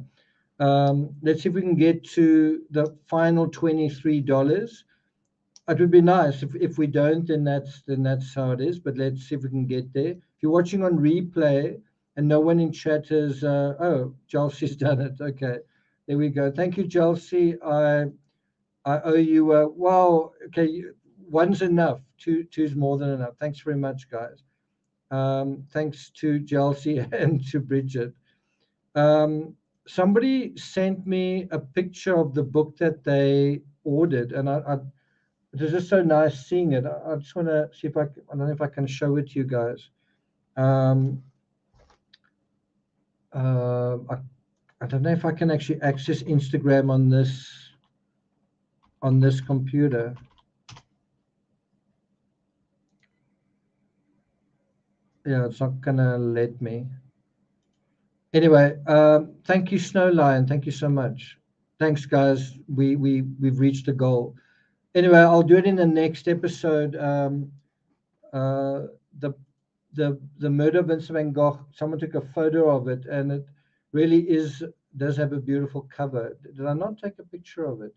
let's see if we can get to the final $23. It would be nice. If we don't, then that's how it is. But let's see if we can get there. If you're watching on replay and no one in chat has, oh, Chelsea's done it. Okay, there we go. Thank you, Chelsea. I owe you. Wow. Okay, one's enough. Two's more than enough. Thanks very much, guys. Thanks to Chelsea and to Bridget. Somebody sent me a picture of the book that they ordered, and it was just so nice seeing it. I just want to see if I don't know if I can show it to you guys. I don't know if I can actually access Instagram on this computer. Yeah, it's not gonna let me. Anyway, thank you, Snow Lion. Thank you so much. Thanks, guys. We've reached the goal. Anyway, I'll do it in the next episode. The the murder of Vincent van Gogh. Someone took a photo of it, and it really does have a beautiful cover. Did I not take a picture of it?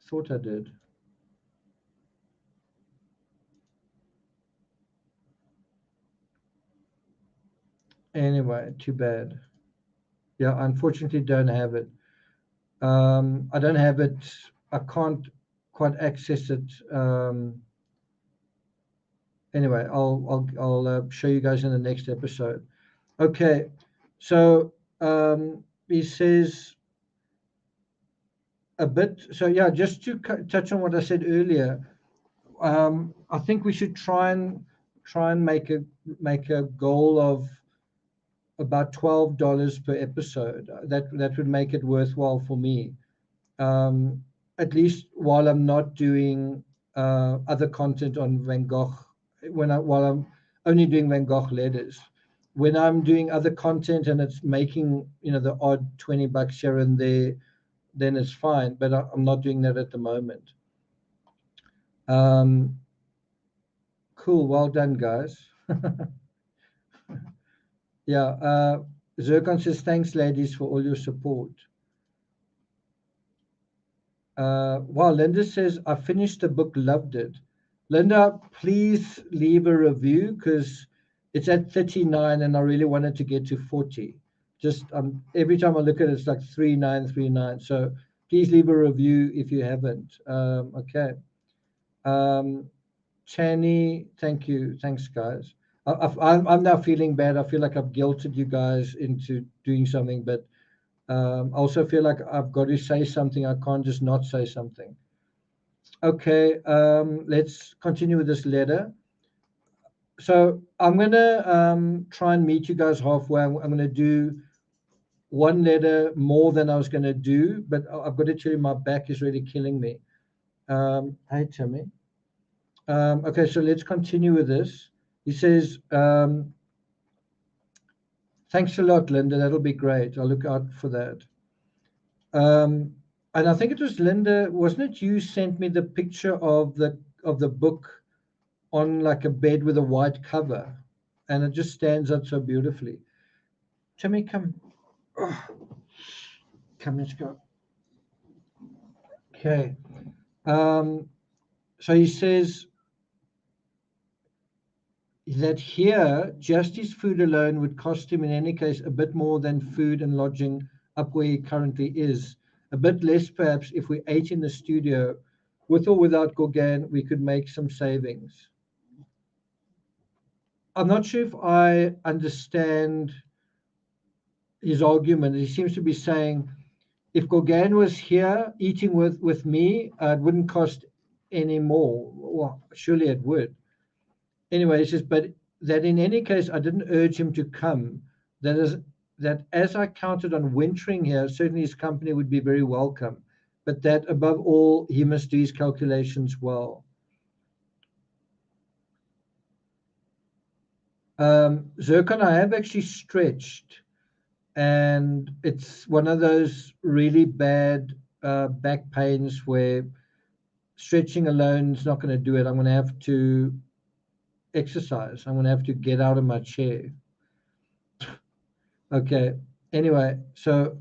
Thought I did. Anyway, too bad. Yeah, unfortunately, don't have it. I don't have it. I can't quite access it. Anyway, I'll show you guys in the next episode. Okay, so he says a bit. So yeah, just to touch on what I said earlier, I think we should try and make a goal of about $12 per episode. That would make it worthwhile for me. at least while I'm not doing other content on Van Gogh, while I'm only doing Van Gogh letters. When I'm doing other content and it's making, the odd $20 here and there, then it's fine. But I'm not doing that at the moment. Cool. Well done, guys. Yeah. Zircon says, thanks, ladies, for all your support. Wow, Linda says, I finished the book, loved it. Linda, please leave a review because it's at 39 and I really wanted to get to 40. Just every time I look at it, it's like 3939. So please leave a review if you haven't. Okay. Chani, thank you. Thanks, guys. I'm now feeling bad. I feel like I've guilted you guys into doing something, but I also feel like I've got to say something. I can't just not say something. Okay, let's continue with this letter. So I'm going to try and meet you guys halfway. I'm going to do one letter more than I was going to do, but I've got to tell you my back is really killing me. Hey, Timmy. Okay, so let's continue with this. He says, thanks a lot, Linda. That'll be great. I'll look out for that. And I think it was Linda, wasn't it you sent me the picture of the book on like a bed with a white cover, and it just stands out so beautifully. Timmy, come. Oh, come, let's go. Okay. So he says that here, just his food alone would cost him in any case a bit more than food and lodging up where he currently is. A bit less perhaps if we ate in the studio. With or without Gogh, we could make some savings. I'm not sure if I understand his argument. He seems to be saying if Gogh was here eating with me, it wouldn't cost any more. Well, surely it would. Anyway, he says, but that in any case, I didn't urge him to come. That as I counted on wintering here, certainly his company would be very welcome. But that above all, he must do his calculations well. Zircon, I have actually stretched, and it's one of those really bad back pains where stretching alone is not going to do it. I'm going to have to exercise. I'm going to have to get out of my chair. Okay. Anyway, so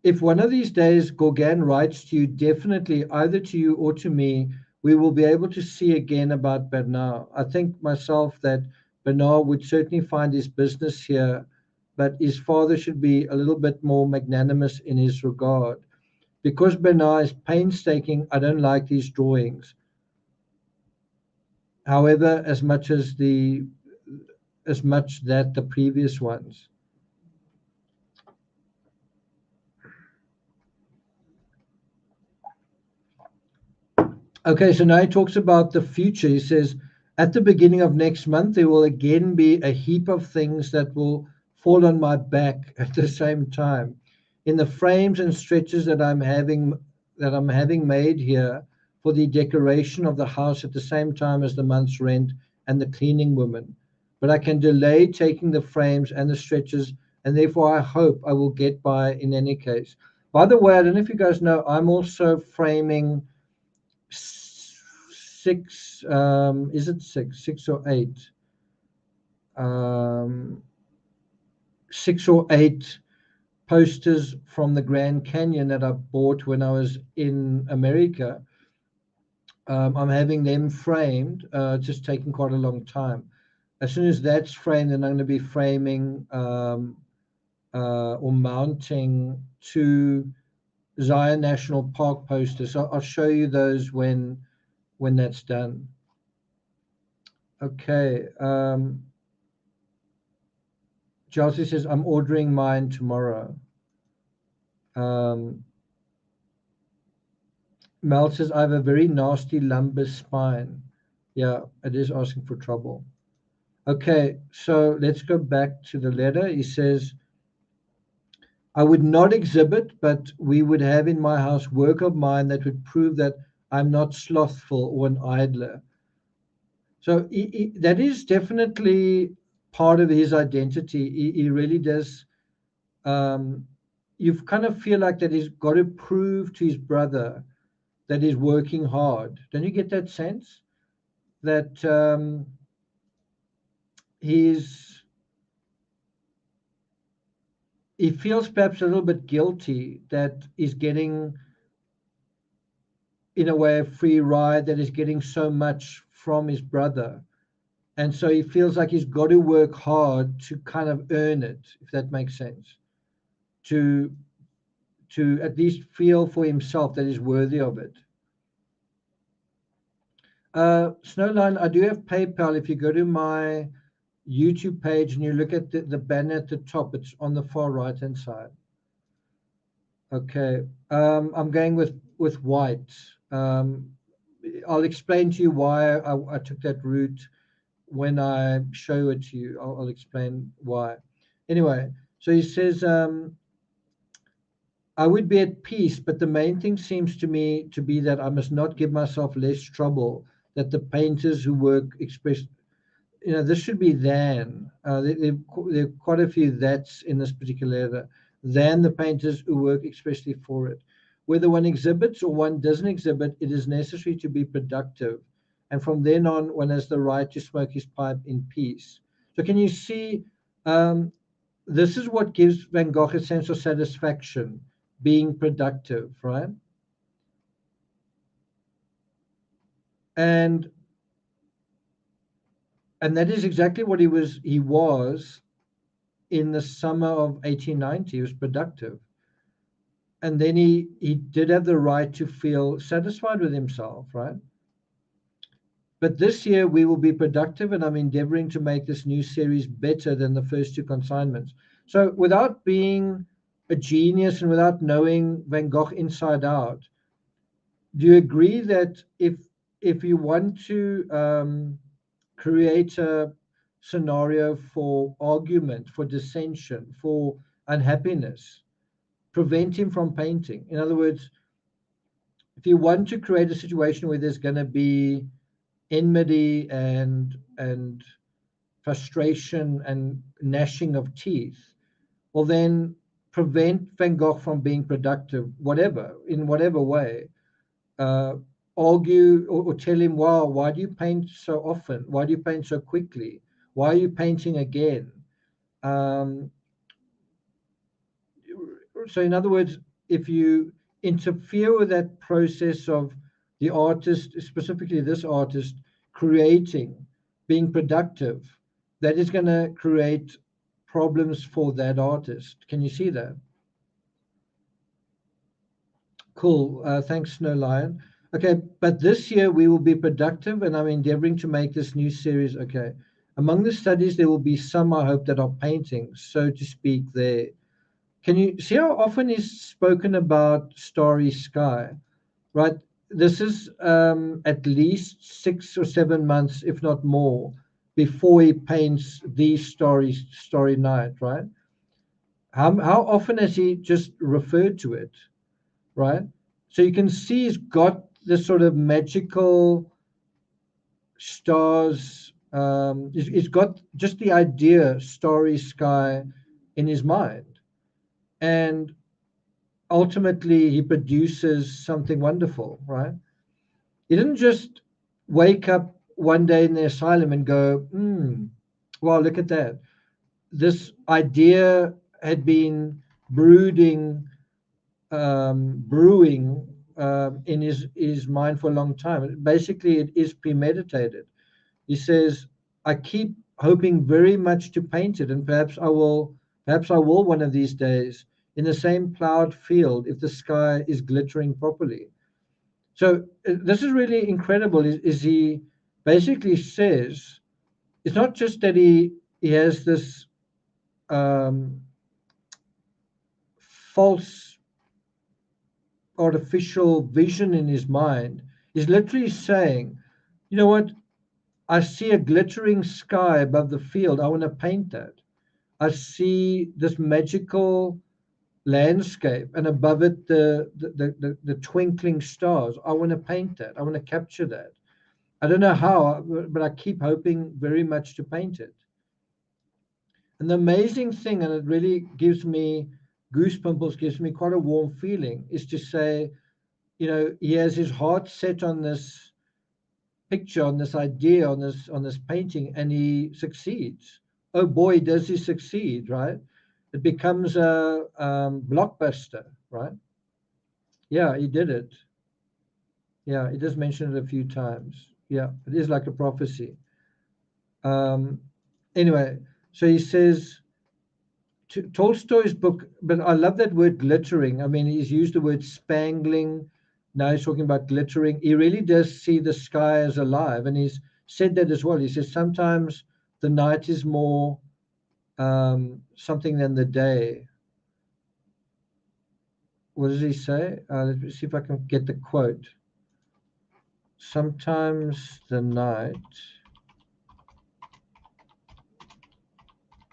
if one of these days Gogh writes to you, definitely either to you or to me, we will be able to see again about Bernard. I think myself that Bernard would certainly find his business here, but his father should be a little bit more magnanimous in his regard. Because Bernard is painstaking, I don't like these drawings. However, as much that the previous ones. Okay, so now he talks about the future. He says, at the beginning of next month, there will again be a heap of things that will fall on my back at the same time. In the frames and stretches that I'm having made here for the decoration of the house at the same time as the month's rent and the cleaning woman. But I can delay taking the frames and the stretches, and therefore I hope I will get by in any case. By the way, I don't know if you guys know, I'm also framing six, is it six or eight? 6 or 8 posters from the Grand Canyon that I bought when I was in America. I'm having them framed, just taking quite a long time. As soon as that's framed, then I'm going to be framing or mounting 2 Zion National Park posters. So I'll show you those when that's done. Okay. Chelsea says, I'm ordering mine tomorrow. Mel says, I have a very nasty lumbar spine. Yeah, it is asking for trouble. Okay, so let's go back to the letter. He says, I would not exhibit, but we would have in my house work of mine that would prove that I'm not slothful or an idler. So that is definitely part of his identity. He really does. Um, you kind of feel like that he's got to prove to his brother that he's working hard. Don't you get that sense that he's he feels perhaps a little bit guilty that he's getting, in a way, a free ride, that he's getting so much from his brother. And so he feels like he's got to work hard to kind of earn it, if that makes sense, to at least feel for himself that he's worthy of it. Snowline, I do have PayPal. If you go to my YouTube page and you look at the banner at the top, it's on the far right hand side. Okay, I'm going with white. I'll explain to you why I took that route when I show it to you. I'll explain why. Anyway, so he says, I would be at peace, but the main thing seems to me to be that I must not give myself less trouble, that the painters who work express, this should be than. There are quite a few that's in this particular letter. Than the painters who work especially for it. Whether one exhibits or one doesn't exhibit, it is necessary to be productive. And from then on, one has the right to smoke his pipe in peace. So can you see, this is what gives Van Gogh a sense of satisfaction, being productive, right? And that is exactly what he was in the summer of 1890. He was productive. And then he did have the right to feel satisfied with himself, right? But this year we will be productive, and I'm endeavoring to make this new series better than the first two consignments. So without being a genius and without knowing Van Gogh inside out, do you agree that if you want to create a scenario for argument, for dissension, for unhappiness, prevent him from painting? In other words, if you want to create a situation where there's going to be enmity and frustration and gnashing of teeth, well then prevent Van Gogh from being productive, in whatever way. Uh, Argue or tell him, wow, why do you paint so often? Why do you paint so quickly? Why are you painting again? Um, so in other words, if you interfere with that process of the artist, specifically this artist, creating, being productive, that is going to create problems for that artist. Can you see that? Cool. Thanks, Snow Lion. Okay, but this year we will be productive, and I'm endeavoring to make this new series. Okay. Among the studies, there will be some, I hope, that are painting, so to speak, there. Can you see how often he's spoken about starry sky, right? This is at least 6 or 7 months, if not more, before he paints the starry night, right? How often has he just referred to it, right? So you can see he's got this sort of magical stars. He's got just the idea starry sky in his mind, and ultimately he produces something wonderful, right? He didn't just wake up one day in the asylum and go, well, look at that. This idea had been brewing in his mind for a long time. Basically, it is premeditated. He says, I keep hoping very much to paint it, and perhaps I will one of these days in the same plowed field if the sky is glittering properly. So this is really incredible. Is he basically says it's not just that he has this um, false artificial vision in his mind. He's literally saying, you know what? I see a glittering sky above the field. I want to paint that. I see this magical landscape, and above it the twinkling stars. I want to paint that. I want to capture that. I don't know how, but I keep hoping very much to paint it. And the amazing thing, and it really gives me goosebumps, gives me quite a warm feeling, is to say, he has his heart set on this picture, on this idea, on this painting, and he succeeds. Oh boy, does he succeed, right? It becomes a blockbuster, right? Yeah, he did it. Yeah, he does mention it a few times. Yeah, it is like a prophecy. Anyway, so he says, Tolstoy's book, but I love that word glittering. I mean, he's used the word spangling. Now he's talking about glittering. He really does see the sky as alive. And he's said that as well. He says sometimes the night is more something than the day. What does he say? Let me see if I can get the quote. Sometimes the night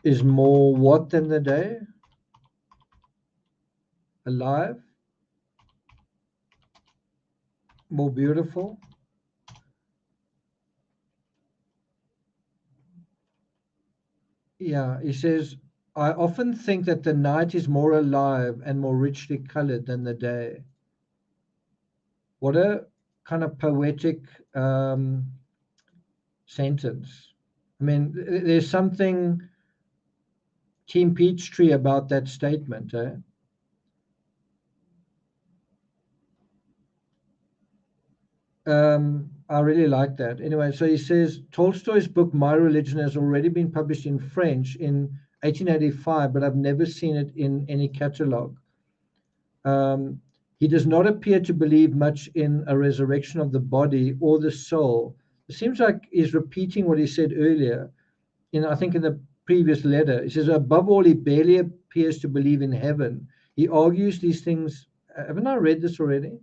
is more what than the day? Alive? More beautiful? Yeah, he says, I often think that the night is more alive and more richly colored than the day. What a kind of poetic sentence. I mean, there's something Team Peachtree about that statement, eh? I really like that. Anyway, so he says Tolstoy's book My Religion has already been published in French in 1885, but I've never seen it in any catalogue. He does not appear to believe much in a resurrection of the body or the soul. It seems like he's repeating what he said earlier. I think in the previous letter, he says, above all, he barely appears to believe in heaven. He argues these things. Haven't I read this already?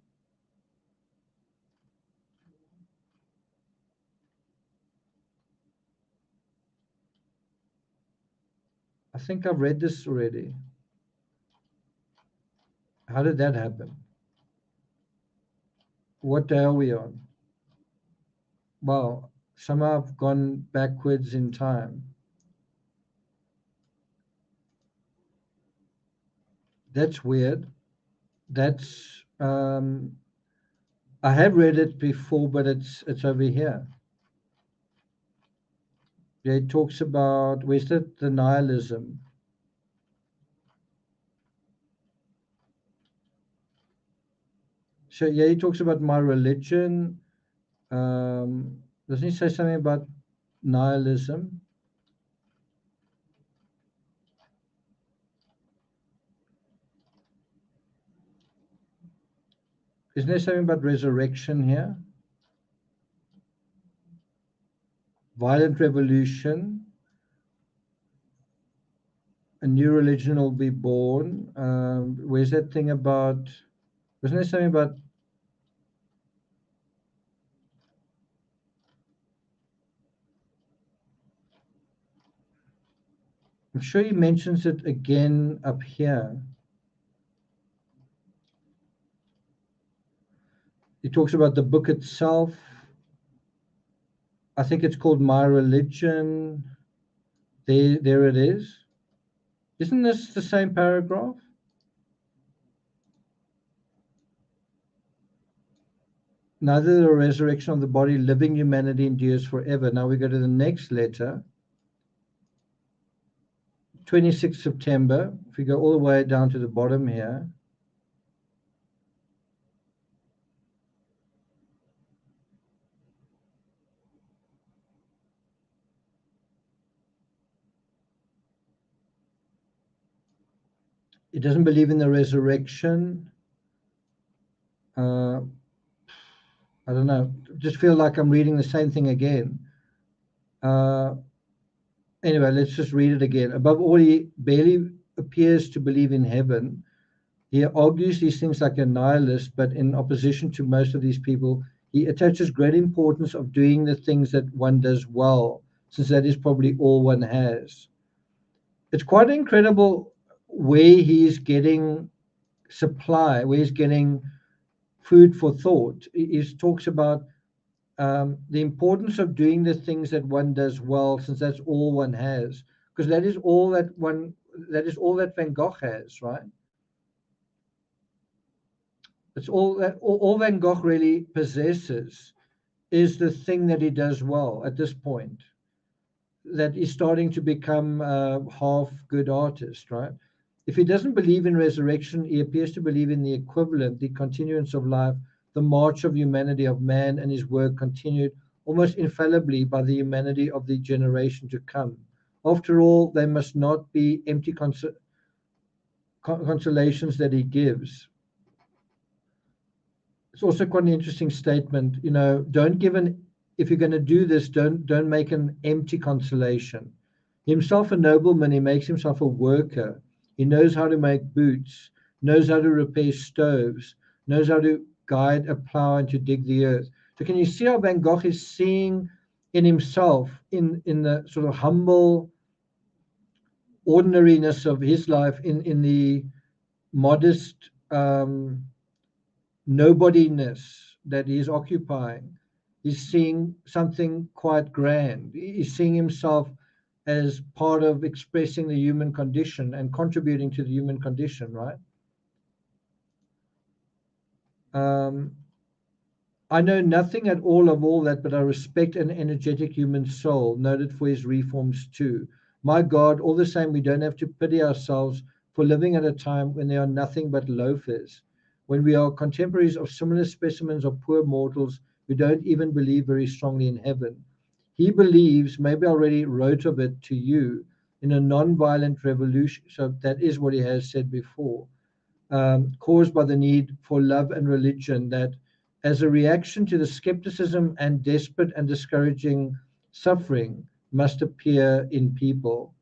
I think I've read this already. How did that happen? What day are we on? Well, somehow I've gone backwards in time. That's weird. That's I have read it before, but it's over here. Yeah, it talks about, where's that, the nihilism? So yeah, he talks about my religion. Doesn't he say something about nihilism? Isn't there something about resurrection here? Violent revolution. A new religion will be born. Where's that thing about? Wasn't there something about? I'm sure he mentions it again up here. He talks about the book itself. I think it's called My Religion. There it is. Isn't this the same paragraph? Neither the resurrection of the body, living humanity endures forever. Now we go to the next letter. 26th September. If we go all the way down to the bottom here. It doesn't believe in the resurrection. I don't know. Just feel like I'm reading the same thing again. Anyway, let's just read it again. Above all, he barely appears to believe in heaven. He argues these things like a nihilist, but in opposition to most of these people, he attaches great importance of doing the things that one does well, since that is probably all one has. It's quite incredible where he's getting supply, where he's getting food for thought. He talks about the importance of doing the things that one does well, since that's all one has, because that is all that Van Gogh has, right? It's all Van Gogh really possesses is the thing that he does well at this point, that he's starting to become a half good artist, right? If he doesn't believe in resurrection, he appears to believe in the equivalent, the continuance of life, the march of humanity, of man and his work continued almost infallibly by the humanity of the generation to come. After all, they must not be empty consolations that he gives. It's also quite an interesting statement. Don't give if you're going to do this, don't make an empty consolation. Himself a nobleman, he makes himself a worker. He knows how to make boots, knows how to repair stoves, knows how to guide a plow and to dig the earth. So can you see how Van Gogh is seeing in himself, in the sort of humble ordinariness of his life, in the modest nobodiness that he's occupying? He's seeing something quite grand. He's seeing himself as part of expressing the human condition and contributing to the human condition, right? I know nothing at all of all that, but I respect an energetic human soul, noted for his reforms too. My God, all the same, we don't have to pity ourselves for living at a time when there are nothing but loafers, when we are contemporaries of similar specimens of poor mortals who don't even believe very strongly in heaven. He believes, maybe I already wrote of it to you, in a non-violent revolution. So that is what he has said before, caused by the need for love and religion, that as a reaction to the skepticism and desperate and discouraging suffering must appear in people.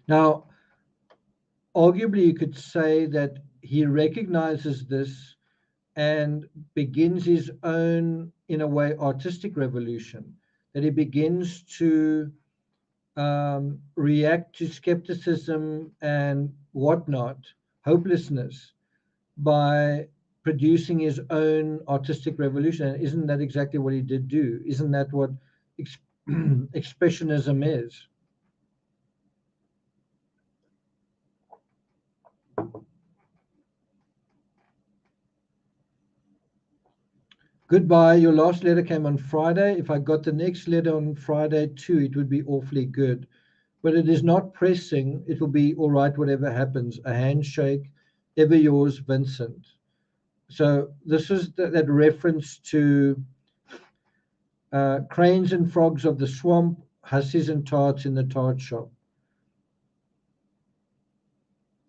Now, arguably, you could say that he recognizes this and begins his own, in a way, artistic revolution, that he begins to react to skepticism and whatnot, hopelessness, by producing his own artistic revolution. And isn't that exactly what he did do? Isn't that what expressionism is? Goodbye. Your last letter came on Friday. If I got the next letter on Friday too, it would be awfully good. But it is not pressing. It will be all right, whatever happens. A handshake. Ever yours, Vincent. So this is that reference to cranes and frogs of the swamp, hussies and tarts in the tart shop.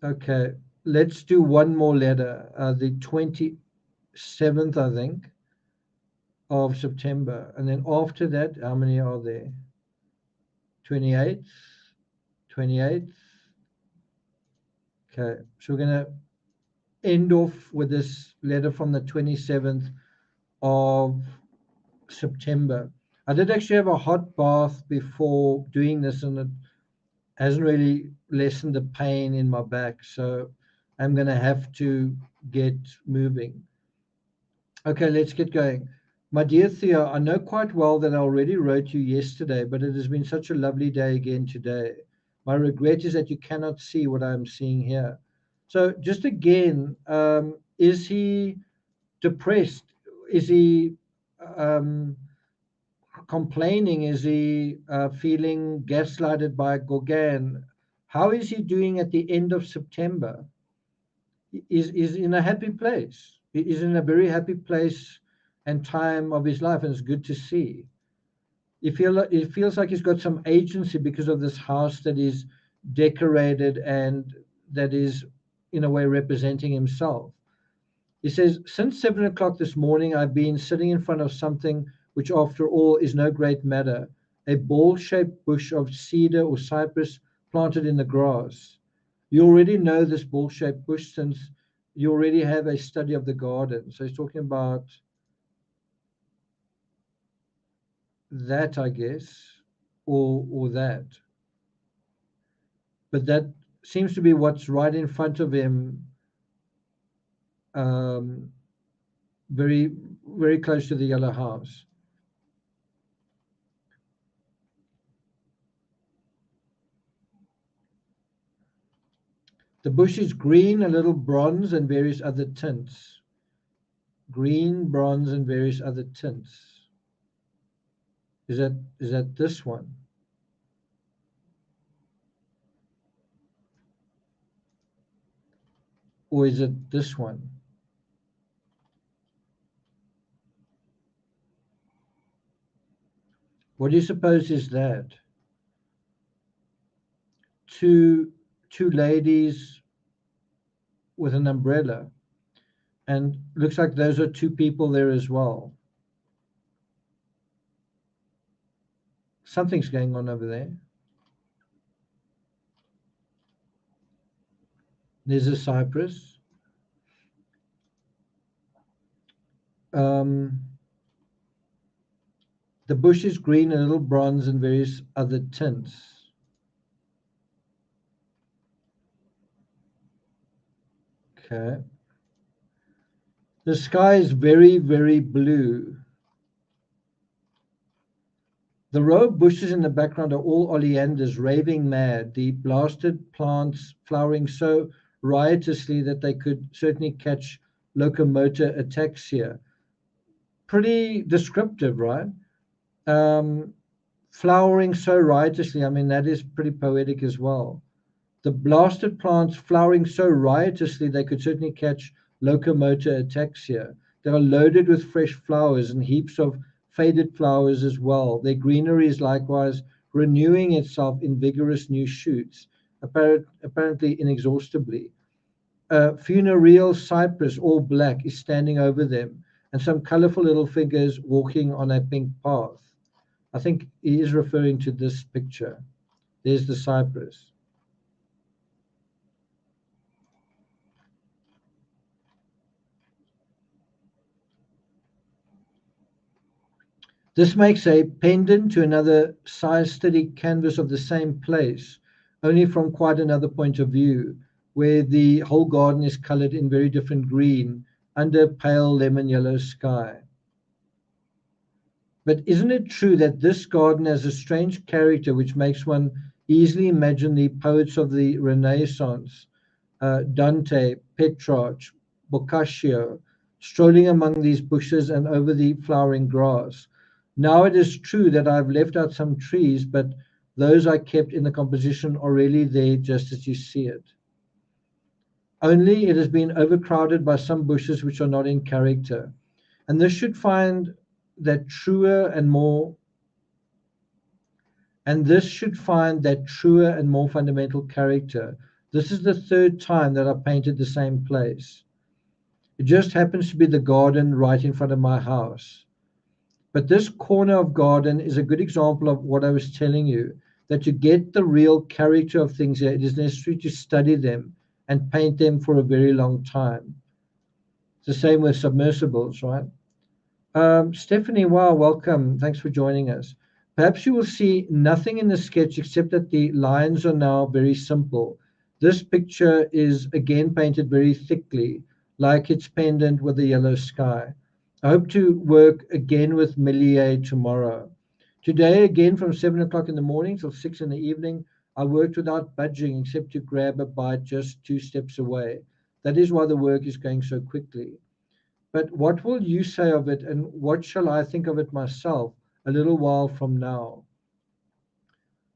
Okay, let's do one more letter. The 27th, I think, of September. And then after that, how many are there? 28th, 28th. Okay, so we're going to end off with this letter from the 27th of September. I did actually have a hot bath before doing this, and it hasn't really lessened the pain in my back. So I'm going to have to get moving. Okay, let's get going. My dear Theo, I know quite well that I already wrote you yesterday, but it has been such a lovely day again today. My regret is that you cannot see what I'm seeing here. So just again, is he depressed? Is he complaining? Is he feeling gaslighted by Gogh? How is he doing at the end of September? Is in a happy place. He is in a very happy place and time of his life, and it's good to see. It feels like he's got some agency because of this house that is decorated and that is, in a way, representing himself. He says, since 7 o'clock this morning, I've been sitting in front of something which, after all, is no great matter, a ball-shaped bush of cedar or cypress planted in the grass. You already know this ball-shaped bush since you already have a study of the garden. So he's talking about that, I guess, or that. but that seems to be what's right in front of him, very, very close to the yellow house. The bush is green, a little bronze, and various other tints. Green, bronze, and various other tints. Is that this one? Or is it this one? What do you suppose is that? Two ladies with an umbrella, and looks like those are two people there as well. Something's going on over there. There's a cypress. The bush is green, a little bronze, and various other tints. Okay. The sky is very, very blue. The row of bushes in the background are all oleanders, raving mad, the blasted plants flowering so riotously that they could certainly catch locomotor ataxia. Pretty descriptive, right? Flowering so riotously, I mean, that is pretty poetic as well. The blasted plants flowering so riotously they could certainly catch locomotor ataxia. They are loaded with fresh flowers and heaps of faded flowers as well. Their greenery is likewise renewing itself in vigorous new shoots, apparently inexhaustibly. A funereal cypress, all black, is standing over them, and some colorful little figures walking on a pink path. I think he is referring to this picture. There's the cypress. This makes a pendant to another size-study canvas of the same place, only from quite another point of view, where the whole garden is colored in very different green under pale lemon yellow sky. But isn't it true that this garden has a strange character which makes one easily imagine the poets of the Renaissance, Dante, Petrarch, Boccaccio, strolling among these bushes and over the flowering grass? Now it is true that I've left out some trees, but those I kept in the composition are really there just as you see it. Only it has been overcrowded by some bushes which are not in character. And this should find that truer and more and this should find that truer and more fundamental character. This is the third time that I painted the same place. It just happens to be the garden right in front of my house. But this corner of garden is a good example of what I was telling you, that to get the real character of things here, it is necessary to study them and paint them for a very long time. It's the same with submersibles, right? Stephanie, wow, welcome. Thanks for joining us. Perhaps you will see nothing in the sketch except that the lines are now very simple. This picture is again painted very thickly, like it's pendant with a yellow sky. I hope to work again with Millier tomorrow. Today, again from 7 o'clock in the morning till 6 in the evening, I worked without budging except to grab a bite just 2 steps away. That is why the work is going so quickly. But what will you say of it, and what shall I think of it myself a little while from now?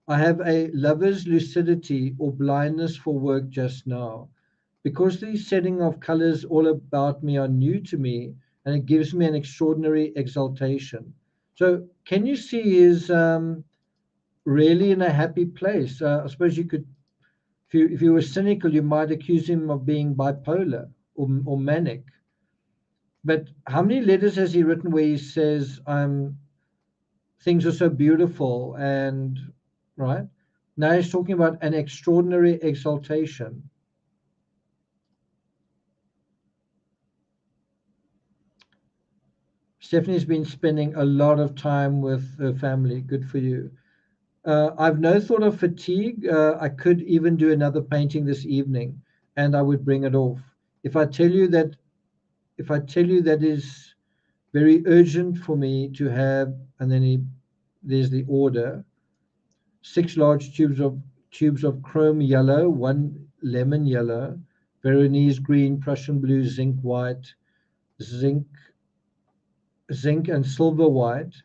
I have a lover's lucidity or blindness for work just now, because the setting of colors all about me are new to me, and it gives me an extraordinary exaltation. So, can you see he is really in a happy place? I suppose you could, if you were cynical, you might accuse him of being bipolar or manic. But how many letters has he written where he says, things are so beautiful and right? Now he's talking about an extraordinary exaltation. Stephanie's been spending a lot of time with her family. Good for you. I've no thought of fatigue. I could even do another painting this evening, and I would bring it off. If I tell you that, if I tell you that is very urgent for me to have, and then there's the order: 6 large tubes of chrome yellow, 1 lemon yellow, Veronese green, Prussian blue, zinc white, zinc, zinc and silver white.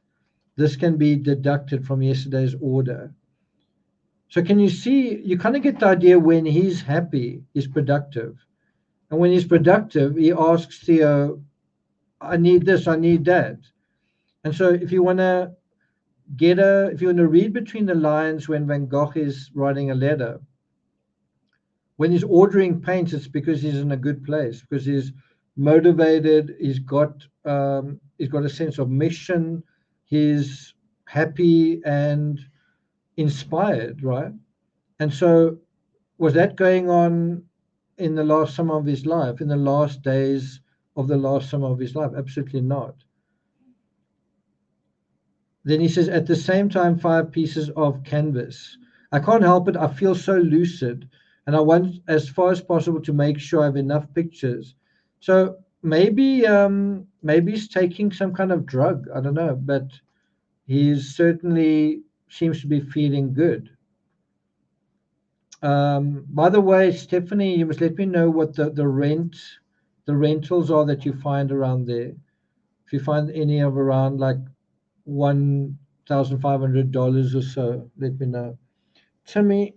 This can be deducted from yesterday's order. So can you see, you kind of get the idea when he's happy, he's productive. And when he's productive, he asks Theo, I need this, I need that. And so if you want to if you want to read between the lines when Van Gogh is writing a letter, when he's ordering paints, it's because he's in a good place, because he's motivated, he's got a sense of mission, he's happy and inspired, right? And so was that going on in the last summer of his life, in the last days of the last summer of his life? Absolutely not. Then he says, at the same time, 5 pieces of canvas. I can't help it. I feel so lucid, and I want, as far as possible, to make sure I have enough pictures. So maybe he's taking some kind of drug. I don't know, but he certainly seems to be feeling good. By the way, Stephanie, you must let me know what the rentals are that you find around there. If you find any of around like $1,500 or so, let me know. Timmy.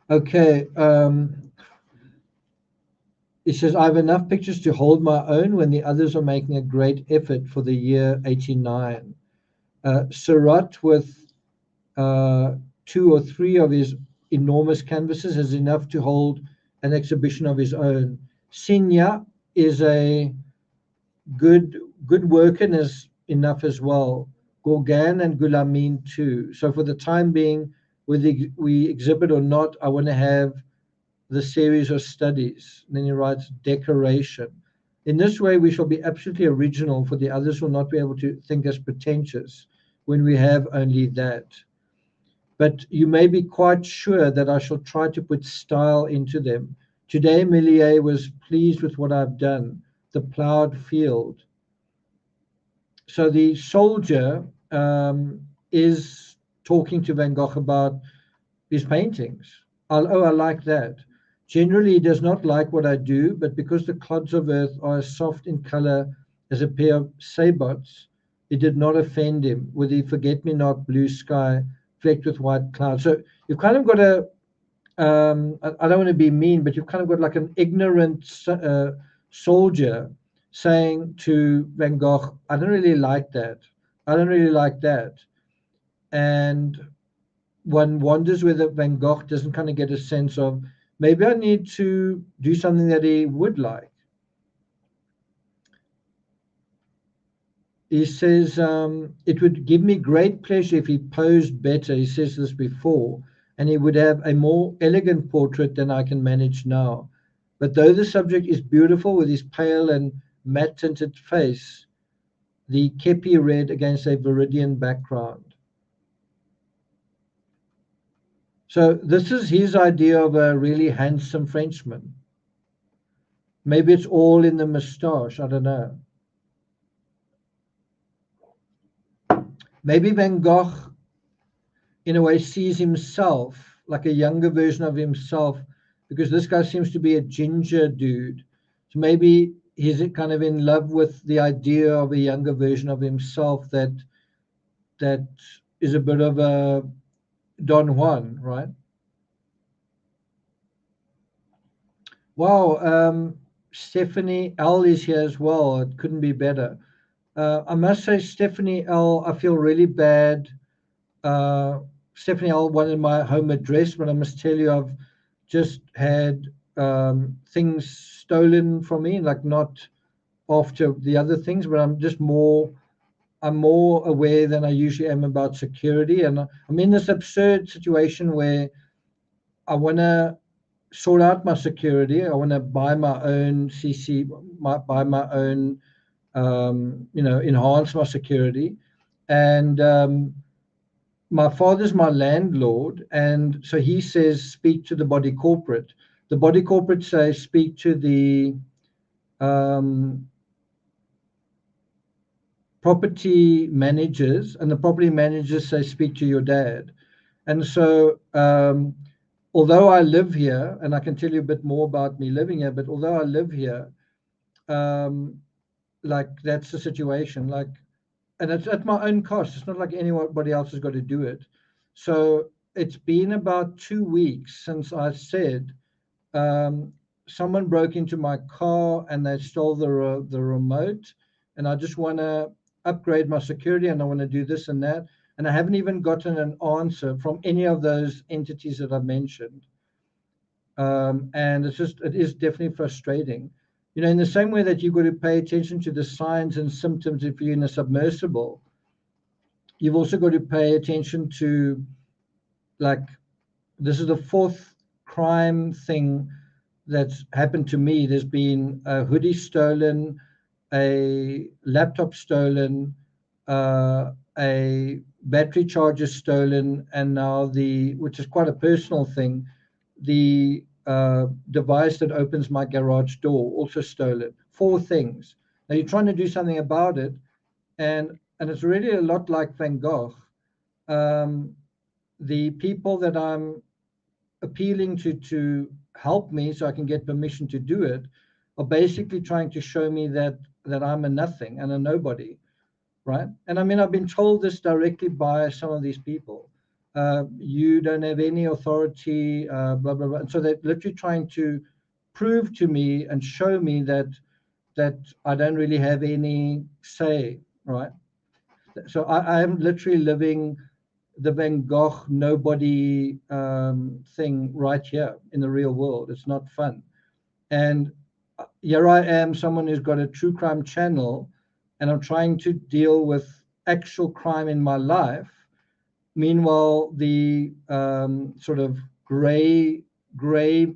Okay. It says, I have enough pictures to hold my own when the others are making a great effort for the year 89. Surratt, with 2 or 3 of his enormous canvases, has enough to hold an exhibition of his own. Signa is a good worker and is enough as well. Gauguin and Guillaumin too. So for the time being, whether we exhibit or not, I want to have the series of studies. And then he writes decoration. In this way, we shall be absolutely original, for the others will not be able to think us pretentious when we have only that. But you may be quite sure that I shall try to put style into them. Today, Millier was pleased with what I've done, the ploughed field. So the soldier is talking to Van Gogh about his paintings. I like that. Generally, he does not like what I do, but because the clods of earth are as soft in color as a pair of sabots, it did not offend him with the forget-me-not blue sky flecked with white clouds. So you've kind of got a, I don't want to be mean, but you've kind of got like an ignorant soldier saying to Van Gogh, I don't really like that. I don't really like that. And one wonders whether Van Gogh doesn't kind of get a sense of, maybe I need to do something that he would like. He says, it would give me great pleasure if he posed better. He says this before, and he would have a more elegant portrait than I can manage now. But though the subject is beautiful with his pale and matte-tinted face, the kepi red against a viridian background. So this is his idea of a really handsome Frenchman. Maybe it's all in the moustache, I don't know. Maybe Van Gogh, in a way, sees himself like a younger version of himself, because this guy seems to be a ginger dude. So maybe he's kind of in love with the idea of a younger version of himself that is a bit of a Don Juan, right? Wow, Stephanie L is here as well. It couldn't be better. I must say, Stephanie L, I feel really bad. Stephanie L wanted my home address, but I must tell you, I've just had things stolen from me, like not after the other things, but I'm more aware than I usually am about security. And I'm in this absurd situation where I want to sort out my security. I want to buy my own CC, buy my own enhance my security. And my father's my landlord, and so he says speak to the body corporate. The body corporate says speak to the property managers, and the property managers say speak to your dad. And so although I live here, and I can tell you a bit more about me living here, but although I live here, like that's the situation. Like, and it's at my own cost. It's not like anybody else has got to do it. So it's been about 2 weeks since I said someone broke into my car and they stole the remote, and I just want to upgrade my security and I want to do this and that. And I haven't even gotten an answer from any of those entities that I mentioned. And it is definitely frustrating. In the same way that you've got to pay attention to the signs and symptoms if you're in a submersible, you've also got to pay attention to, like, this is the fourth crime thing that's happened to me. There's been a hoodie stolen, a laptop stolen, a battery charger stolen, and now which is quite a personal thing, the device that opens my garage door also stolen. 4 things. Now you're trying to do something about it, and it's really a lot like Van Gogh. The people that I'm appealing to help me so I can get permission to do it are basically trying to show me that I'm a nothing and a nobody, right? And I mean, I've been told this directly by some of these people. You don't have any authority, blah, blah, blah. And so they're literally trying to prove to me and show me that I don't really have any say, right? So I am literally living the Van Gogh nobody thing right here in the real world. It's not fun. And here I am, someone who's got a true crime channel, and I'm trying to deal with actual crime in my life. Meanwhile, the sort of gray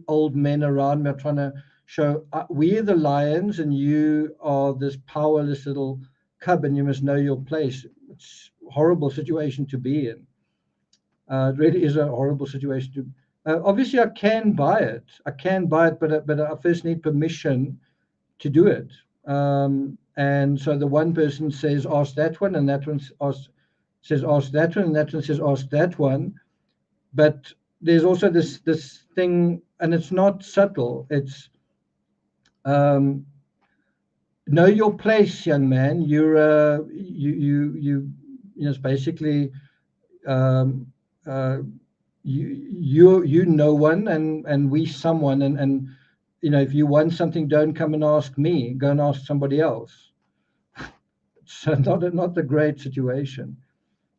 old men around me are trying to show we're the lions and you are this powerless little cub and you must know your place. It's a horrible situation to be in. It really is a horrible situation to. Obviously, I can buy it. But I first need permission to do it. And so the one person says, ask that one, and that one says, ask that one, and that one says, ask that one. But there's also this thing, and it's not subtle. It's know your place, young man. You're it's basically you know one, and we someone, and if you want something, don't come and ask me, go and ask somebody else. So not a great situation.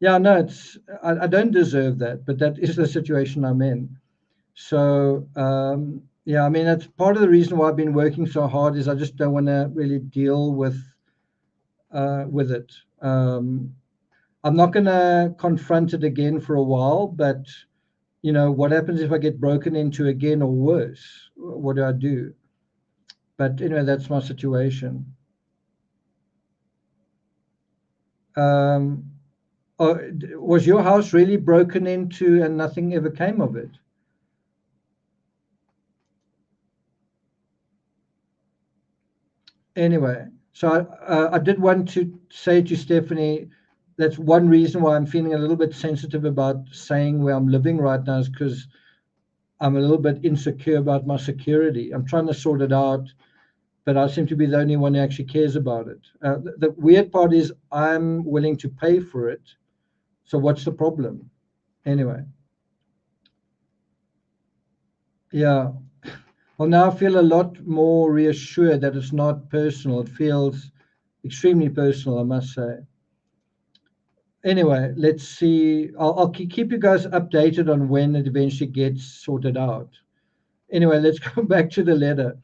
Yeah, no, I don't deserve that, but that is the situation I'm in. So yeah, I mean, that's part of the reason why I've been working so hard, is I just don't want to really deal with it. I'm not going to confront it again for a while, but what happens if I get broken into again, or worse? What do I do? But anyway, that's my situation. Was your house really broken into and nothing ever came of it? Anyway, so I did want to say to Stephanie, that's one reason why I'm feeling a little bit sensitive about saying where I'm living right now, is because I'm a little bit insecure about my security. I'm trying to sort it out, but I seem to be the only one who actually cares about it. The weird part is I'm willing to pay for it. So what's the problem? Anyway. Yeah. Well, now I feel a lot more reassured that it's not personal. It feels extremely personal, I must say. Anyway, let's see. I'll keep you guys updated on when it eventually gets sorted out. Anyway, let's go back to the letter.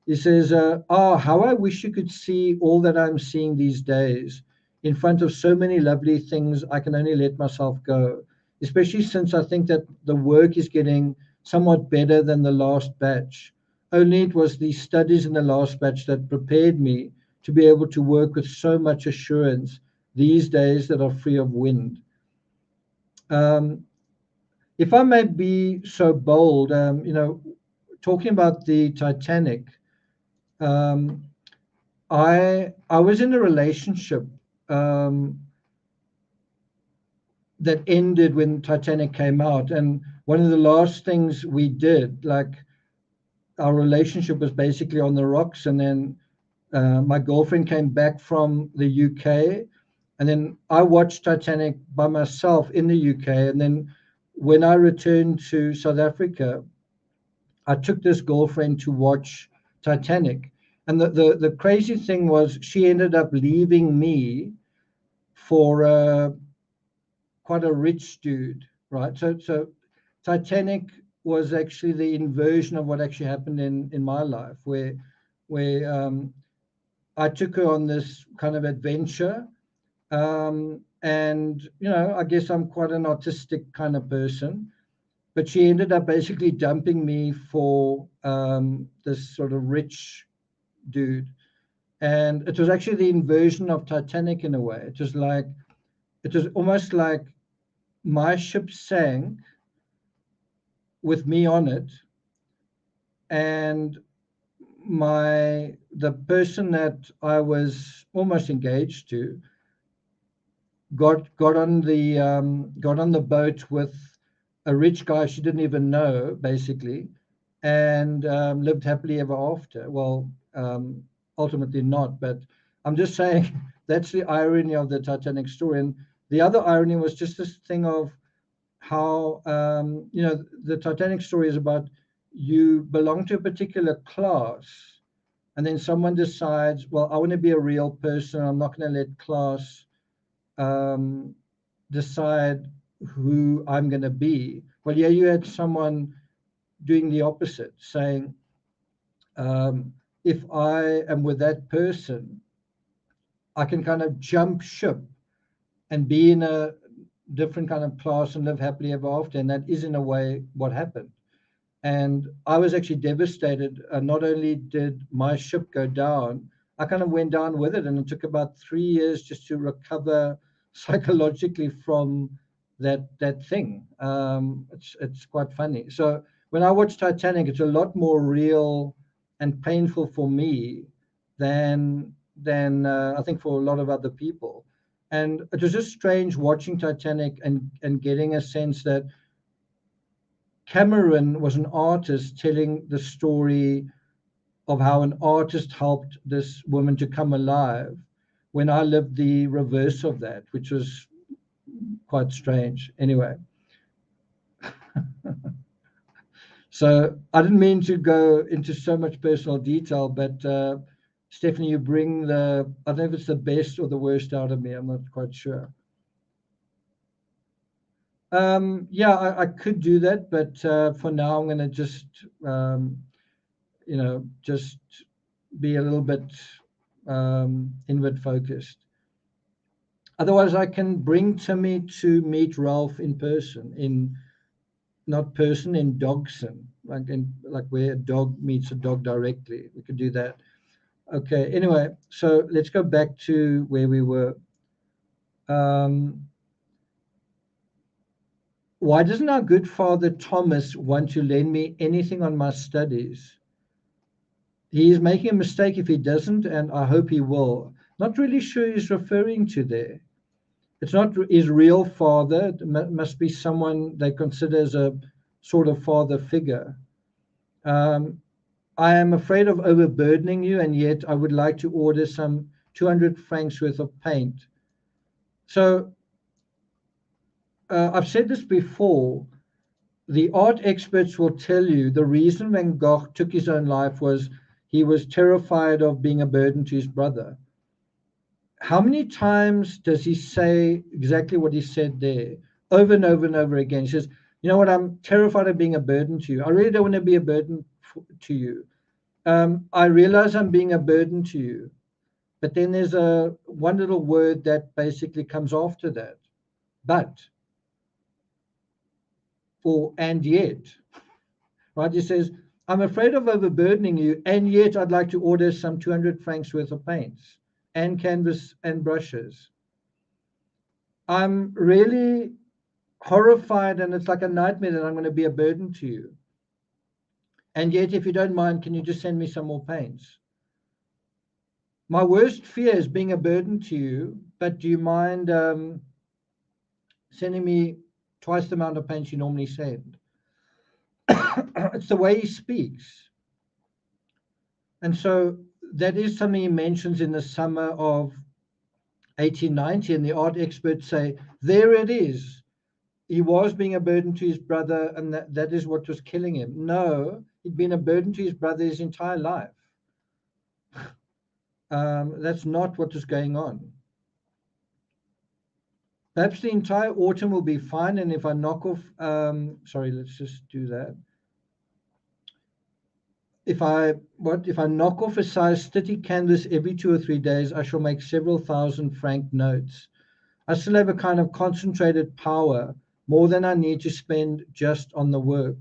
He says, how I wish you could see all that I'm seeing these days. In front of so many lovely things, I can only let myself go, especially since I think that the work is getting somewhat better than the last batch. Only it was the studies in the last batch that prepared me to be able to work with so much assurance these days that are free of wind. If I may be so bold, talking about the Titanic, I was in a relationship that ended when Titanic came out, and one of the last things we did, like, our relationship was basically on the rocks, and then my girlfriend came back from the UK, and then I watched Titanic by myself in the UK, and then when I returned to South Africa, I took this girlfriend to watch Titanic. And the crazy thing was she ended up leaving me for quite a rich dude, right? So Titanic was actually the inversion of what actually happened in my life, where I took her on this kind of adventure. And, I guess I'm quite an artistic kind of person, but she ended up basically dumping me for this sort of rich dude. And it was actually the inversion of Titanic in a way. It was almost like my ship sank with me on it, and the person that I was almost engaged to got on the boat with a rich guy she didn't even know, basically, and lived happily ever after. Well, ultimately not, but I'm just saying that's the irony of the Titanic story. And the other irony was just this thing of how the Titanic story is about you belong to a particular class, and then someone decides, well, I want to be a real person. I'm not going to let class decide who I'm going to be. Well, yeah, you had someone doing the opposite, saying, if I am with that person, I can kind of jump ship and be in a different kind of class and live happily ever after. And that is, in a way, what happened. And I was actually devastated. Not only did my ship go down, I kind of went down with it. And it took about 3 years just to recover psychologically from that thing. It's quite funny. So when I watch Titanic, it's a lot more real and painful for me than I think for a lot of other people. And it was just strange watching Titanic and getting a sense that Cameron was an artist telling the story of how an artist helped this woman to come alive, when I lived the reverse of that, which was quite strange. Anyway, so I didn't mean to go into so much personal detail, but Stephanie, you bring I don't know if it's the best or the worst out of me. I'm not quite sure. Yeah, I could do that, but for now, I'm going to just, just be a little bit inward focused. Otherwise, I can bring Timmy to meet Ralph in person, in Dogson, like where a dog meets a dog directly. We could do that. Okay. Anyway, so let's go back to where we were. Why doesn't our good father Thomas want to lend me anything on my studies? He is making a mistake if he doesn't, and I hope he will. Not really sure he's referring to there. It's not his real father. It must be someone they consider as a sort of father figure. I am afraid of overburdening you, and yet I would like to order some 200 francs worth of paint. So I've said this before. The art experts will tell you the reason Van Gogh took his own life was he was terrified of being a burden to his brother. How many times does he say exactly what he said there, over and over and over again? He says, you know what, I'm terrified of being a burden to you. I really don't want to be a burden to you. I realize I'm being a burden to you. But then there's one little word that basically comes after that. But, or and yet, right? He says, I'm afraid of overburdening you, and yet I'd like to order some 200 francs worth of paints and canvas and brushes. I'm really horrified, and it's like a nightmare that I'm going to be a burden to you. And yet, if you don't mind, can you just send me some more paints? My worst fear is being a burden to you, but do you mind sending me twice the amount of paints you normally send? It's the way he speaks. And so that is something he mentions in the summer of 1890, and the art experts say, there it is. He was being a burden to his brother, and that is what was killing him. No, he'd been a burden to his brother his entire life. That's not what was going on. Perhaps the entire autumn will be fine, and if I knock off, sorry, let's just do that. If I knock off a size 30 canvas every 2 or 3 days, I shall make several thousand franc notes. I still have a kind of concentrated power, more than I need to spend just on the work.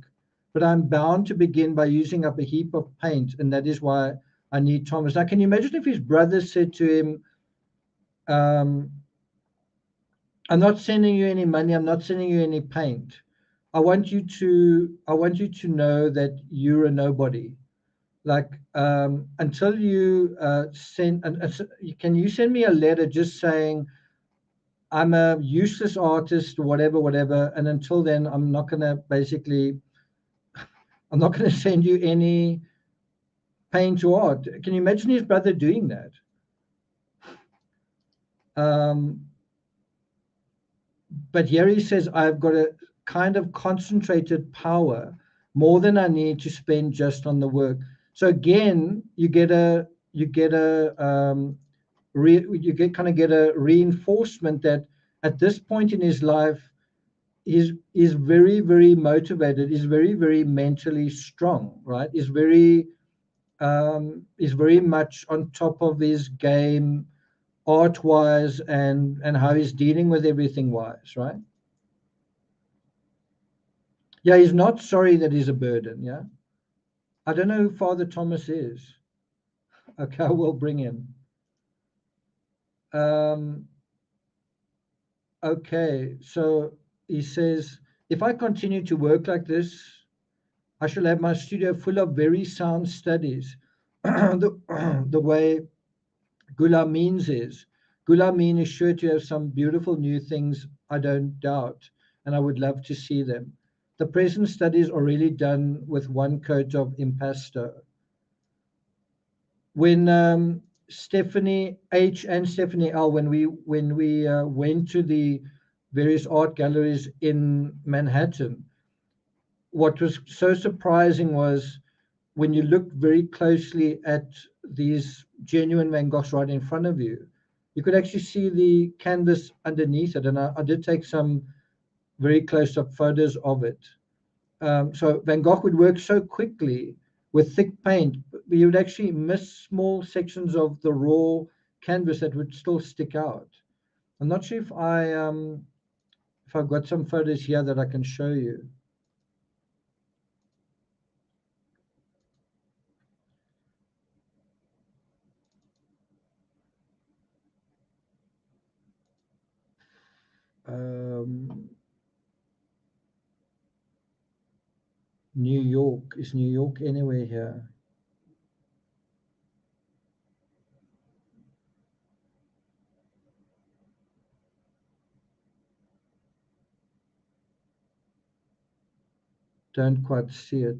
But I'm bound to begin by using up a heap of paint, and that is why I need Thomas. Now, can you imagine if his brother said to him, I'm not sending you any money, I'm not sending you any paint. I want you to know that you're a nobody. Like until you can you send me a letter just saying I'm a useless artist, whatever, and until then I'm not gonna send you any paint or art. Can you imagine his brother doing that? But here he says, I've got a kind of concentrated power, more than I need to spend just on the work. So again, you get a reinforcement that at this point in his life, is very, very motivated, is very, very mentally strong, right? Is very much on top of his game, art wise, and how he's dealing with everything wise, right? Yeah, he's not sorry that he's a burden. Yeah, I don't know who Father Thomas is. Okay, I will bring him. Okay, so he says, if I continue to work like this, I shall have my studio full of very sound studies. The way Gulameen's is. Gulameen is sure to have some beautiful new things, I don't doubt, and I would love to see them. The present studies are really done with one coat of impasto. When Stephanie H and Stephanie L, when we went to the various art galleries in Manhattan, what was so surprising was when you look very closely at these genuine Van Goghs right in front of you, you could actually see the canvas underneath it. And I did take some very close-up photos of it. So Van Gogh would work so quickly with thick paint, but you would actually miss small sections of the raw canvas that would still stick out. I'm not sure if I've got some photos here that I can show you. New York. Is New York anywhere here? Don't quite see it.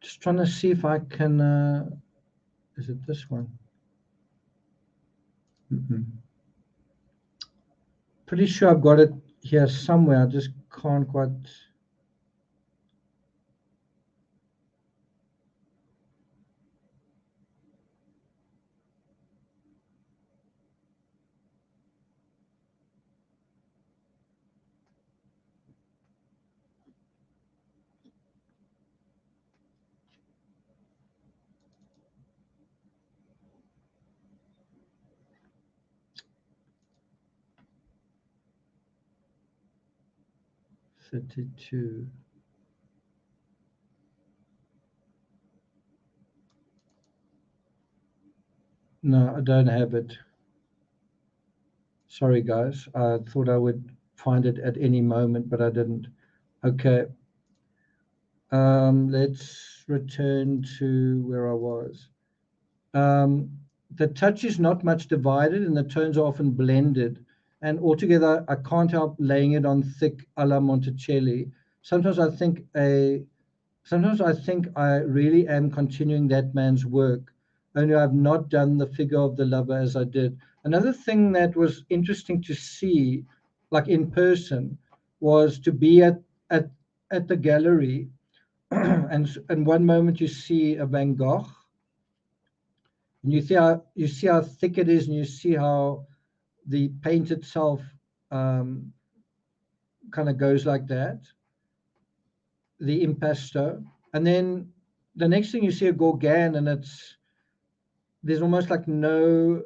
Just trying to see if I can. Is it this one? Pretty sure I've got it here somewhere. I just can't quite. 32. No, I don't have it. Sorry, guys. I thought I would find it at any moment, but I didn't. Okay. Let's return to where I was. The touch is not much divided and the tones are often blended. And altogether, I can't help laying it on thick alla Monticelli. Sometimes I think I really am continuing that man's work, only I've not done the figure of the lover as I did. Another thing that was interesting to see, like in person, was to be at, at the gallery. And one moment you see a Van Gogh, and you see how thick it is, and you see how the paint itself kind of goes like that, the impasto. And then the next thing you see a Gauguin, and there's almost like no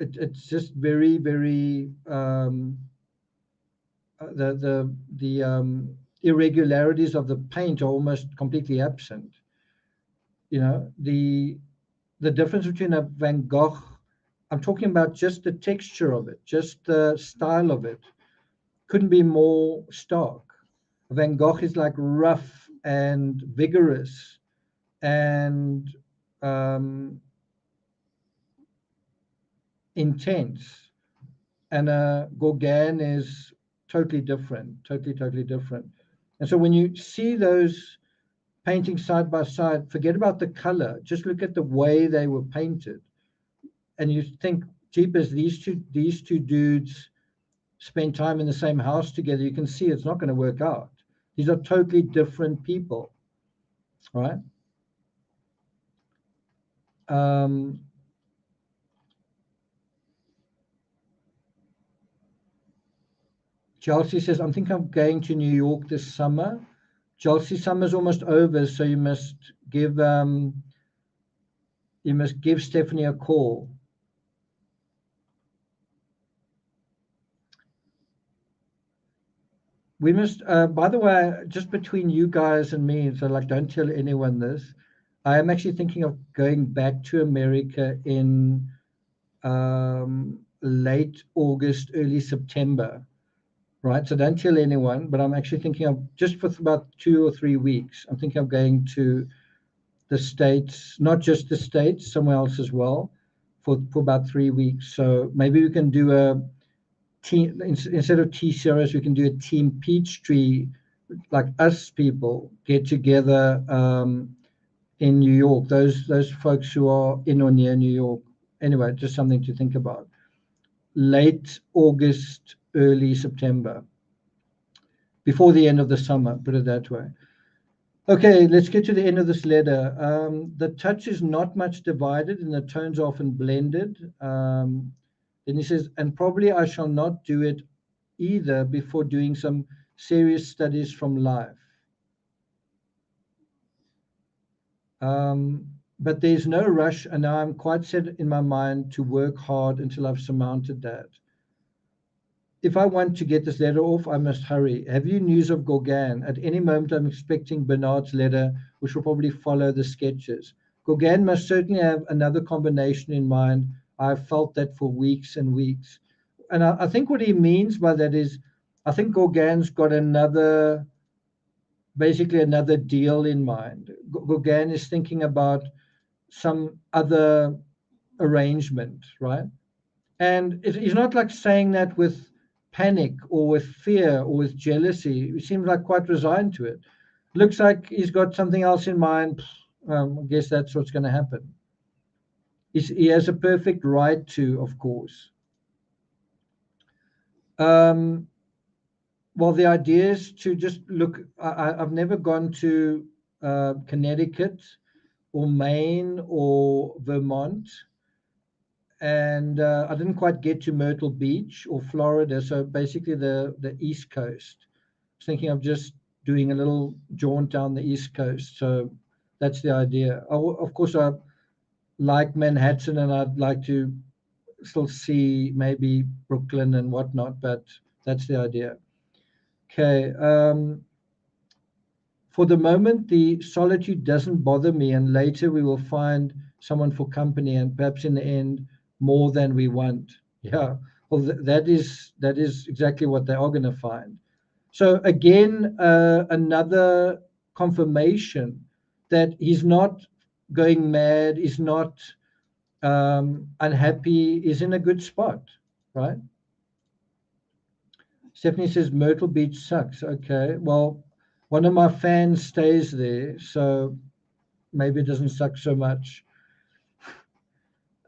it's just very, very the irregularities of the paint are almost completely absent. You know, the difference between a Van Gogh, I'm talking about just the texture of it, just the style of it, couldn't be more stark. Van Gogh is like rough and vigorous and intense, and Gauguin is totally different, totally different. And so when you see those paintings side by side, forget about the color, just look at the way they were painted, and you think, jeepers, these two dudes spend time in the same house together. You can see it's not going to work out. These are totally different people, right? Chelsea says, I'm thinking of going to New York this summer. Chelsea, summer's almost over, so you must give Stephanie a call. We must, by the way, just between you guys and me, so like don't tell anyone this, I am actually thinking of going back to America in late August, early September. Right, so don't tell anyone, but I'm actually thinking of, just for about 2 or 3 weeks, I'm thinking of going to the States, not just the States, somewhere else as well, for about 3 weeks. So maybe we can do a team, instead of tea series, we can do a team Peachtree, like us people get together in New York, those folks who are in or near New York. Anyway, just something to think about. Late August, early September, before the end of the summer, put it that way. Okay, let's get to the end of this letter. The touch is not much divided and the tones are often blended. Then he says, and probably I shall not do it either before doing some serious studies from life. But there's no rush, and now I'm quite set in my mind to work hard until I've surmounted that. If I want to get this letter off, I must hurry. Have you news of Gauguin? At any moment, I'm expecting Bernard's letter, which will probably follow the sketches. Gauguin must certainly have another combination in mind. I've felt that for weeks and weeks. And I think what he means by that is, I think Gauguin's got basically another deal in mind. Gauguin is thinking about some other arrangement, right? And he's not like saying that with panic or with fear or with jealousy. He seems like quite resigned to it. Looks like he's got something else in mind. I guess that's what's going to happen. He has a perfect right to, of course. Well, the idea is to just look. I've never gone to Connecticut or Maine or Vermont. And I didn't quite get to Myrtle Beach or Florida, so basically the East Coast. I was thinking of just doing a little jaunt down the East Coast, so that's the idea. Of course, I like Manhattan, and I'd like to still see maybe Brooklyn and whatnot, but that's the idea. Okay. For the moment, the solitude doesn't bother me, and later we will find someone for company, and perhaps in the end, more than we want. Yeah. Well, that is exactly what they are going to find. So again, another confirmation that he's not going mad, he's not unhappy, is in a good spot, right? Stephanie says Myrtle Beach sucks. Okay, well, one of my fans stays there, so maybe it doesn't suck so much.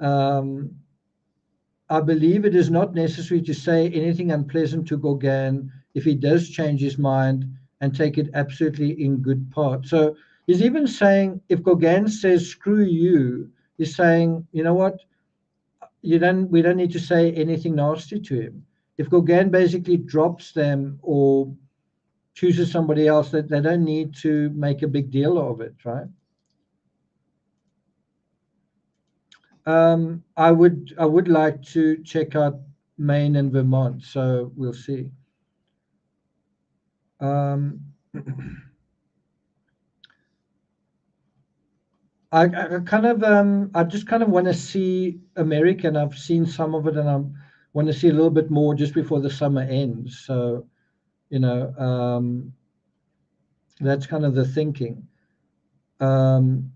Um, I believe it is not necessary to say anything unpleasant to Gauguin if he does change his mind and take it absolutely in good part. So he's even saying if Gauguin says screw you, he's saying, you know what, we don't need to say anything nasty to him. If Gauguin basically drops them or chooses somebody else, that they don't need to make a big deal of it, right? I would like to check out Maine and Vermont, so we'll see. Um, I kind of I just kind of want to see America, and I've seen some of it, and I want to see a little bit more just before the summer ends. So, you know, that's kind of the thinking. Um,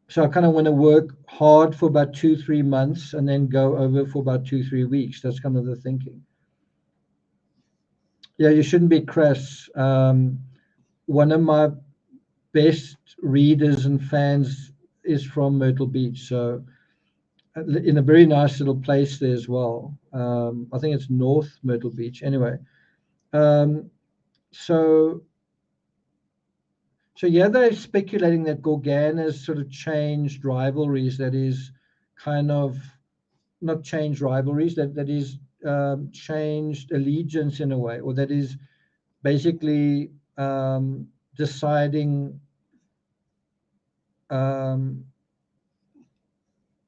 so I kind of want to work hard for about 2, 3 months, and then go over for about 2, 3 weeks. That's kind of the thinking. Yeah, you shouldn't be crass. One of my best readers and fans is from Myrtle Beach, so in a very nice little place there as well. I think it's North Myrtle Beach. Anyway, um, so so yeah, they're speculating that Gauguin has sort of changed rivalries. That is kind of not changed rivalries. That is changed allegiance in a way, or that is basically deciding um,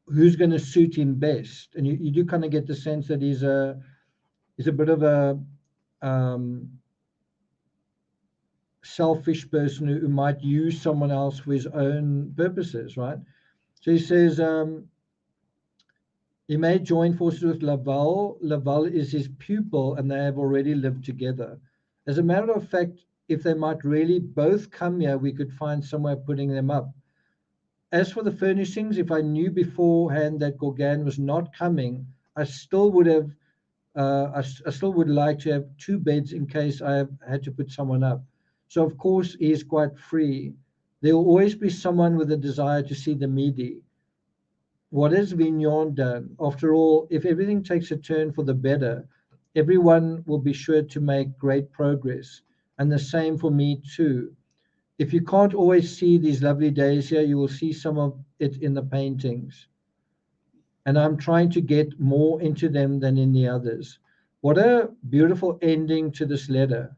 who's going to suit him best. And you do kind of get the sense that he's a bit of a um, selfish person who might use someone else for his own purposes, right? So he says he may join forces with Laval. Laval is his pupil, and they have already lived together. As a matter of fact, if they might really both come here, we could find somewhere putting them up. As for the furnishings, if I knew beforehand that Gauguin was not coming, I still would have. I still would like to have 2 beds in case I have had to put someone up. So of course he is quite free. There will always be someone with a desire to see the Midi. What has Vignon done? After all, if everything takes a turn for the better, everyone will be sure to make great progress. And the same for me too. If you can't always see these lovely days here, you will see some of it in the paintings. And I'm trying to get more into them than in the others. What a beautiful ending to this letter.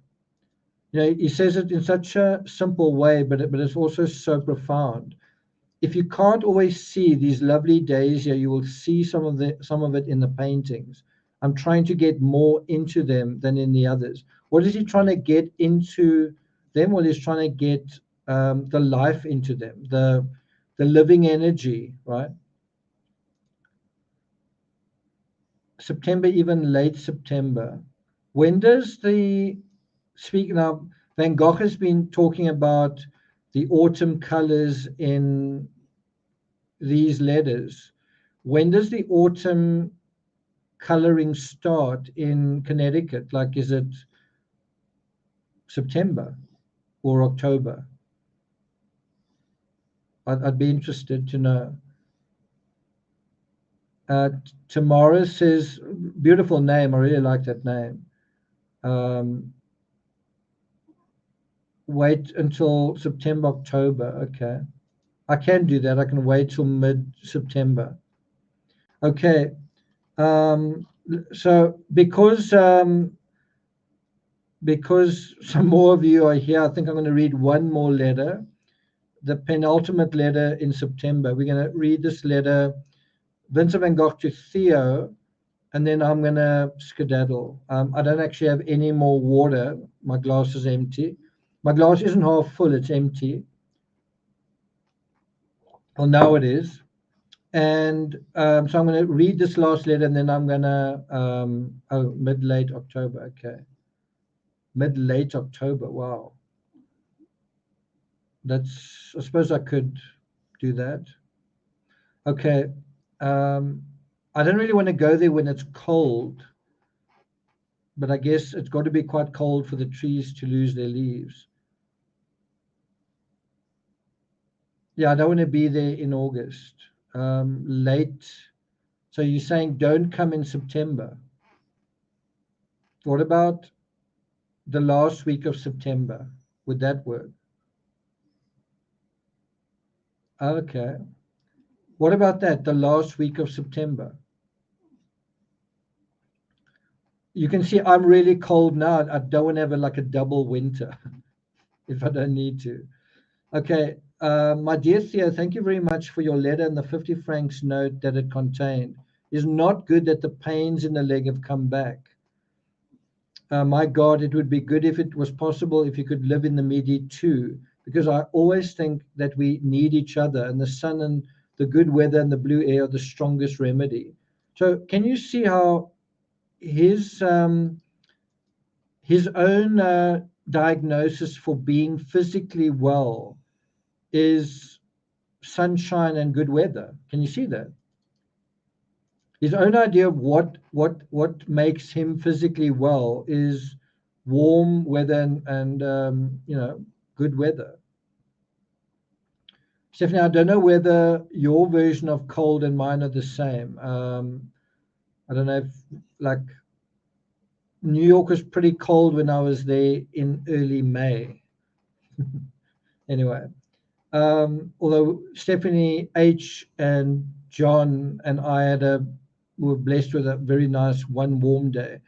You know, he says it in such a simple way, but it's also so profound. If you can't always see these lovely days here, you will see some of it in the paintings. I'm trying to get more into them than in the others. What is he trying to get into them? Well, he's trying to get the life into them, the living energy, right? September, even late September. When does the speak now? Van Gogh has been talking about the autumn colors in these letters. When does the autumn coloring start in Connecticut? Like, is it September or October? I'd be interested to know. Tamara says, beautiful name. I really like that name. Wait until September, October. Okay. I can do that. I can wait till mid-September. Okay. So because some more of you are here, I think I'm going to read one more letter, the penultimate letter in September. We're going to read this letter, Vincent van Gogh to Theo, and then I'm going to skedaddle. I don't actually have any more water. My glass is empty. My glass isn't half full, it's empty. Well, now it is. And so I'm going to read this last letter, and then I'm going to, oh, mid-late October. Okay. Mid-late October. Wow. That's, I suppose I could do that. Okay. I don't really want to go there when it's cold, but I guess it's got to be quite cold for the trees to lose their leaves. Yeah, I don't want to be there in August. Late. So you're saying don't come in September. What about the last week of September? Would that work? Okay. What about that? The last week of September? You can see I'm really cold now. I don't want to have like a double winter if I don't need to. Okay. My dear Theo, thank you very much for your letter and the 50 francs note that it contained. It's not good that the pains in the leg have come back. My God, it would be good if it was possible if you could live in the Midi too, because I always think that we need each other, and the sun and the good weather and the blue air are the strongest remedy. So can you see how his own diagnosis for being physically well is sunshine and good weather? Can you see that? His own idea of what makes him physically well is warm weather and good weather. Stephanie, I don't know whether your version of cold and mine are the same. I don't know if, like, New York was pretty cold when I was there in early May. Anyway, although Stephanie H and John and I were blessed with a very nice one warm day.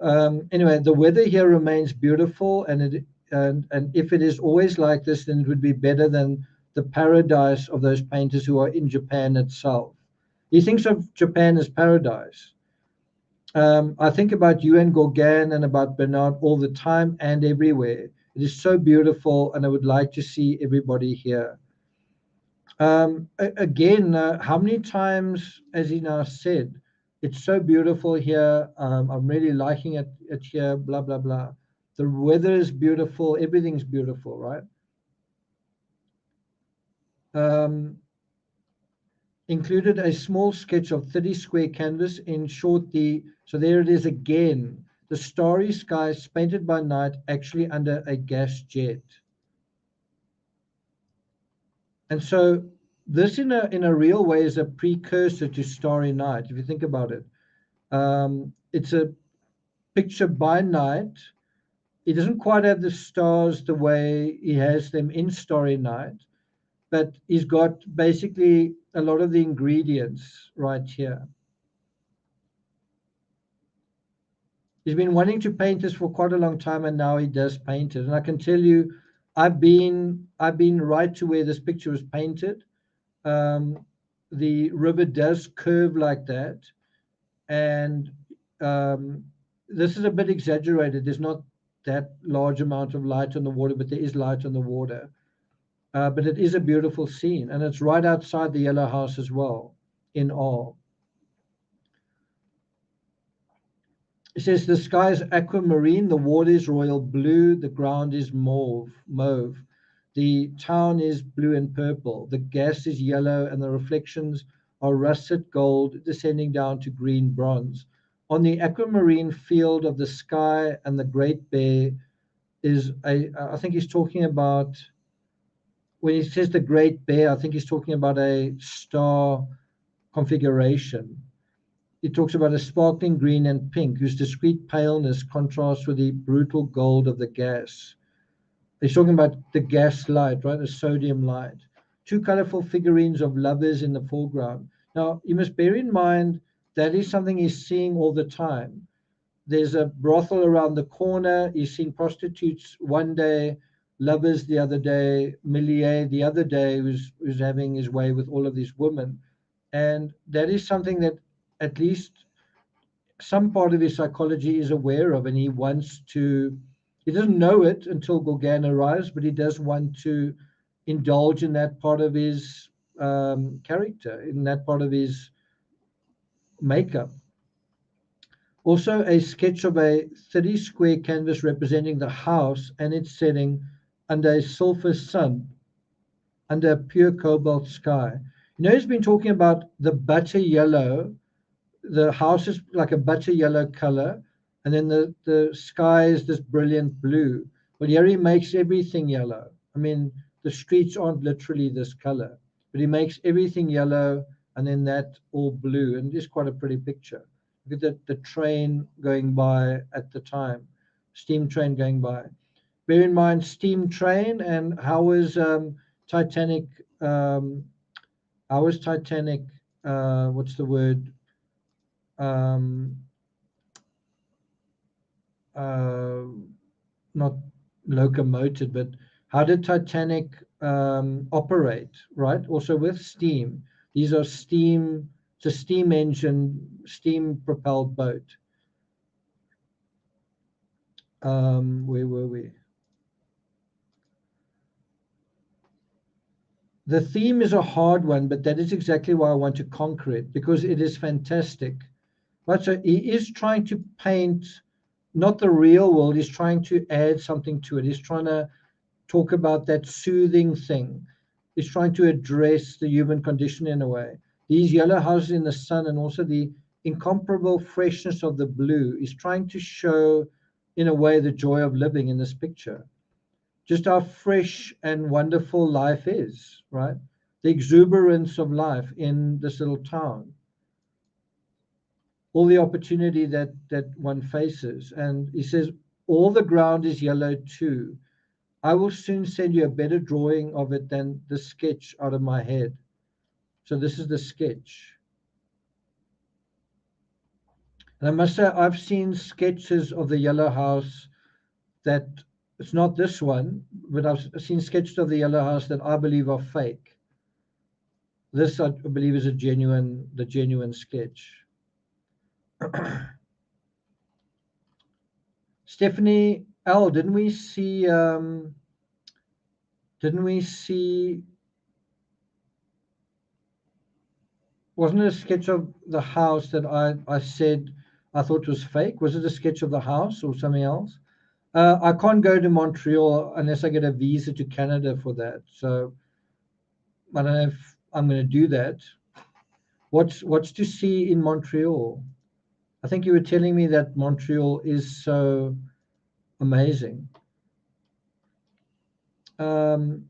Anyway, the weather here remains beautiful, and if it is always like this, then it would be better than the paradise of those painters who are in Japan itself. He thinks of Japan as paradise. I think about you and Gauguin and about Bernard all the time and everywhere. It is so beautiful, and I would like to see everybody here. Again, how many times, as he now said, it's so beautiful here. I'm really liking it here, blah, blah, blah. The weather is beautiful. Everything's beautiful, right? Included a small sketch of 30 square canvas. In short, so there it is again. The starry sky painted by night, actually under a gas jet. And so this in a real way is a precursor to Starry Night, if you think about it. It's a picture by night. He doesn't quite have the stars the way he has them in Starry Night, but he's got basically a lot of the ingredients right here. He's been wanting to paint this for quite a long time, and now he does paint it. And I can tell you, I've been right to where this picture was painted. The river does curve like that, and this is a bit exaggerated. There's not that large amount of light on the water, but there is light on the water. But it is a beautiful scene, and it's right outside the Yellow House as well, in Arles. It says the sky is aquamarine, the water is royal blue, the ground is mauve. The town is blue and purple. The gas is yellow, and the reflections are russet gold descending down to green bronze. On the aquamarine field of the sky and the Great Bear is I think he's talking about, when he says the Great Bear, I think he's talking about a star configuration. He talks about a sparkling green and pink whose discrete paleness contrasts with the brutal gold of the gas. He's talking about the gas light, right? The sodium light. Two colorful figurines of lovers in the foreground. Now, you must bear in mind that is something he's seeing all the time. There's a brothel around the corner. He's seeing prostitutes one day, lovers the other day, Millier the other day, who's having his way with all of these women. And that is something that at least some part of his psychology is aware of, and he wants to. He doesn't know it until Gauguin arrives, but he does want to indulge in that part of his character, in that part of his makeup. Also, a sketch of a 30 square canvas representing the house and its setting under a sulfur sun, under a pure cobalt sky. You know, he's been talking about the butter yellow. The house is like a butter yellow color, and then the sky is this brilliant blue. Well, here he makes everything yellow. I mean, the streets aren't literally this color, but he makes everything yellow and then that all blue, and it's quite a pretty picture. Look at the train going by at the time, steam train going by. Bear in mind, steam train, and how was Titanic? How was Titanic? What's the word? Um, uh, Not locomoted, but how did Titanic operate, right? Also with steam. These are steam, it's a steam engine, steam propelled boat. Where were we? The theme is a hard one, but that is exactly why I want to conquer it, because it is fantastic. Right, so he is trying to paint not the real world, he's trying to add something to it. He's trying to talk about that soothing thing. He's trying to address the human condition in a way. These yellow houses in the sun and also the incomparable freshness of the blue is trying to show, in a way, the joy of living in this picture. Just how fresh and wonderful life is, right? The exuberance of life in this little town. All the opportunity that one faces. And he says, all the ground is yellow too. I will soon send you a better drawing of it than the sketch out of my head. So this is the sketch. And I must say, I've seen sketches of the yellow house that, it's not this one, but I've seen sketches of the yellow house that I believe are fake. This, I believe, is the genuine sketch. Stephanie L, didn't we see wasn't it a sketch of the house that I said I thought was fake? Was it a sketch of the house or something else? I can't go to Montreal unless I get a visa to Canada for that. So I don't know if I'm going to do that. What's to see in Montreal? I think you were telling me that Montreal is so amazing. Then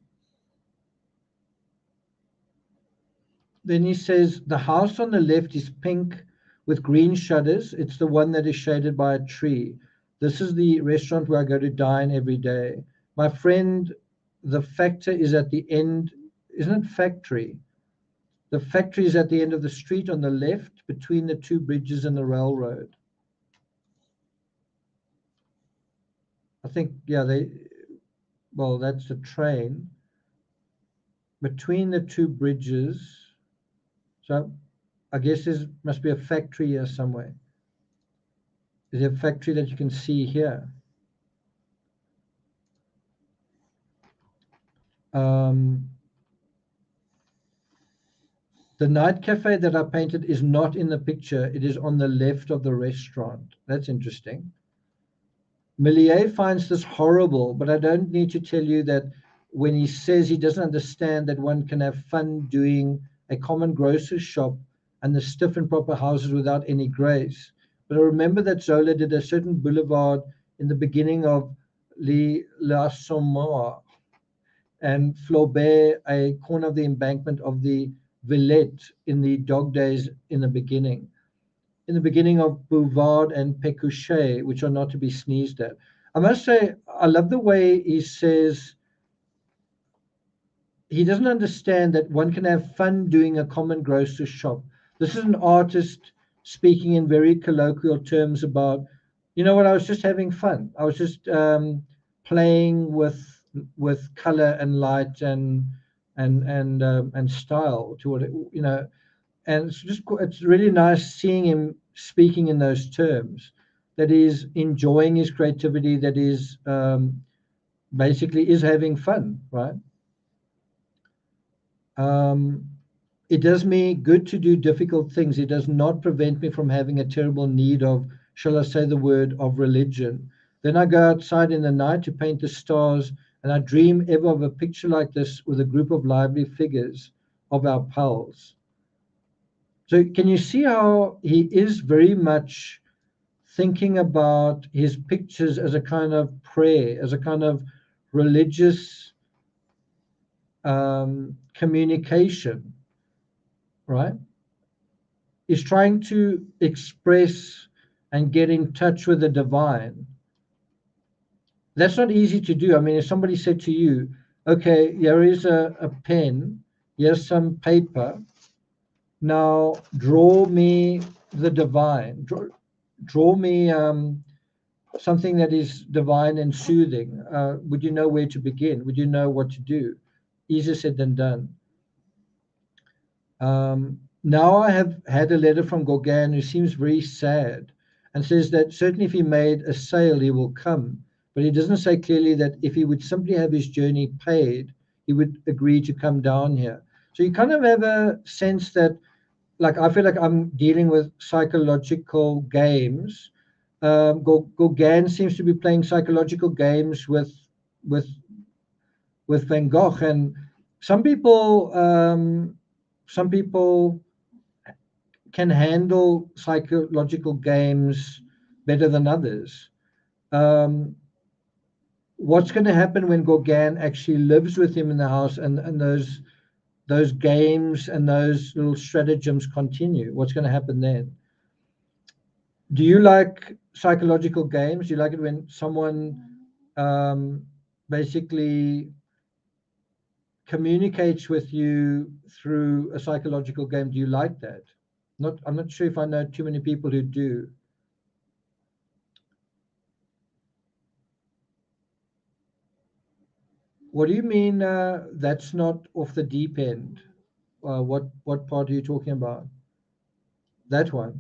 he says, the house on the left is pink with green shutters. It's the one that is shaded by a tree. This is the restaurant where I go to dine every day. My friend, the factor is at the end. Isn't it factory? The factory is at the end of the street on the left between the two bridges and the railroad. I think, yeah, that's the train. Between the two bridges. So I guess there must be a factory here somewhere. Is there a factory that you can see here? The night cafe that I painted is not in the picture. It is on the left of the restaurant. That's interesting. Millier finds this horrible, but I don't need to tell you that when he says he doesn't understand that one can have fun doing a common grocer's shop and the stiff and proper houses without any grace. But I remember that Zola did a certain boulevard in the beginning of l'Assommoir, and Flaubert a corner of the embankment of the Villette in the dog days in the beginning. In the beginning of Bouvard and Pécuchet, which are not to be sneezed at. I must say, I love the way he says he doesn't understand that one can have fun doing a common grocer's shop. This is an artist speaking in very colloquial terms about, you know what, I was just having fun. I was just playing with color and light and style to what it, you know. And it's really nice seeing him speaking in those terms, that is enjoying his creativity, that is basically is having fun, right? It does me good to do difficult things. It does not prevent me from having a terrible need of, shall I say the word, of religion. Then I go outside in the night to paint the stars, and I dream ever of a picture like this with a group of lively figures of our pals. So can you see how he is very much thinking about his pictures as a kind of prayer, as a kind of religious communication, right? He's trying to express and get in touch with the divine. That's not easy to do. I mean, if somebody said to you, okay, here is a pen, here's some paper, now draw me the divine, draw me something that is divine and soothing. Would you know where to begin? Would you know what to do? Easier said than done. Now I have had a letter from Gogh, who seems very sad and says that certainly if he made a sale, he will come. But he doesn't say clearly that if he would simply have his journey paid, he would agree to come down here. So you kind of have a sense that, like, I feel like I'm dealing with psychological games. Gauguin seems to be playing psychological games with Van Gogh, and some people can handle psychological games better than others. What's going to happen when Gauguin actually lives with him in the house, and those games and those little stratagems continue? What's going to happen then? Do you like psychological games? Do you like it when someone basically communicates with you through a psychological game? Do you like that? I'm not sure if I know too many people who do. What do you mean that's not off the deep end? What part are you talking about? That one.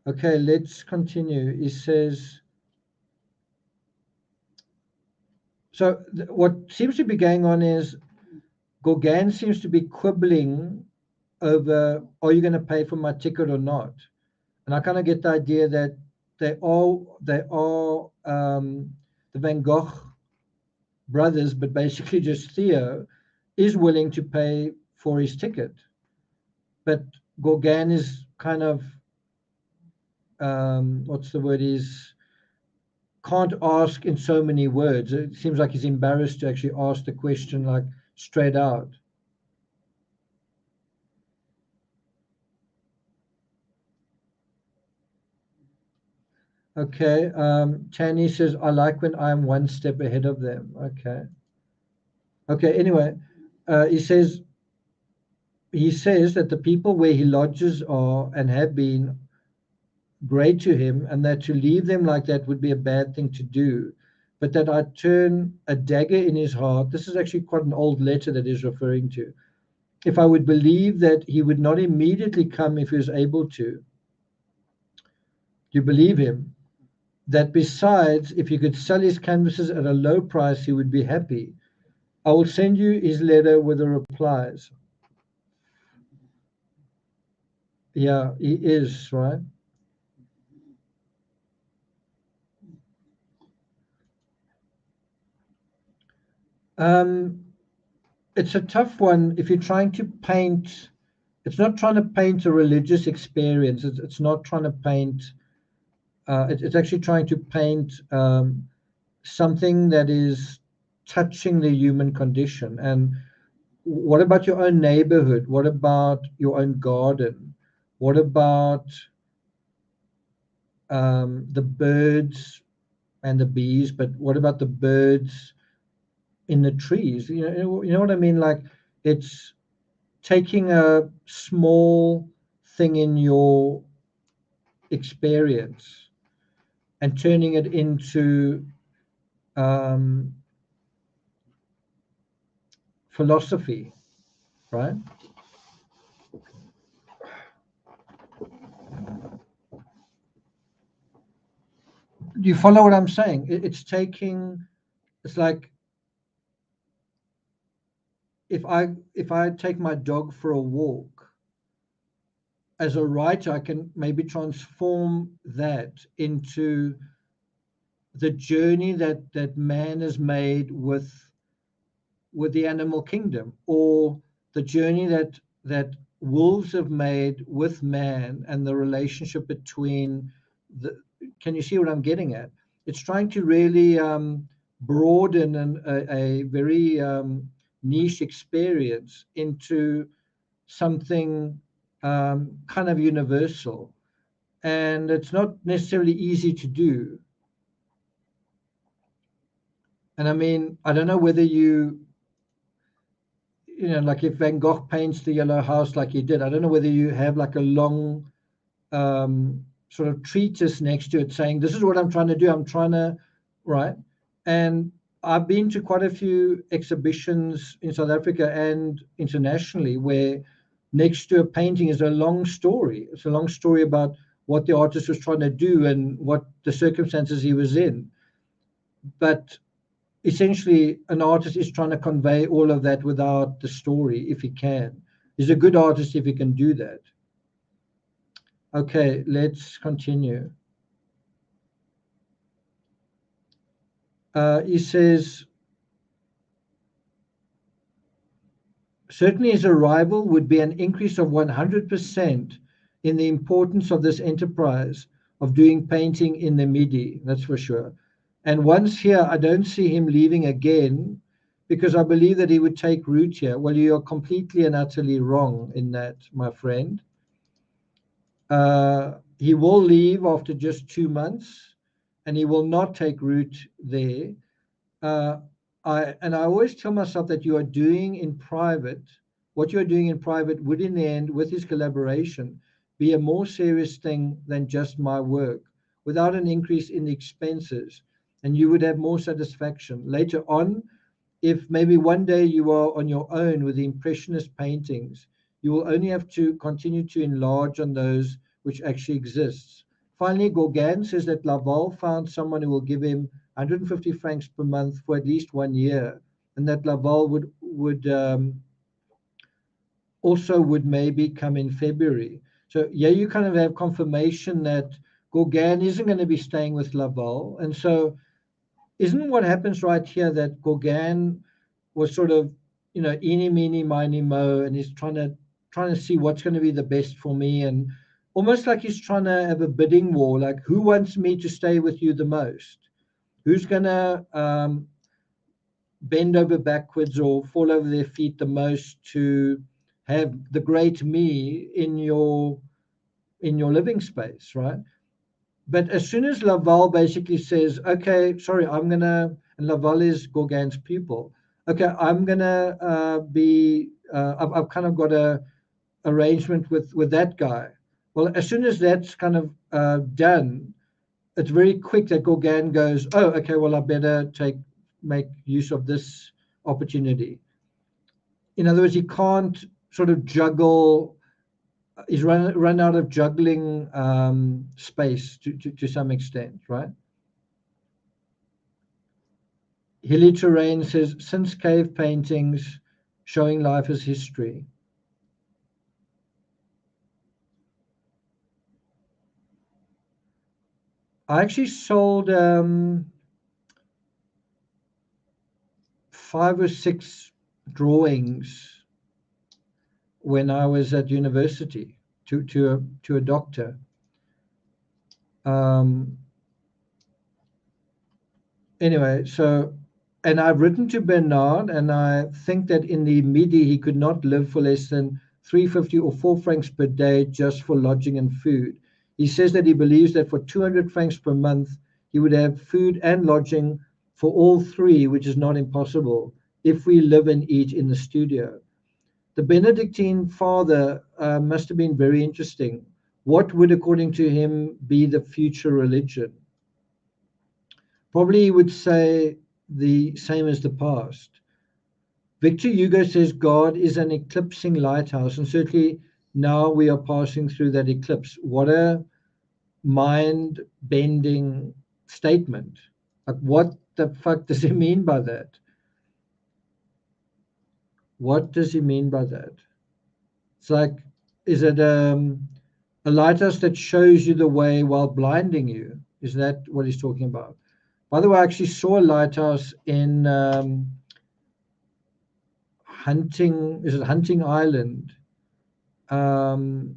Okay, let's continue. He says, so what seems to be going on is Gauguin seems to be quibbling over, are you going to pay for my ticket or not? And I kind of get the idea that they are the Van Gogh brothers, but basically just Theo is willing to pay for his ticket. But Gauguin is kind of, what's the word, is can't ask in so many words. It seems like he's embarrassed to actually ask the question like straight out. Okay, Tani says, I like when I'm one step ahead of them. Okay, anyway, he says that the people where he lodges are and have been great to him, and that to leave them like that would be a bad thing to do, but that I turn a dagger in his heart. This is actually quite an old letter that he's referring to. If I would believe that he would not immediately come if he was able to. Do you believe him? That besides, if he could sell his canvases at a low price, he would be happy. I will send you his letter with the replies. Yeah, he is, right? It's a tough one if you're trying to paint. It's not trying to paint a religious experience. It's not trying to paint. It's actually trying to paint something that is touching the human condition. And what about your own neighborhood? What about your own garden? What about the birds and the bees? But what about the birds in the trees? You know what I mean? Like, it's taking a small thing in your experience and turning it into philosophy, right? Do you follow what I'm saying? It's like if I take my dog for a walk, as a writer, I can maybe transform that into the journey that man has made with the animal kingdom, or the journey that wolves have made with man, and the relationship between the. Can you see what I'm getting at? It's trying to really broaden a very niche experience into something kind of universal, and it's not necessarily easy to do. And I mean, I don't know whether like if Van Gogh paints the Yellow House like he did, I don't know whether you have like a long sort of treatise next to it saying, this is what I'm trying to do. I'm trying to, right? And I've been to quite a few exhibitions in South Africa and internationally where next to a painting is a long story. It's a long story about what the artist was trying to do and what the circumstances he was in. But essentially, an artist is trying to convey all of that without the story, if he can. He's a good artist if he can do that. Okay, let's continue. He says, certainly his arrival would be an increase of 100% in the importance of this enterprise of doing painting in the Midi, that's for sure. And once here, I don't see him leaving again, because I believe that he would take root here. Well, you are completely and utterly wrong in that, my friend. He will leave after just 2 months, and he will not take root there. I always tell myself that you are doing in private, what you are doing in private would in the end, with his collaboration, be a more serious thing than just my work, without an increase in the expenses, and you would have more satisfaction. Later on, if maybe one day you are on your own with the impressionist paintings, you will only have to continue to enlarge on those which actually exists. Finally, Gauguin says that Laval found someone who will give him 150 francs per month for at least 1 year, and that Laval would also would maybe come in February. So yeah, you kind of have confirmation that Gauguin isn't going to be staying with Laval, and so isn't what happens right here that Gauguin was sort of, eeny, meeny, miny, mo, and he's trying to see what's going to be the best for me, and almost like he's trying to have a bidding war, like who wants me to stay with you the most? Who's going to bend over backwards or fall over their feet the most to have the great me in your living space, right? But as soon as Laval basically says, okay, sorry, and Laval is Gauguin's pupil. Okay, I'm gonna I've kind of got a arrangement with that guy. Well, as soon as that's kind of done, it's very quick that Gauguin goes, oh, okay, well, I better make use of this opportunity. In other words, he can't sort of juggle. He's run out of juggling space to some extent, right? Hilly Terrain says, since cave paintings showing life as history. I actually sold 5 or 6 drawings when I was at university to a doctor. Anyway, and I've written to Bernard, and I think that in the Midi he could not live for less than 350 or 4 francs per day just for lodging and food. He says that he believes that for 200 francs per month he would have food and lodging for all 3, which is not impossible if we live and eat in the studio. The Benedictine father must have been very interesting. What would, according to him, be the future religion? Probably he would say the same as the past. Victor Hugo says God is an eclipsing lighthouse, and certainly now we are passing through that eclipse. What a mind-bending statement. Like, what the fuck does he mean by that? What does he mean by that? It's like, is it a lighthouse that shows you the way while blinding you? Is that what he's talking about? By the way, I actually saw a lighthouse in Hunting Island? Um,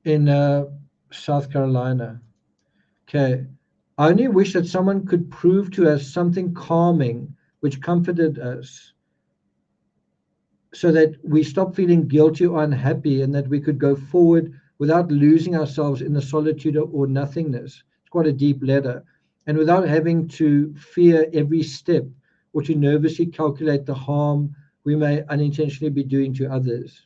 in South Carolina. Okay. I only wish that someone could prove to us something calming which comforted us so that we stop feeling guilty or unhappy and that we could go forward without losing ourselves in the solitude or nothingness. It's quite a deep letter. And without having to fear every step or to nervously calculate the harm we may unintentionally be doing to others.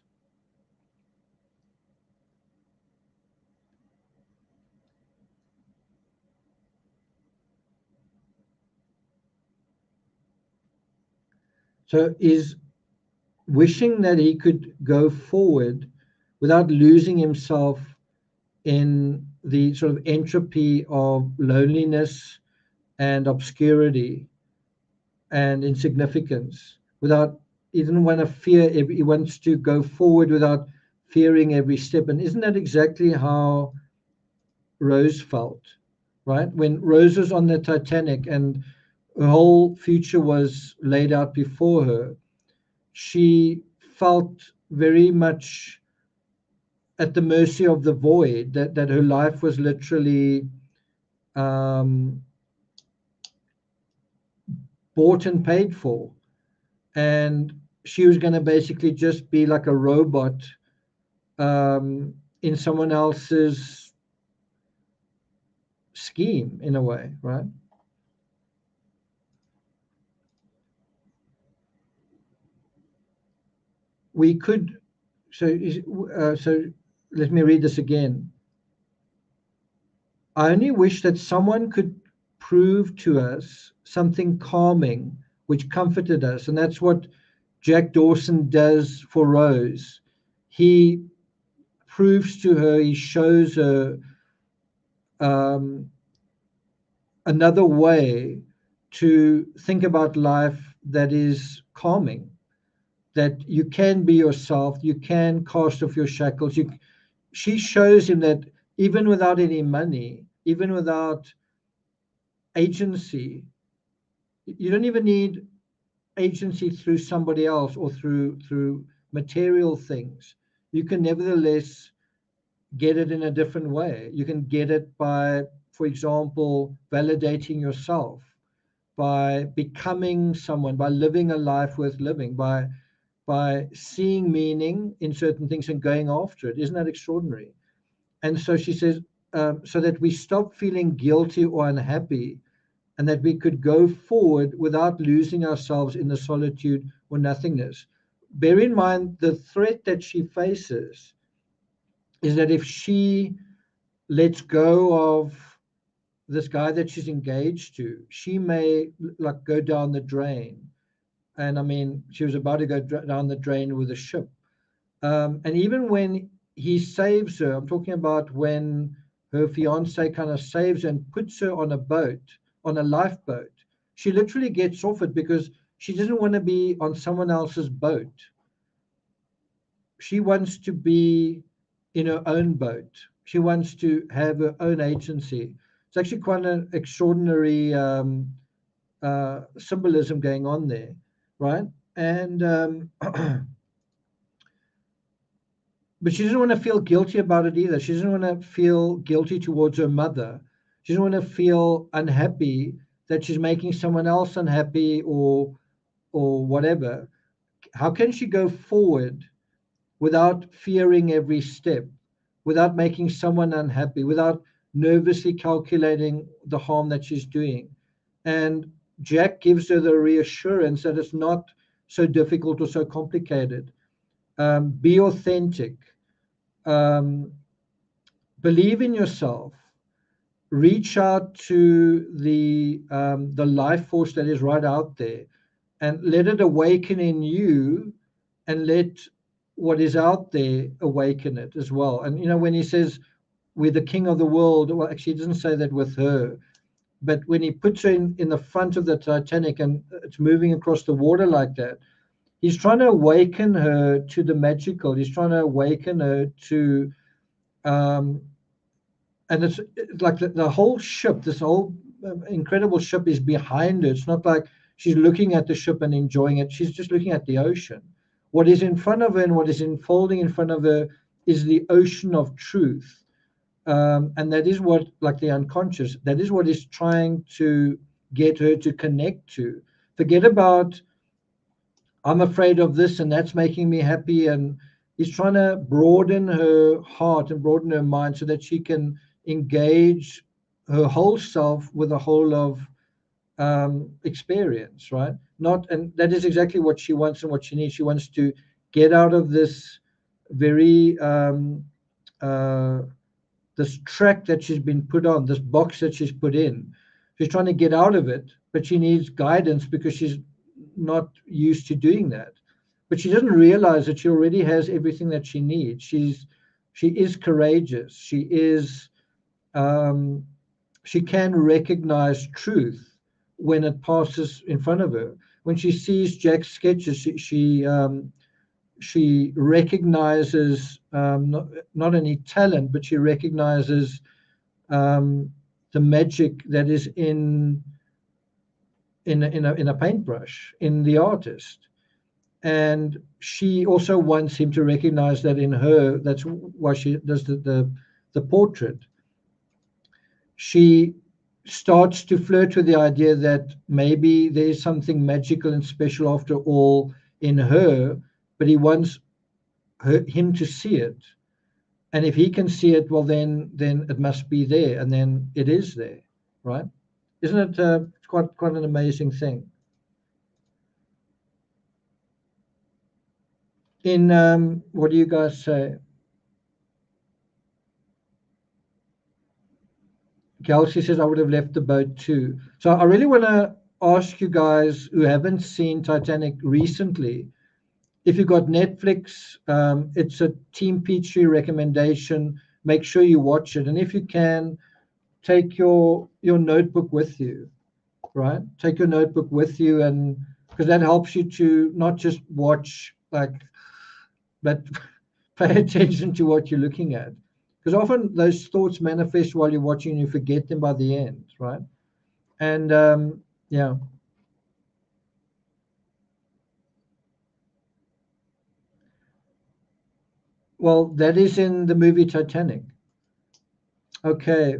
So is wishing that he could go forward without losing himself in the sort of entropy of loneliness and obscurity and insignificance, without, he didn't want to fear he wants to go forward without fearing every step. And isn't that exactly how Rose felt, right? When Rose was on the Titanic and her whole future was laid out before her, she felt very much at the mercy of the void, that her life was literally um, bought and paid for. And she was going to basically just be like a robot in someone else's scheme, in a way, right? We could, so let me read this again. I only wish that someone could prove to us something calming which comforted us. And that's what Jack Dawson does for Rose. He proves to her, he shows her um, another way to think about life that is calming, that you can be yourself, you can cast off your shackles. She shows him that even without any money, even without agency, you don't even need agency through somebody else or through material things. You can nevertheless get it in a different way. You can get it by, for example, validating yourself, by becoming someone, by living a life worth living, by seeing meaning in certain things and going after it. Isn't that extraordinary? And so she says, so that we stop feeling guilty or unhappy and that we could go forward without losing ourselves in the solitude or nothingness. Bear in mind the threat that she faces is that if she lets go of this guy that she's engaged to, she may like go down the drain. And I mean, she was about to go down the drain with a ship. And even when he saves her, I'm talking about when her fiance kind of saves her and puts her on a boat, on a lifeboat, she literally gets off it because she doesn't want to be on someone else's boat. She wants to be in her own boat. She wants to have her own agency. It's actually quite an extraordinary symbolism going on there, right? And but she doesn't want to feel guilty about it either. She doesn't want to feel guilty towards her mother. She doesn't want to feel unhappy that she's making someone else unhappy or whatever. How can she go forward without fearing every step, without making someone unhappy, without nervously calculating the harm that she's doing? And Jack gives her the reassurance that it's not so difficult or so complicated. Be authentic. Um, Believe in yourself. reach out to the life force that is right out there, and let it awaken in you, and let what is out there awaken it as well. And when he says we're the king of the world, well, actually he doesn't say that with her, but when he puts her in the front of the Titanic and it's moving across the water like that, he's trying to awaken her to the magical. He's trying to awaken her to um, and it's like the whole ship, this whole incredible ship is behind her. It's not like she's looking at the ship and enjoying it. She's just looking at the ocean. What is in front of her and what is unfolding in front of her is the ocean of truth. And that is what, like the unconscious, that is what is trying to get her to connect to. Forget about, I'm afraid of this and that's making me happy. And he's trying to broaden her heart and broaden her mind so that she can engage her whole self with a whole of experience, right? Not, and that is exactly what she wants and what she needs. She wants to get out of this very uh, this track that she's been put on, this box that she's put in. She's trying to get out of it, but she needs guidance because she's not used to doing that. But she doesn't realize that she already has everything that she needs. She is courageous. Um, she can recognize truth when it passes in front of her. When she sees Jack's sketches, she recognizes not only talent, but she recognizes the magic that is in a paintbrush, in the artist. And she also wants him to recognize that in her. That's why she does the portrait. She starts to flirt with the idea that maybe there is something magical and special after all in her, but he wants him to see it. And if he can see it, well, then it must be there, and then it is there, right? Isn't it quite an amazing thing? In what do you guys say? Kelsey says I would have left the boat too. So I really want to ask you guys who haven't seen Titanic recently, if you've got Netflix, it's a Team Peachtree recommendation. Make sure you watch it, and if you can, take your notebook with you, right? Take your notebook with you, and because that helps you to not just watch, but pay attention to what you're looking at. Because often those thoughts manifest while you're watching and you forget them by the end, right? And yeah. Well, that is in the movie Titanic. Okay.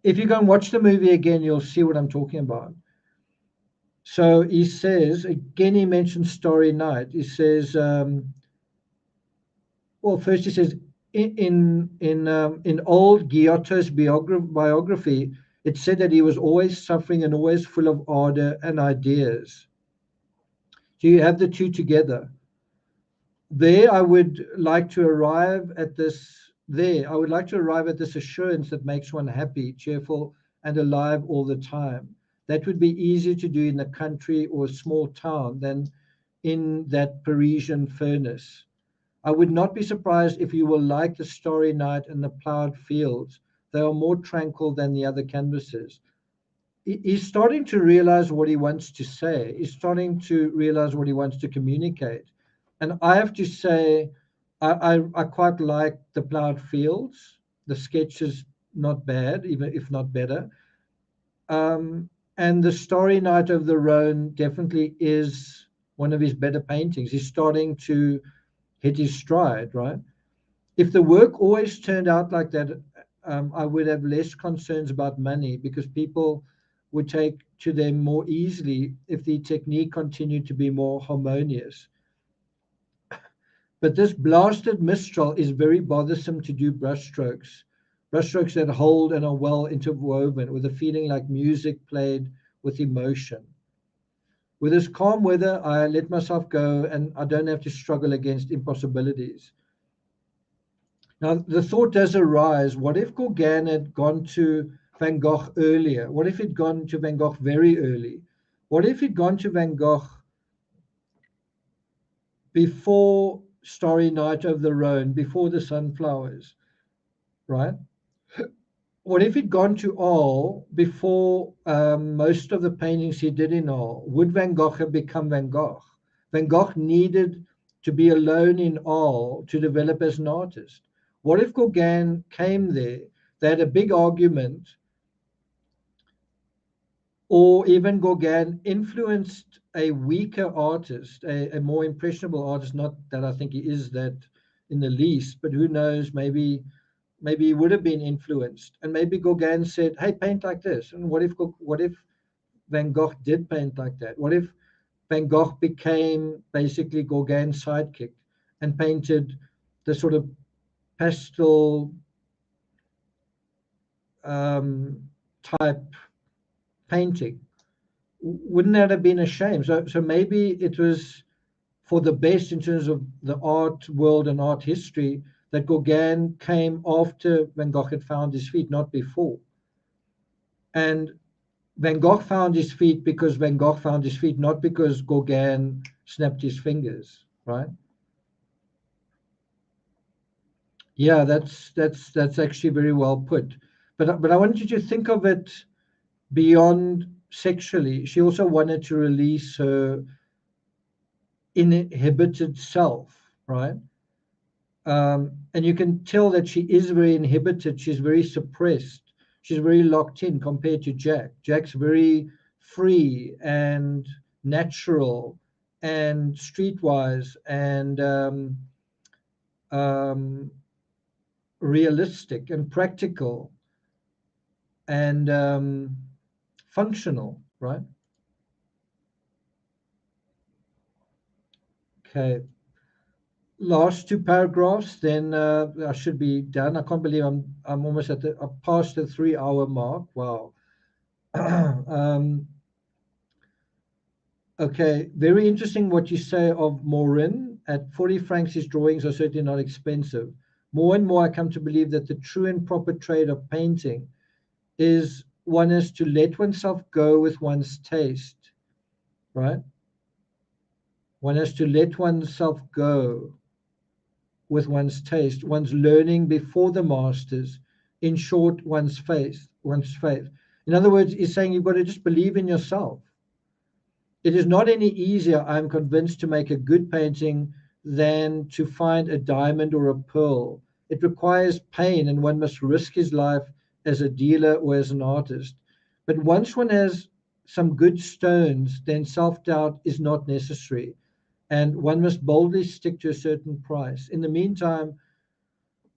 If you go and watch the movie again, you'll see what I'm talking about. So he says, again, he mentions Starry Night. He says, well, first he says, in old Giotto's biography, it said that he was always suffering and always full of ardor and ideas. So you have the two together. There, I would like to arrive at this. There, I would like to arrive at this assurance that makes one happy, cheerful, and alive all the time. That would be easier to do in the country or a small town than in that Parisian furnace. I would not be surprised if you will like the Starry Night and the plowed fields. They are more tranquil than the other canvases. He's starting to realize what he wants to say. He's starting to realize what he wants to communicate. And I have to say, I quite like the plowed fields. The sketch is not bad, even if not better. And the Starry Night of the Rhone definitely is one of his better paintings. He's starting to hit his stride, right? If the work always turned out like that, I would have less concerns about money because people would take to them more easily if the technique continued to be more harmonious. But this blasted Mistral is very bothersome to do brushstrokes that hold and are well interwoven with a feeling like music played with emotion. With this calm weather, I let myself go and I don't have to struggle against impossibilities. Now, the thought does arise, what if Gauguin had gone to Van Gogh earlier? What if he'd gone to Van Gogh very early? What if he'd gone to Van Gogh before Starry Night over the Rhone, before the Sunflowers, right? What if he'd gone to Arles before most of the paintings he did in Arles? Would Van Gogh have become Van Gogh? Van Gogh needed to be alone in Arles to develop as an artist. What if Gauguin came there? They had a big argument, or even Gauguin influenced a weaker artist, a more impressionable artist. Not that I think he is that in the least, but who knows, maybe he would have been influenced, and maybe Gauguin said, "Hey, paint like this." And what if Van Gogh did paint like that? What if Van Gogh became basically Gauguin's sidekick and painted the sort of pastel type painting? Wouldn't that have been a shame? So maybe it was for the best in terms of the art world and art history that Gauguin came after Van Gogh had found his feet, not before. And Van Gogh found his feet because Van Gogh found his feet, not because Gauguin snapped his fingers, right? Yeah, that's actually very well put. But I wanted you to think of it beyond sexually. She also wanted to release her inhibited self, right? And you can tell that she is very inhibited. She's very suppressed. She's very locked in compared to Jack. Jack's very free and natural and streetwise and um, realistic and practical and functional, right? Okay. Last two paragraphs, then I should be done. I can't believe I'm almost I'm past the 3 hour mark. Wow. um, okay, very interesting what you say of Morin. At 40 francs, his drawings are certainly not expensive. More and more, I come to believe that the true and proper trade of painting is one is to let oneself go with one's taste, right? One has to let oneself go with one's taste, one's learning before the masters, in short, one's faith. In other words, he's saying you've got to just believe in yourself. It is not any easier, I'm convinced, to make a good painting than to find a diamond or a pearl. It requires pain, and one must risk his life as a dealer or as an artist. But once one has some good stones, then self doubt is not necessary, and one must boldly stick to a certain price. In the meantime,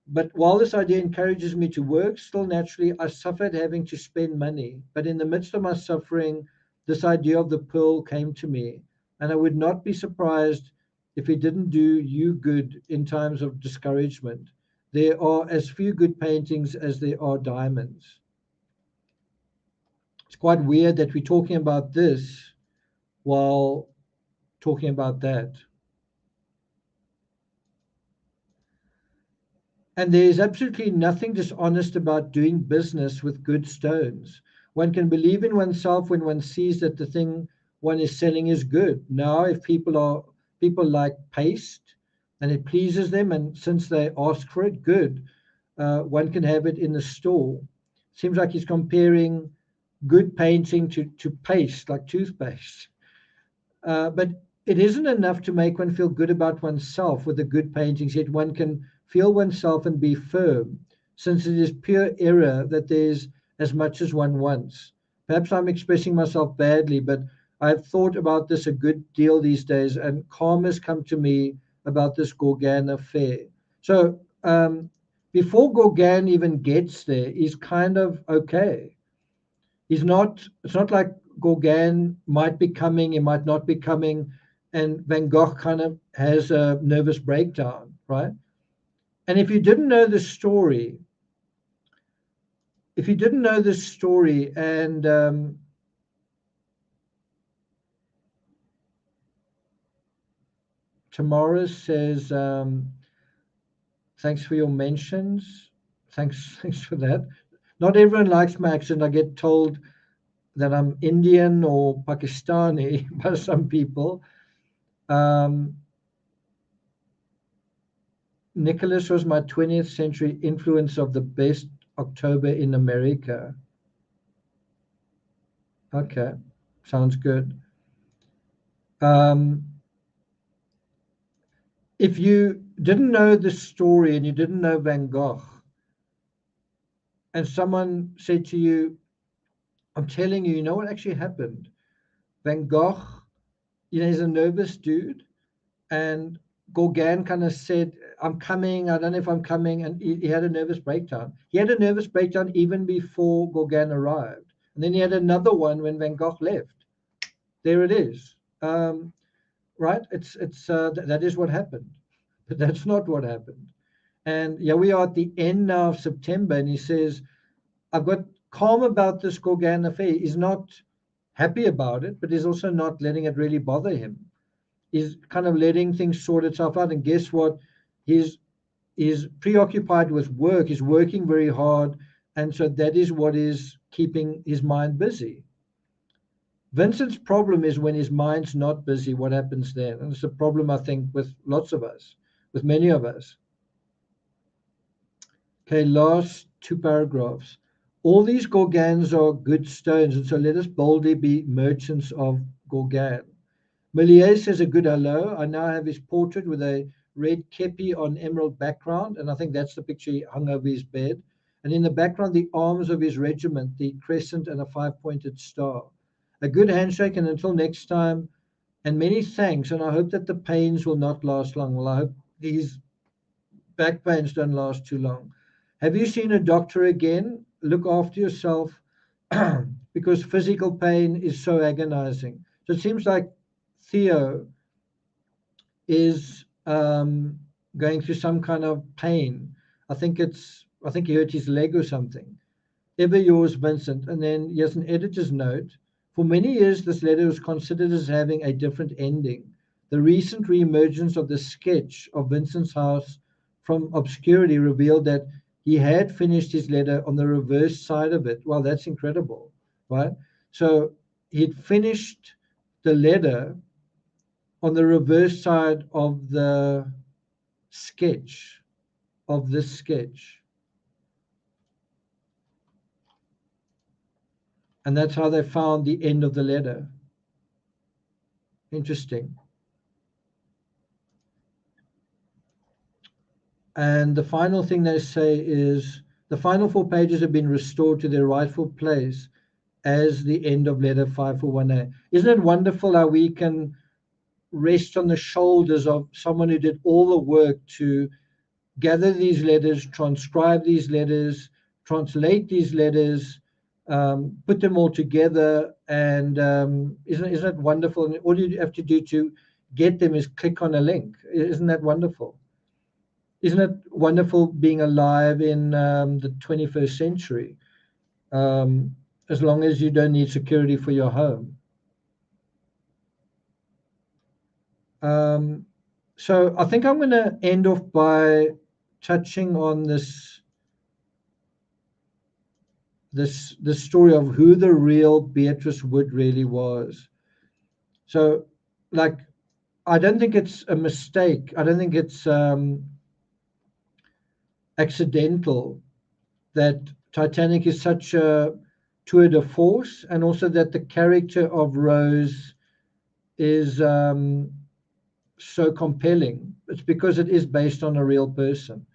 but while this idea encourages me to work, still naturally I suffered having to spend money. But in the midst of my suffering, this idea of the pearl came to me, and I would not be surprised if it didn't do you good in times of discouragement. There are as few good paintings as there are diamonds. It's quite weird that we're talking about this while talking about that. And there is absolutely nothing dishonest about doing business with good stones. One can believe in oneself when one sees that the thing one is selling is good. Now, if people like paste and it pleases them, and since they ask for it, good. One can have it in the store. Seems like he's comparing good painting to paste, like toothpaste. But it isn't enough to make one feel good about oneself with the good paintings, yet one can feel oneself and be firm, since it is pure error that there's as much as one wants. Perhaps I'm expressing myself badly, but I've thought about this a good deal these days, and calm has come to me about this Gauguin affair. So before Gauguin even gets there, he's kind of okay. It's not like Gauguin might be coming, he might not be coming, and Van Gogh kind of has a nervous breakdown, right? And if you didn't know this story, and Tamara says, Thanks for your mentions. Thanks for that. Not everyone likes my accent. I get told that I'm Indian or Pakistani by some people. Um, Nicholas was my 20th century influence of the best October in America. Okay, sounds good. Um, if you didn't know the story and you didn't know Van Gogh, and someone said to you, I'm telling you, you know what actually happened? Van Gogh, he's a nervous dude, and Gauguin kind of said, I'm coming, I don't know if I'm coming, and he had a nervous breakdown. He had a nervous breakdown even before Gauguin arrived. And then he had another one when Van Gogh left. There it is. Right? That is what happened. But that's not what happened. And yeah, we are at the end now of September, and he says, I've got calm about this Gauguin affair. He's not happy about it, but he's also not letting it really bother him. He's kind of letting things sort itself out. And guess what? He's preoccupied with work. He's working very hard. And so that is what is keeping his mind busy. Vincent's problem is when his mind's not busy, what happens then? And it's a problem, I think, with lots of us, with many of us. Okay, last two paragraphs. All these Gorgans are good stones, and so let us boldly be merchants of Gauguin. Méliès says a good hello. I now have his portrait with a red kepi on emerald background, and I think that's the picture he hung over his bed. And in the background, the arms of his regiment, the crescent and a five-pointed star. A good handshake, and until next time, and many thanks. And I hope that the pains will not last long. Well, I hope these back pains don't last too long. Have you seen a doctor again? Look after yourself because physical pain is so agonizing. So it seems like Theo is going through some kind of pain. I think he hurt his leg or something. Ever yours, Vincent. And then he has an editor's note. For many years, this letter was considered as having a different ending. The recent reemergence of the sketch of Vincent's house from obscurity revealed that he had finished his letter on the reverse side of it. Well, that's incredible, right? So he'd finished the letter on the reverse side of the sketch, of this sketch. And that's how they found the end of the letter. Interesting. And the final thing they say is the final four pages have been restored to their rightful place as the end of letter 541A. Isn't it wonderful how we can rest on the shoulders of someone who did all the work to gather these letters, transcribe these letters, translate these letters, put them all together, and isn't it wonderful? And all you have to do to get them is click on a link. Isn't that wonderful? Isn't it wonderful being alive in the 21st century? As long as you don't need security for your home. So I think I'm going to end off by touching on this story of who the real Beatrice Wood really was. So, like, I don't think it's a mistake. I don't think it's accidental that Titanic is such a tour de force, and also that the character of Rose is so compelling. It's because it is based on a real person.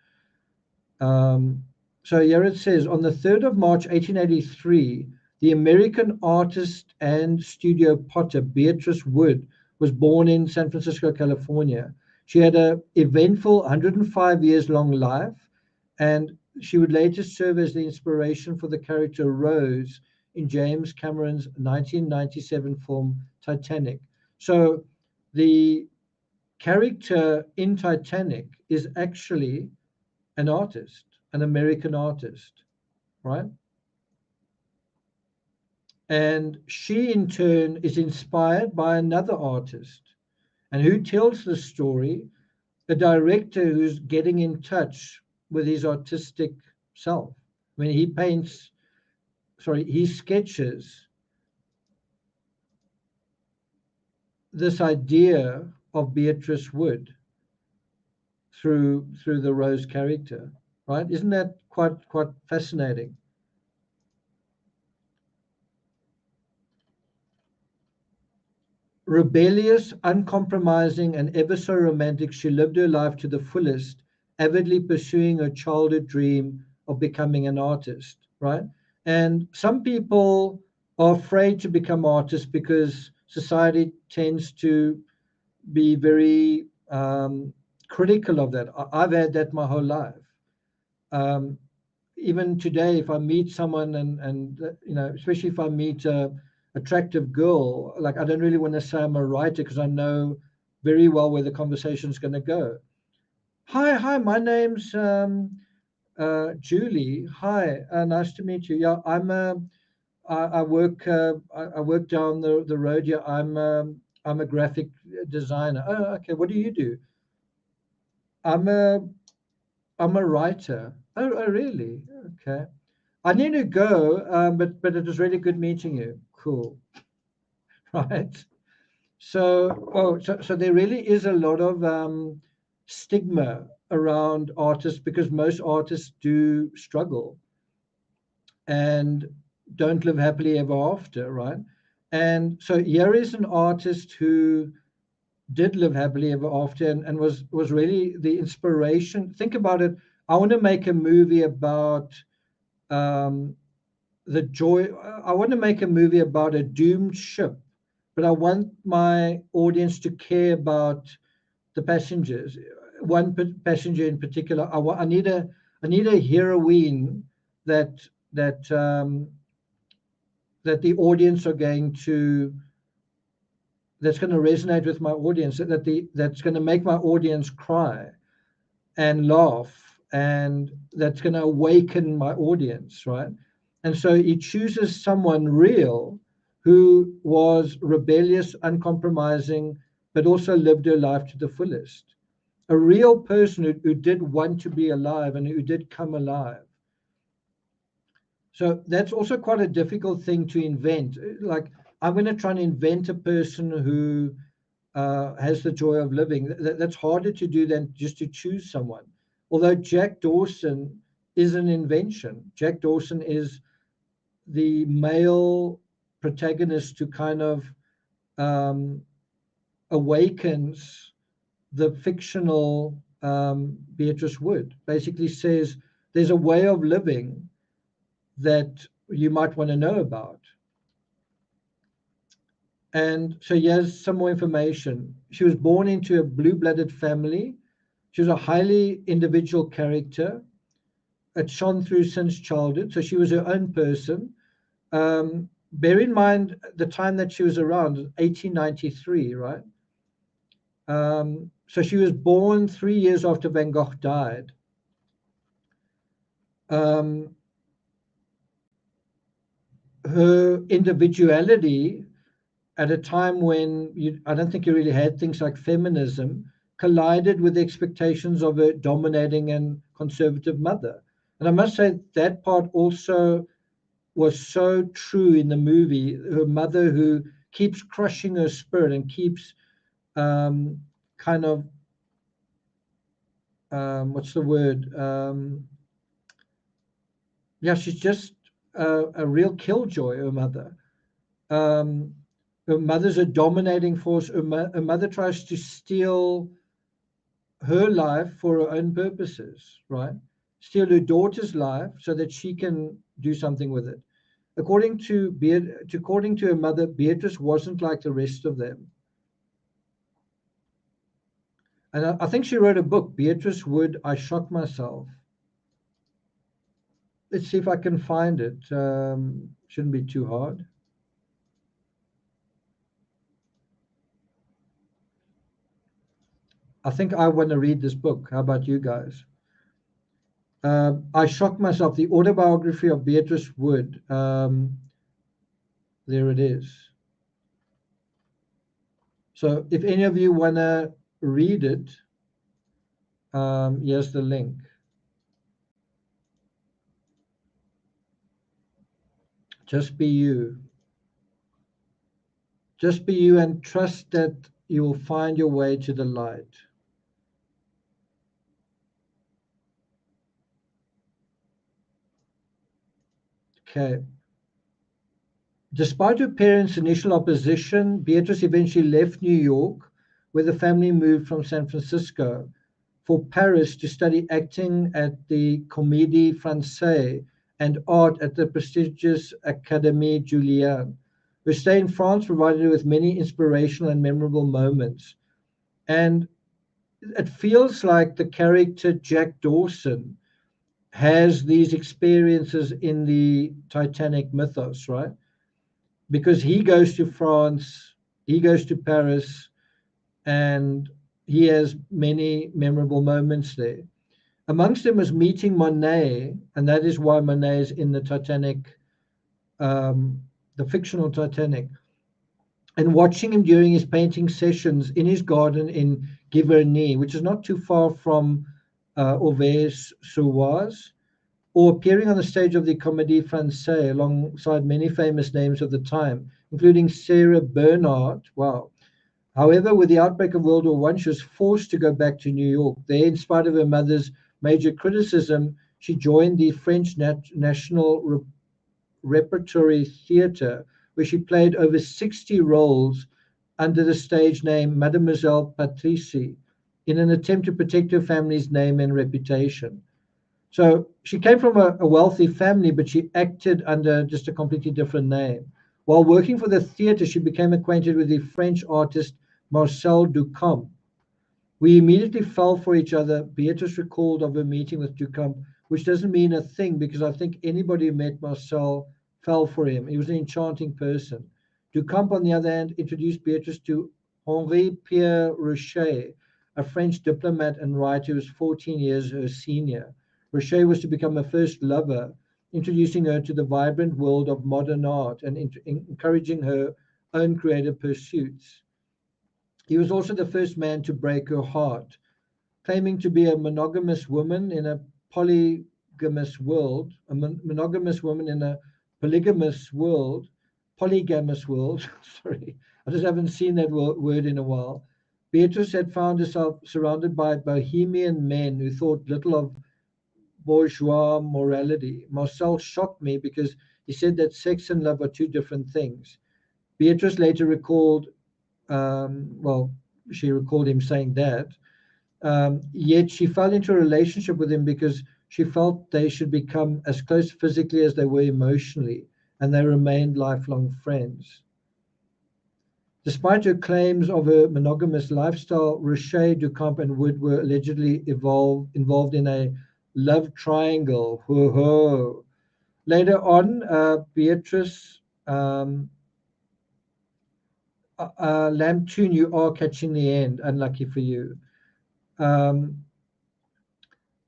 So here it says, on the 3rd of March, 1883, the American artist and studio potter Beatrice Wood was born in San Francisco, California. She had an eventful 105 years long life, and she would later serve as the inspiration for the character Rose in James Cameron's 1997 film Titanic. So the character in Titanic is actually an artist, an American artist, right? And she, in turn, is inspired by another artist. And who tells the story? a director who's getting in touch with his artistic self. When he paints, sorry, he sketches this idea of Beatrice Wood through the Rose character, right? Isn't that quite fascinating? Rebellious, uncompromising, and ever so romantic, she lived her life to the fullest, avidly pursuing her childhood dream of becoming an artist, right? And some people are afraid to become artists because society tends to be very critical of that. I've had that my whole life. Um, Even today, if I meet someone and especially if I meet a attractive girl, like I don't really want to say I'm a writer because I know very well where the conversation's going to go. Hi, my name's Julie. Hi, nice to meet you. Yeah, I work I work down the road here. I'm a graphic designer. Oh, okay. What do you do? I'm a I'm a writer. Oh, really? Okay. I need to go, but it was really good meeting you. Cool, right? So there really is a lot of stigma around artists because most artists do struggle and don't live happily ever after, right? And so here is an artist who did live happily ever after and was really the inspiration. Think about it. I want to make a movie about um, the joy. I want to make a movie about a doomed ship, but I want my audience to care about the passengers. One passenger in particular. I need a heroine that that that the audience are going to that's going to resonate with my audience. That's going to make my audience cry and laugh, and that's going to awaken my audience, right? And so he chooses someone real who was rebellious, uncompromising, but also lived her life to the fullest. A real person who did want to be alive and who did come alive. So that's also quite a difficult thing to invent. Like, I'm going to try and invent a person who has the joy of living. That's harder to do than just to choose someone. Although Jack Dawson is an invention. Jack Dawson is the male protagonist who kind of um, awakens the fictional Beatrice Wood. Basically says there's a way of living that you might want to know about. And so here's some more information. She was born into a blue-blooded family. She was a highly individual character. It shone through since childhood. So she was her own person. Bear in mind the time that she was around, 1893, right? So she was born 3 years after Van Gogh died. Um, Her individuality at a time when I don't think you really had things like feminism, collided with the expectations of a dominating and conservative mother. And I must say that part also was so true in the movie. Her mother, who keeps crushing her spirit and keeps kind of, what's the word? Yeah, she's just a real killjoy, her mother. Um, Her mother's a dominating force. Her mother tries to steal her life for her own purposes, right? Steal her daughter's life so that she can do something with it. According to her mother, Beatrice wasn't like the rest of them. And I think she wrote a book, Beatrice Wood, I Shock Myself. Let's see if I can find it. Shouldn't be too hard. I think I want to read this book. How about you guys? I Shock Myself, the autobiography of Beatrice Wood. There it is. So if any of you want to read it, Here's the link. Just be you. Just be you and trust that you will find your way to the light. Okay. Despite her parents' initial opposition, Beatrice eventually left New York, where the family moved from San Francisco, for Paris to study acting at the Comédie Française and art at the prestigious Académie Julian. Her stay in France provided her with many inspirational and memorable moments. And it feels like the character Jack Dawson has these experiences in the Titanic mythos, right? Because he goes to France, he goes to Paris, and he has many memorable moments there. Amongst them was meeting Monet, and that is why Monet is in the Titanic, the fictional Titanic, and watching him during his painting sessions in his garden in Giverny, which is not too far from Auvers-sur-Oise, or appearing on the stage of the Comédie Française alongside many famous names of the time, including Sarah Bernhardt. Wow. However, with the outbreak of World War I, she was forced to go back to New York. There, in spite of her mother's major criticism, she joined the French National Repertory Theatre, where she played over 60 roles under the stage name Mademoiselle Patrice in an attempt to protect her family's name and reputation. So she came from a wealthy family, but she acted under just a completely different name. While working for the theatre, she became acquainted with the French artist Marcel Duchamp. We immediately fell for each other. Beatrice recalled of her meeting with Duchamp, which doesn't mean a thing because I think anybody who met Marcel fell for him. He was an enchanting person. Duchamp, on the other hand, introduced Beatrice to Henri Pierre Rocher, a French diplomat and writer who was 14 years her senior. Rocher was to become her first lover, introducing her to the vibrant world of modern art and encouraging her own creative pursuits. He was also the first man to break her heart. Claiming to be a monogamous woman in a polygamous world, a monogamous woman in a polygamous world, polygamous world, sorry, I just haven't seen that word in a while. Beatrice had found herself surrounded by bohemian men who thought little of bourgeois morality. Marcel shocked me because he said that sex and love are two different things. Beatrice later recalled, well, she recalled him saying that. Yet she fell into a relationship with him because she felt they should become as close physically as they were emotionally, and they remained lifelong friends. Despite her claims of her monogamous lifestyle, Rocher, Duchamp, and Wood were allegedly involved in a love triangle. Ho-ho. Later on, Beatrice Lamtoon, you are catching the end. Unlucky for you.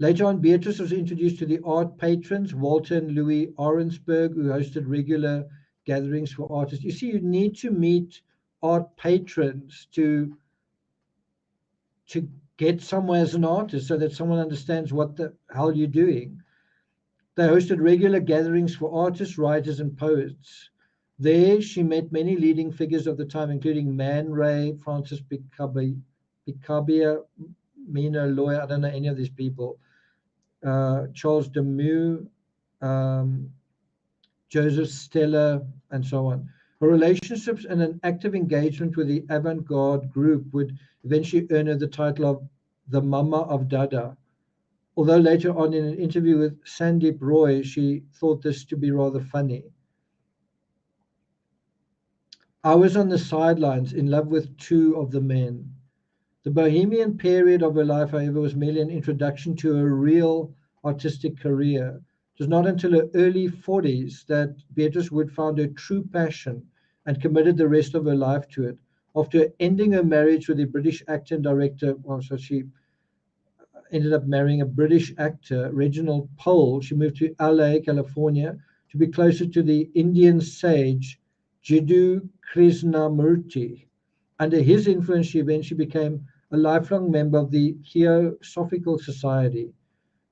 Later on, Beatrice was introduced to the art patrons, Walter and Louis Orensberg, who hosted regular gatherings for artists. You see, you need to meet art patrons to get somewhere as an artist so that someone understands what the hell you're doing. They hosted regular gatherings for artists, writers, and poets. There, she met many leading figures of the time, including Man Ray, Francis Picabia, Mina Lawyer, I don't know any of these people, Charles Demus, Joseph Stella, and so on. Her relationships and an active engagement with the avant-garde group would eventually earn her the title of the Mama of Dada. Although later on in an interview with Sandeep Roy, she thought this to be rather funny. I was on the sidelines in love with two of the men. The bohemian period of her life, however, was merely an introduction to her real artistic career. It was not until her early 40s that Beatrice Wood found her true passion and committed the rest of her life to it. After ending her marriage with the British actor and director, well, so she ended up marrying a British actor, Reginald Pole. She moved to LA, California, to be closer to the Indian sage Jiddu Krishnamurti. Under his influence, she eventually became a lifelong member of the Theosophical Society.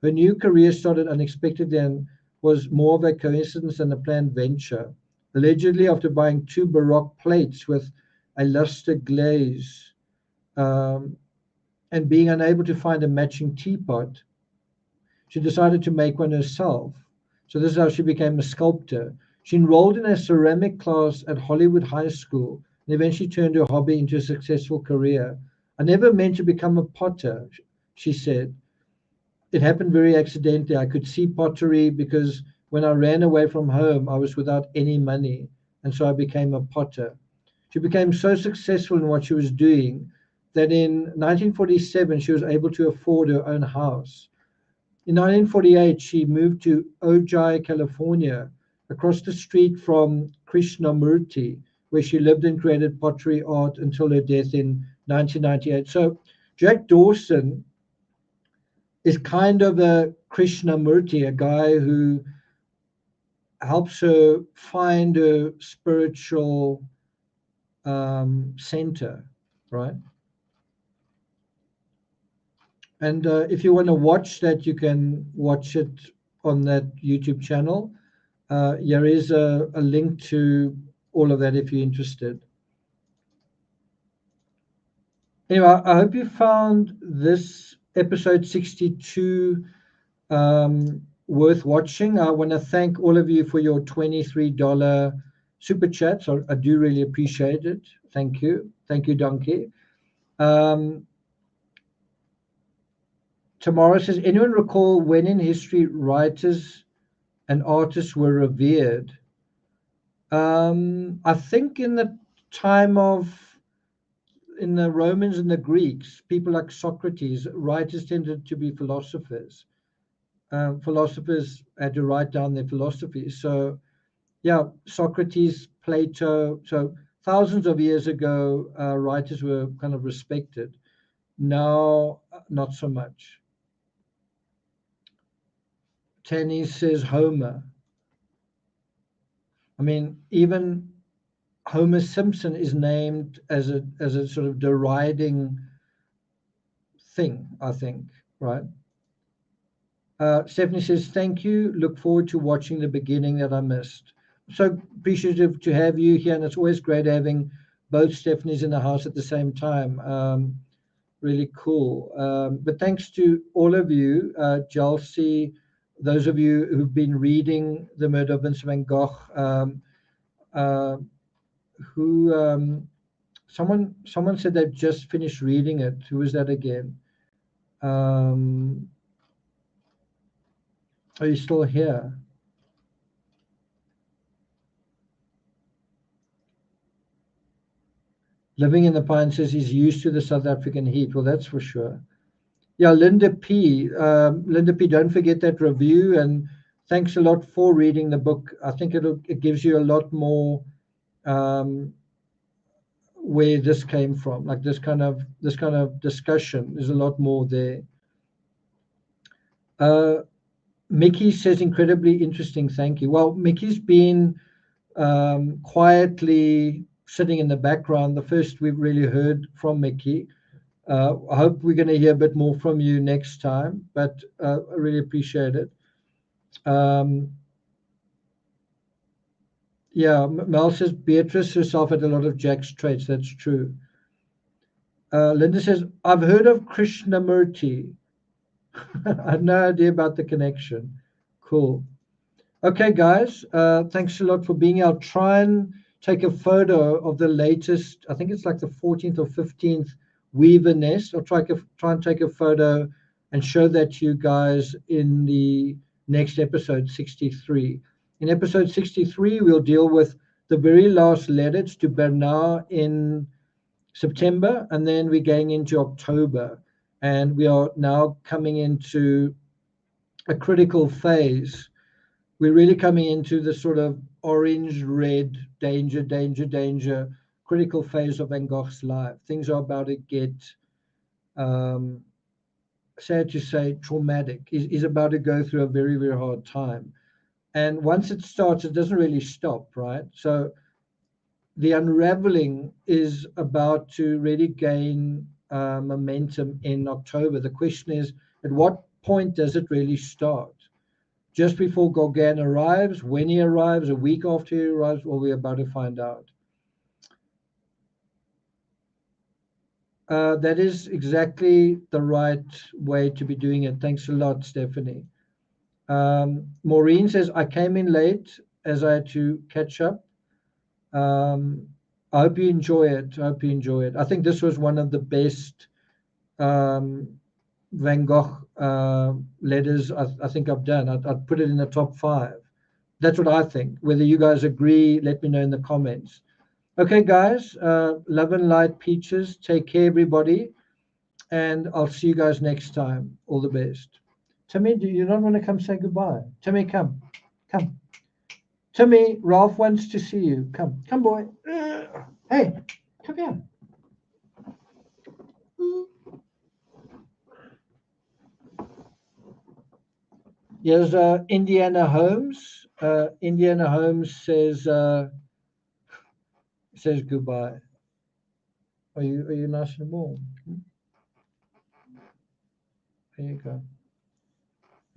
Her new career started unexpectedly and was more of a coincidence than a planned venture. Allegedly, after buying two Baroque plates with a luster glaze um, and being unable to find a matching teapot, she decided to make one herself. So this is how she became a sculptor. She enrolled in a ceramic class at Hollywood High School and eventually turned her hobby into a successful career. I never meant to become a potter, she said. It happened very accidentally. I could see pottery because when I ran away from home, I was without any money. And so I became a potter. She became so successful in what she was doing that in 1947, she was able to afford her own house. In 1948, she moved to Ojai, California, across the street from Krishnamurti, where she lived and created pottery art until her death in 1998. So Jack Dawson is kind of a Krishnamurti, a guy who helps her find a spiritual center, right? And if you want to watch that, you can watch it on that YouTube channel. Here is a link to all of that if you're interested. Anyway, I hope you found this episode 62 worth watching. I want to thank all of you for your $23 super chats. I do really appreciate it. Thank you. Thank you, Donkey. Tamara says, anyone recall when in history writers and artists were revered? I think in the time of in the Romans and the Greeks, people like Socrates, writers tended to be philosophers. Philosophers had to write down their philosophy. So, yeah, Socrates, Plato. So, thousands of years ago, writers were kind of respected. Now, not so much. Tanny says Homer. I mean, even Homer Simpson is named as a sort of deriding thing, I think, right? Stephanie says, thank you. Look forward to watching the beginning that I missed. So appreciative to have you here, and it's always great having both Stephanies in the house at the same time. Really cool. But thanks to all of you, Chelsea, those of you who've been reading The Murder of Vincent van Gogh, someone said they've just finished reading it. Who was that again? Are you still here? Living in the Pine says he's used to the South African heat. Well, that's for sure. Yeah, Linda P. Linda P. Don't forget that review, and thanks a lot for reading the book. I think it gives you a lot more where this came from, like this kind of discussion. There's a lot more there. Mickey says incredibly interesting. Thank you. Well, Mickey's been quietly sitting in the background. The first we've really heard from Mickey. I hope we're going to hear a bit more from you next time, but I really appreciate it. Yeah, Mel says Beatrice herself had a lot of Jack's traits. That's true. Linda says, I've heard of Krishnamurti. I had no idea about the connection. Cool. Okay, guys, thanks a lot for being here. I'll try and take a photo of the latest, I think it's like the 14th or 15th Weaver nest. I'll try and take a photo and show that to you guys in the next episode, 63. In episode 63, we'll deal with the very last letters to Bernard in September, and then we're going into October. And we are now coming into a critical phase. We're really coming into the sort of orange-red danger, danger, danger, critical phase of Van Gogh's life. Things are about to get, sad to say, traumatic. He's about to go through a very, very hard time. And once it starts, it doesn't really stop, right? So the unraveling is about to really gain momentum in October. The question is, at what point does it really start? Just before Gauguin arrives, when he arrives, a week after he arrives, well, we're about to find out. That is exactly the right way to be doing it. Thanks a lot, Stephanie. Maureen says, I came in late as I had to catch up. I hope you enjoy it. I hope you enjoy it. I think this was one of the best Van Gogh letters I think I've done. I'd put it in the top 5. That's what I think. Whether you guys agree, let me know in the comments. Okay, guys, love and light, peaches. Take care, everybody. And I'll see you guys next time. All the best. Timmy, do you not want to come say goodbye? Timmy, come. Come. Timmy, Ralph wants to see you. Come. Come, boy. Hey, come here. Here's Indiana Holmes. Indiana Holmes says goodbye. Are you nice and warm? There you go.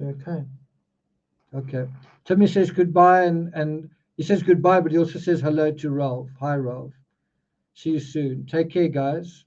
Okay. Okay. Timmy says goodbye and he says goodbye, but he also says hello to Ralph. Hi, Ralph. See you soon. Take care, guys.